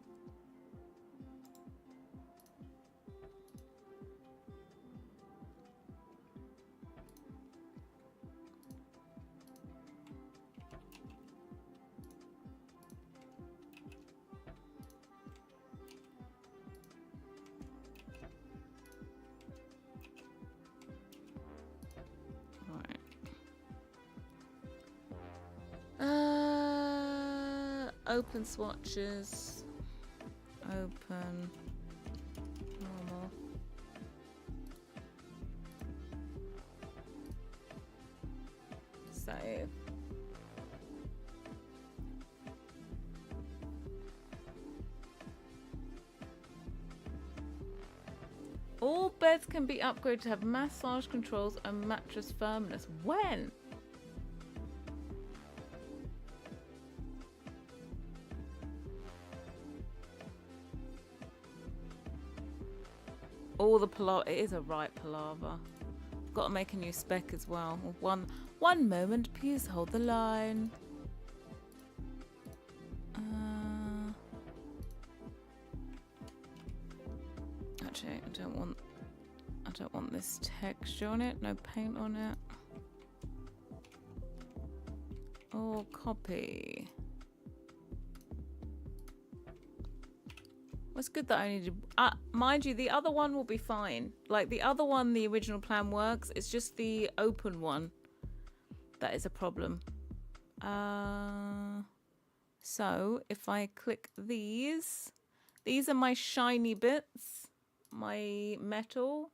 S1: Open swatches. Open. Normal. Save. All beds can be upgraded to have massage controls and mattress firmness. When? All the palaver. It is a right palaver. I've got to make a new spec as well. One moment, please hold the line. Actually, I don't want this texture on it. No paint on it. Oh, copy. Well, it's good that I only did. Mind you, the other one will be fine. Like the other one, the original plan works. It's just the open one that is a problem. So if I click these are my shiny bits, my metal.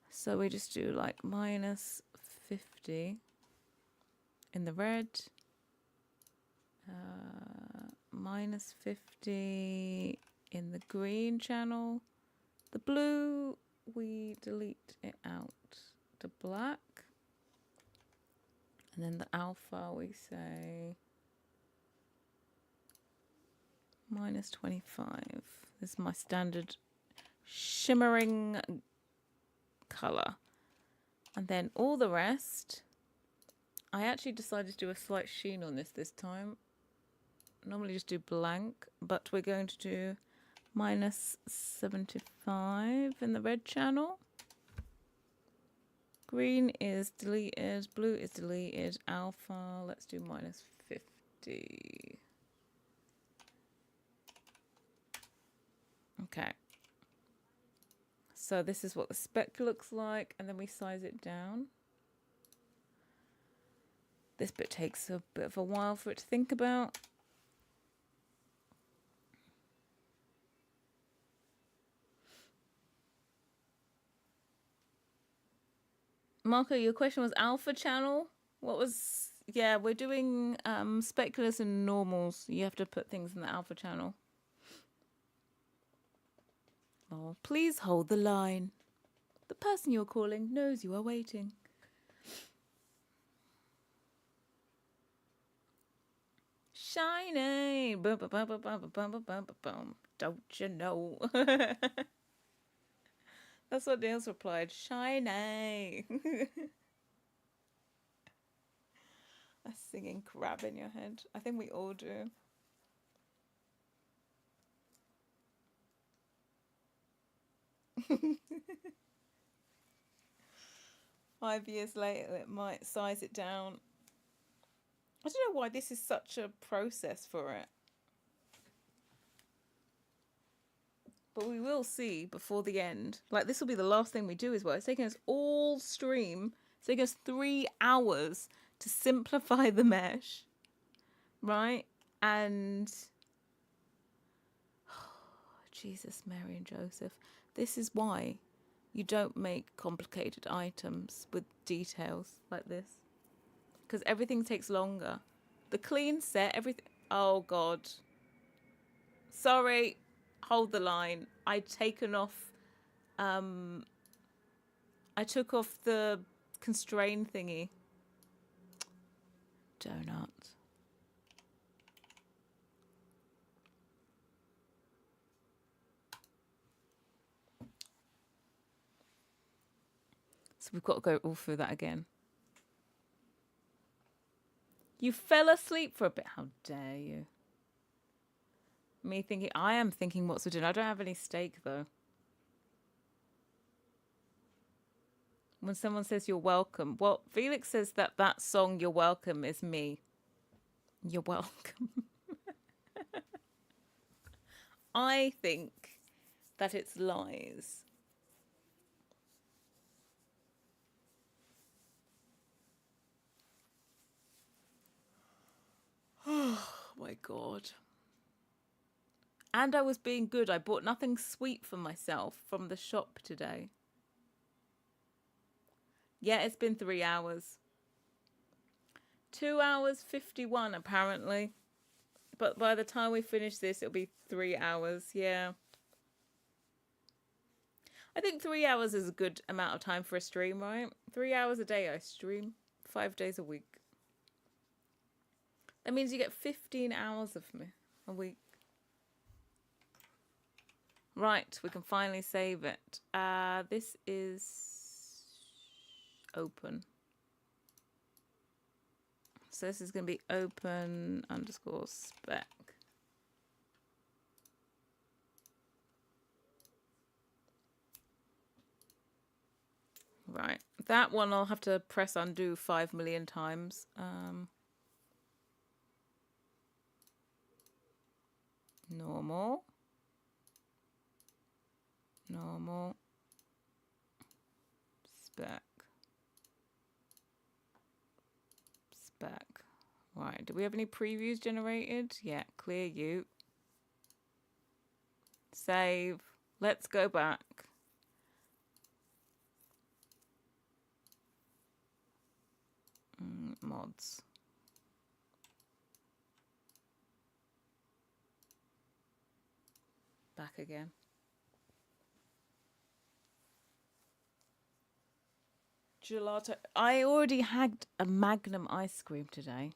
S1: So we just do like minus 50 in the red. Minus 50 in the green channel. The blue, we delete it out to black. And then the alpha, we say minus 25. This is my standard shimmering color. And then all the rest, I actually decided to do a slight sheen on this time. Normally just do blank, but we're going to do minus 75 in the red channel. Green is deleted, blue is deleted, alpha, let's do minus 50. Okay. So this is what the spec looks like, and then we size it down. This bit takes a bit of a while for it to think about. Marco, your question was alpha channel? What was... Yeah, we're doing speculars and normals. You have to put things in the alpha channel. Oh, please hold the line. The person you're calling knows you are waiting. Shiny! Boom, boom, boom, boom, boom, boom, boom, boom, boom. Don't you know? That's what Dale's replied. Shiny. A singing crab in your head. I think we all do. Five years later, it might size it down. I don't know why this is such a process for it. But we will see before the end. Like, this will be the last thing we do as well. It's taking us all stream. It's taking us 3 hours to simplify the mesh. Right? And... Jesus, Mary and Joseph. This is why you don't make complicated items with details like this. Because everything takes longer. The clean set, everything... Oh, God. Sorry. Hold the line. I'd taken off... I took off the constrain thingy. Donut. So we've got to go all through that again. You fell asleep for a bit. How dare you? Me thinking, I am thinking what's for dinner. I don't have any steak though. When someone says you're welcome, well, Felix says that that song "You're Welcome" is me. You're welcome. I think that it's lies. Oh my god. And I was being good. I bought nothing sweet for myself from the shop today. Yeah, it's been 3 hours. 2 hours 51 apparently. But by the time we finish this, it'll be 3 hours. Yeah. I think 3 hours is a good amount of time for a stream, right? 3 hours a day I stream. 5 days a week. That means you get 15 hours of me a week. Right, we can finally save it. This is open. So this is going to be open _ spec. Right, that one I'll have to press undo 5 million times. Normal. Normal. Spec. Spec. Right, do we have any previews generated? Yeah, clear you. Save. Let's go back. Mods. Back again. Gelato. I already had a Magnum ice cream today.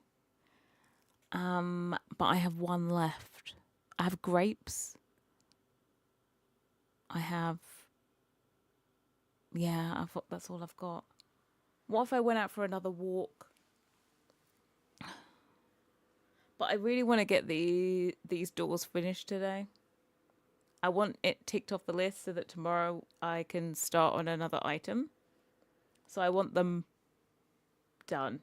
S1: But I have one left. I have grapes. I have... Yeah, that's all I've got. What if I went out for another walk? But I really want to get these doors finished today. I want it ticked off the list so that tomorrow I can start on another item. So I want them done.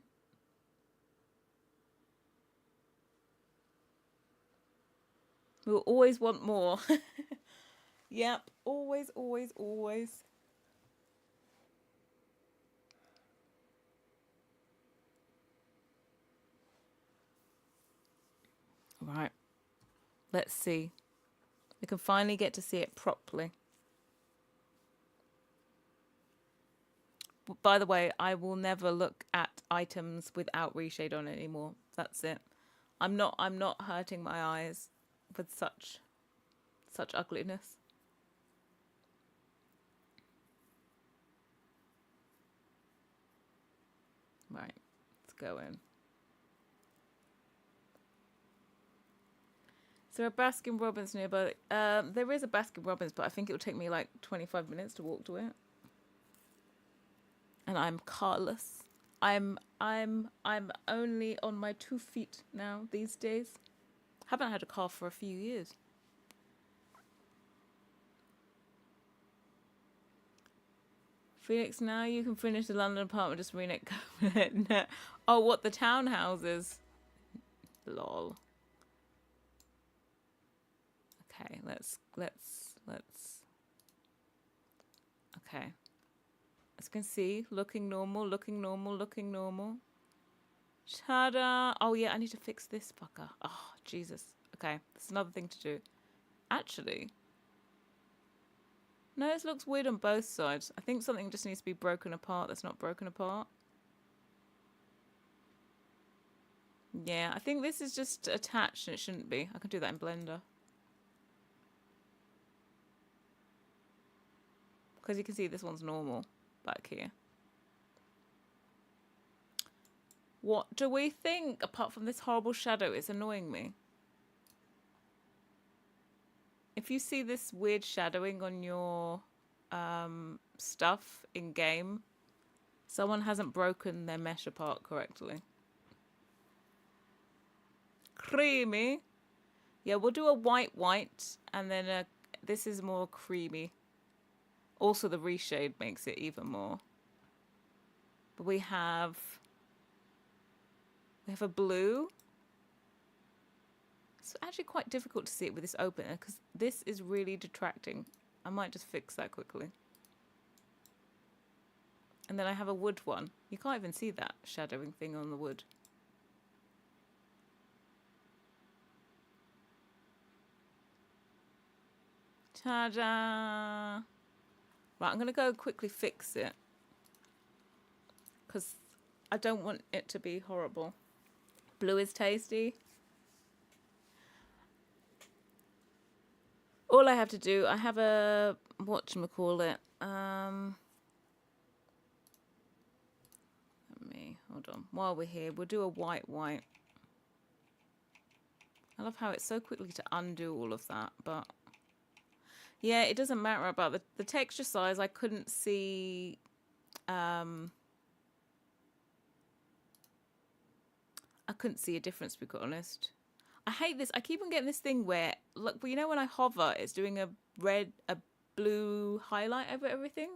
S1: We'll always want more. Yep, always, always, always. Right. Let's see. We can finally get to see it properly. By the way, I will never look at items without reshade on anymore. That's it. I'm not hurting my eyes with such ugliness. Right, let's go in. Is there a Baskin Robbins nearby? There is a Baskin Robbins, but I think it will take me like 25 minutes to walk to it. And I'm carless. I'm only on my 2 feet now these days. Haven't had a car for a few years. Phoenix, now you can finish the London apartment, just rename it. Oh, what, the townhouses? Lol. Okay, let's. Okay. As you can see, looking normal, looking normal, looking normal. Ta-da! Oh yeah, I need to fix this fucker. Oh, Jesus. Okay, that's another thing to do. Actually, no, this looks weird on both sides. I think something just needs to be broken apart that's not broken apart. Yeah, I think this is just attached and it shouldn't be. I can do that in Blender. Because you can see this one's normal back here. What do we think? Apart from this horrible shadow, it's annoying me. If you see this weird shadowing on your stuff in game, someone hasn't broken their mesh apart correctly. creamy. Yeah, we'll do a white and then this is more creamy. Also, the reshade makes it even more. But we have a blue. It's actually quite difficult to see it with this opener because this is really detracting. I might just fix that quickly. And then I have a wood one. You can't even see that shadowing thing on the wood. Ta-da! Right, I'm going to go quickly fix it. Because I don't want it to be horrible. Blue is tasty. All I have to do, I have a, whatchamacallit, hold on, while we're here, we'll do a white. I love how it's so quickly to undo all of that, but yeah, it doesn't matter about the texture size. I couldn't see, I couldn't see a difference, to be quite honest. I hate this. I keep on getting this thing where, look, you know when I hover, it's doing a blue highlight over everything?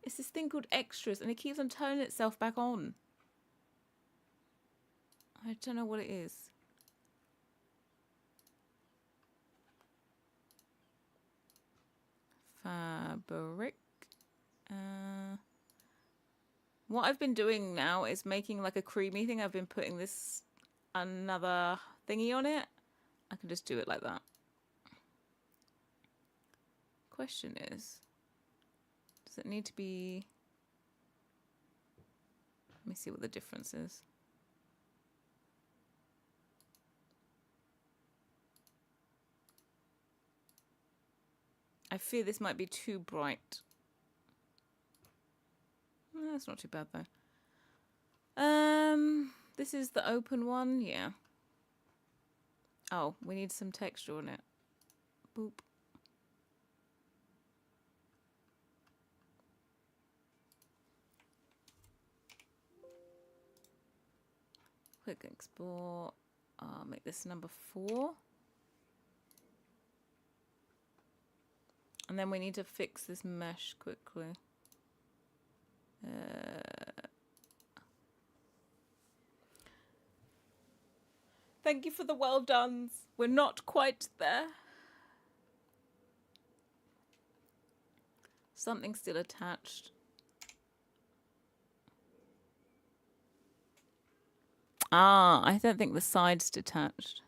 S1: It's this thing called extras, and it keeps on turning itself back on. I don't know what it is. Fabric. What I've been doing now is making like a creamy thing. I've been putting this another thingy on it. I can just do it like that. Question is, does it need to be... Let me see what the difference is. I fear this might be too bright. That's not too bad though. This is the open one, yeah. Oh, we need some texture on it. Boop. Quick export. I'll make this number 4. And then we need to fix this mesh quickly. Thank you for the well dones. We're not quite there. Something's still attached. Ah, I don't think the side's detached.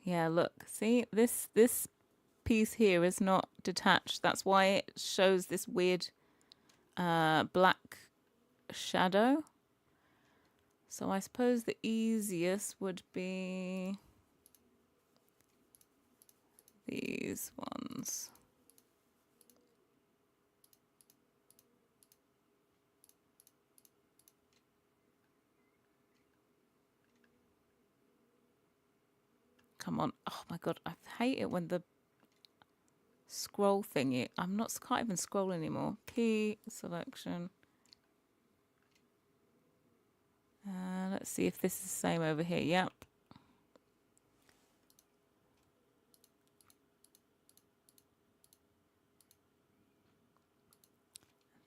S1: Yeah, look, see, this piece here is not detached. That's why it shows this weird black shadow. So I suppose the easiest would be these ones. Come on. Oh my god, I hate it when the scroll thingy. Can't even scroll anymore. Key selection. Let's see if this is the same over here. Yep.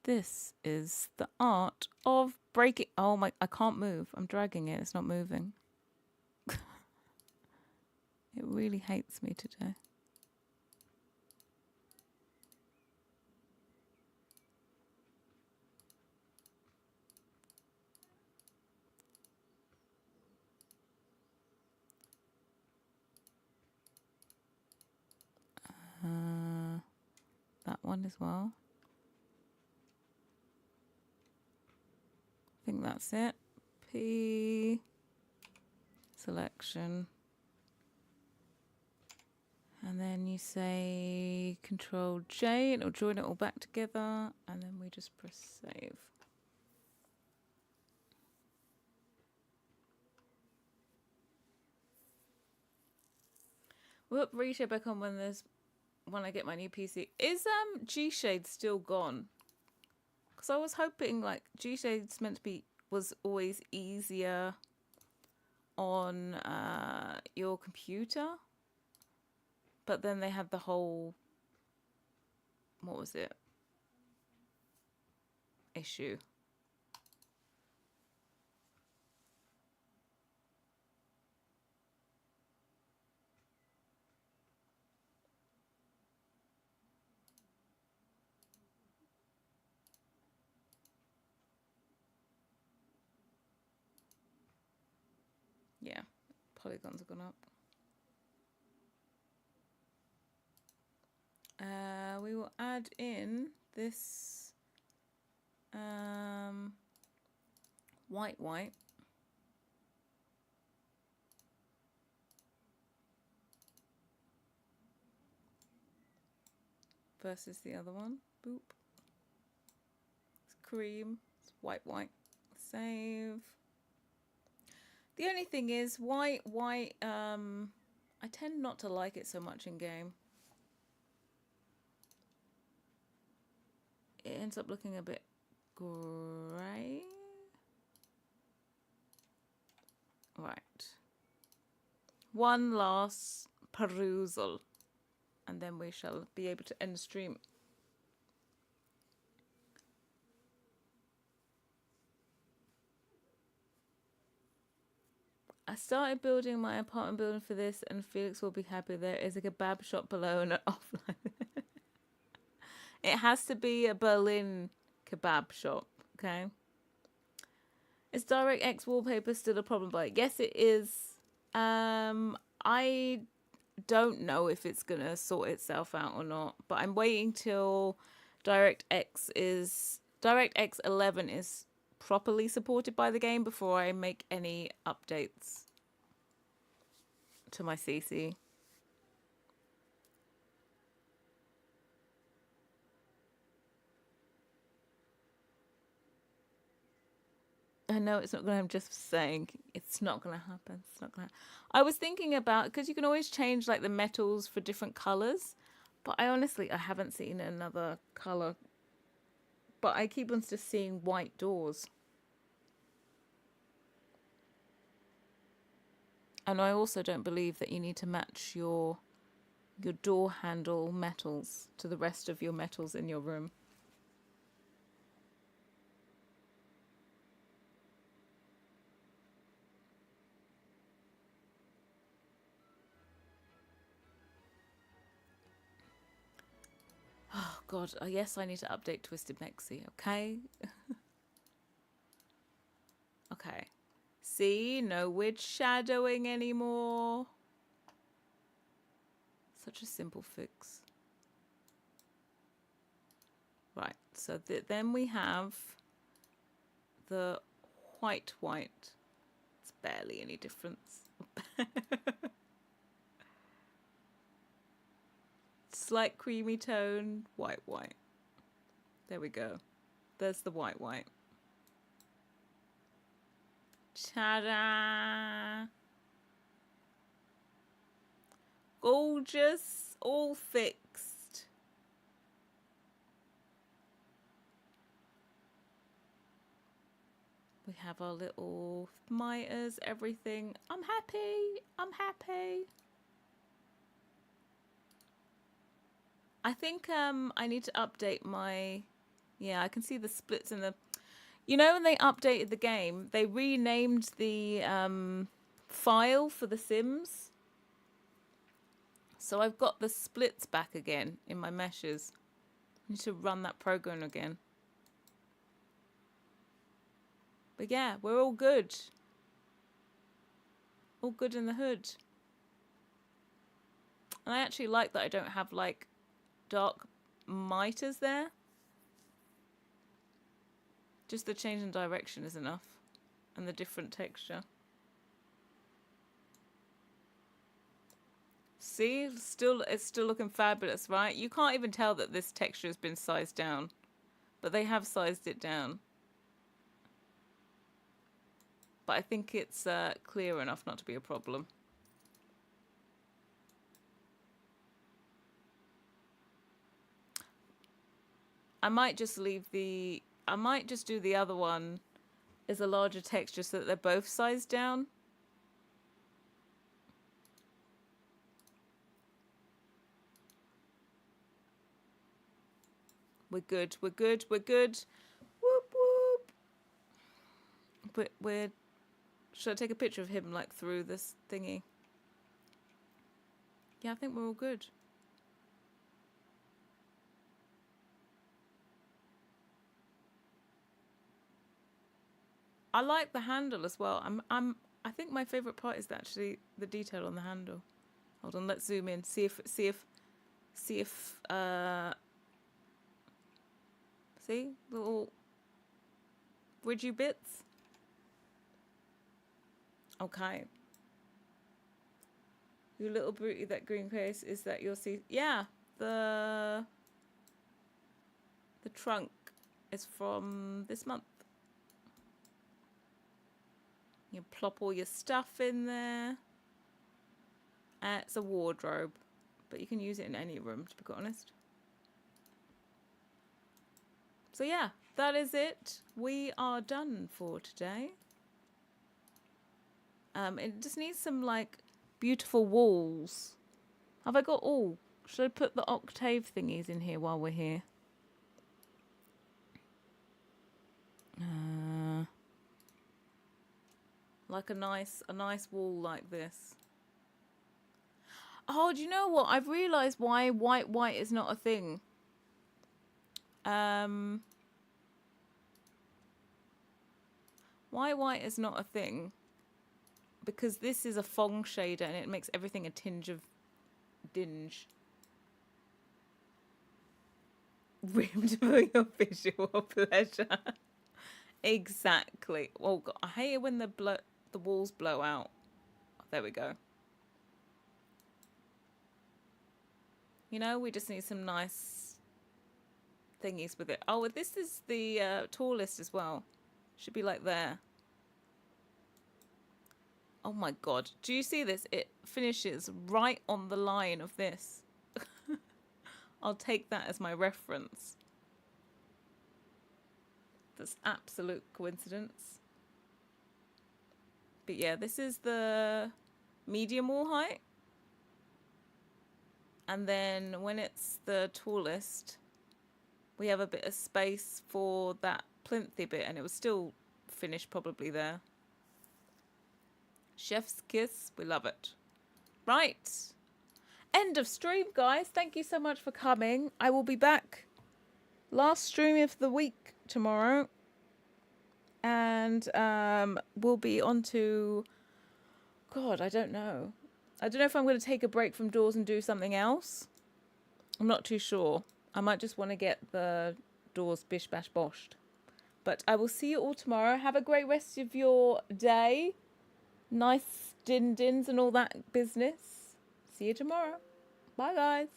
S1: This is the art of breaking. Oh my, I can't move. I'm dragging it. It's not moving. It really hates me today. That one as well. I think that's it. P selection. And then you say Control J, and it'll join it all back together. And then we just press save. Whoop, reshare back on when I get my new PC. Is G Shade still gone? Because I was hoping like G-Shade's meant to be, was always easier on your computer. But then they had the whole, what was it? Issue. Yeah, polygons have gone up. We will add in this white versus the other one. Boop. It's cream. It's white. Save. The only thing is white. I tend not to like it so much in game. It ends up looking a bit grey. Right. One last perusal, and then we shall be able to end stream. I started building my apartment building for this, and Felix will be happy. There is a kebab shop below and an offline. It has to be a Berlin kebab shop, okay? Is DirectX wallpaper still a problem? But yes, it is. I don't know if it's gonna sort itself out or not, but I'm waiting till DirectX 11 is properly supported by the game before I make any updates to my CC. I know it's not going to, I'm just saying it's not going to happen. It's not going to. I was thinking about, because you can always change like the metals for different colors, but I haven't seen another color. But I keep on just seeing white doors. And I also don't believe that you need to match your door handle metals to the rest of your metals in your room. Oh God, yes, I need to update Twisted Mexi, okay? Okay. See, no weird shadowing anymore. Such a simple fix. Right, so then we have the white. It's barely any difference. Slight creamy tone, white. There we go. There's the white. Ta-da! Gorgeous, all fixed. We have our little miters, everything. I'm happy. I think I need to update my... Yeah, I can see the splits in the... You know, when they updated the game, they renamed the file for the Sims. So I've got the splits back again in my meshes. I need to run that program again. But yeah, we're all good. All good in the hood. And I actually like that I don't have like dark miters there. Just the change in direction is enough. And the different texture. See, it's still looking fabulous, right? You can't even tell that this texture has been sized down. But they have sized it down. But I think it's clear enough not to be a problem. I might just leave the... I might just do the other one as a larger texture so that they're both sized down. We're good. We're good. We're good. Whoop whoop. We're. Should I take a picture of him like through this thingy? Yeah, I think we're all good. I like the handle as well. I think my favorite part is actually the detail on the handle. Hold on, let's zoom in. See if see little ridgy bits. Okay. You little beauty, that green face is that you'll see. Yeah, the trunk is from this month. You plop all your stuff in there. It's a wardrobe, but you can use it in any room, to be quite honest. So yeah, that is it. We are done for today. It just needs some like beautiful walls. Have I got all? Should I put the octave thingies in here while we're here? Like a nice wall like this. Oh, do you know what? I've realised why white is not a thing. Why white is not a thing? Because this is a Fong shader and it makes everything a tinge of dinge. Rimmed for your visual pleasure. Exactly. Oh God, I hate it when the walls blow out. There we go. You know, we just need some nice thingies with it. Oh, this is the tallest as well. Should be like there. Oh my God. Do you see this? It finishes right on the line of this. I'll take that as my reference. That's absolute coincidence. But yeah, this is the medium wall height. And then when it's the tallest, we have a bit of space for that plinthy bit, and it was still finished probably there. Chef's kiss, we love it. Right. End of stream, guys. Thank you so much for coming. I will be back. Last stream of the week tomorrow. And we'll be on to... God, I don't know. I don't know if I'm going to take a break from doors and do something else. I'm not too sure. I might just want to get the doors bish bash boshed. But I will see you all tomorrow. Have a great rest of your day. Nice din-dins and all that business. See you tomorrow. Bye, guys.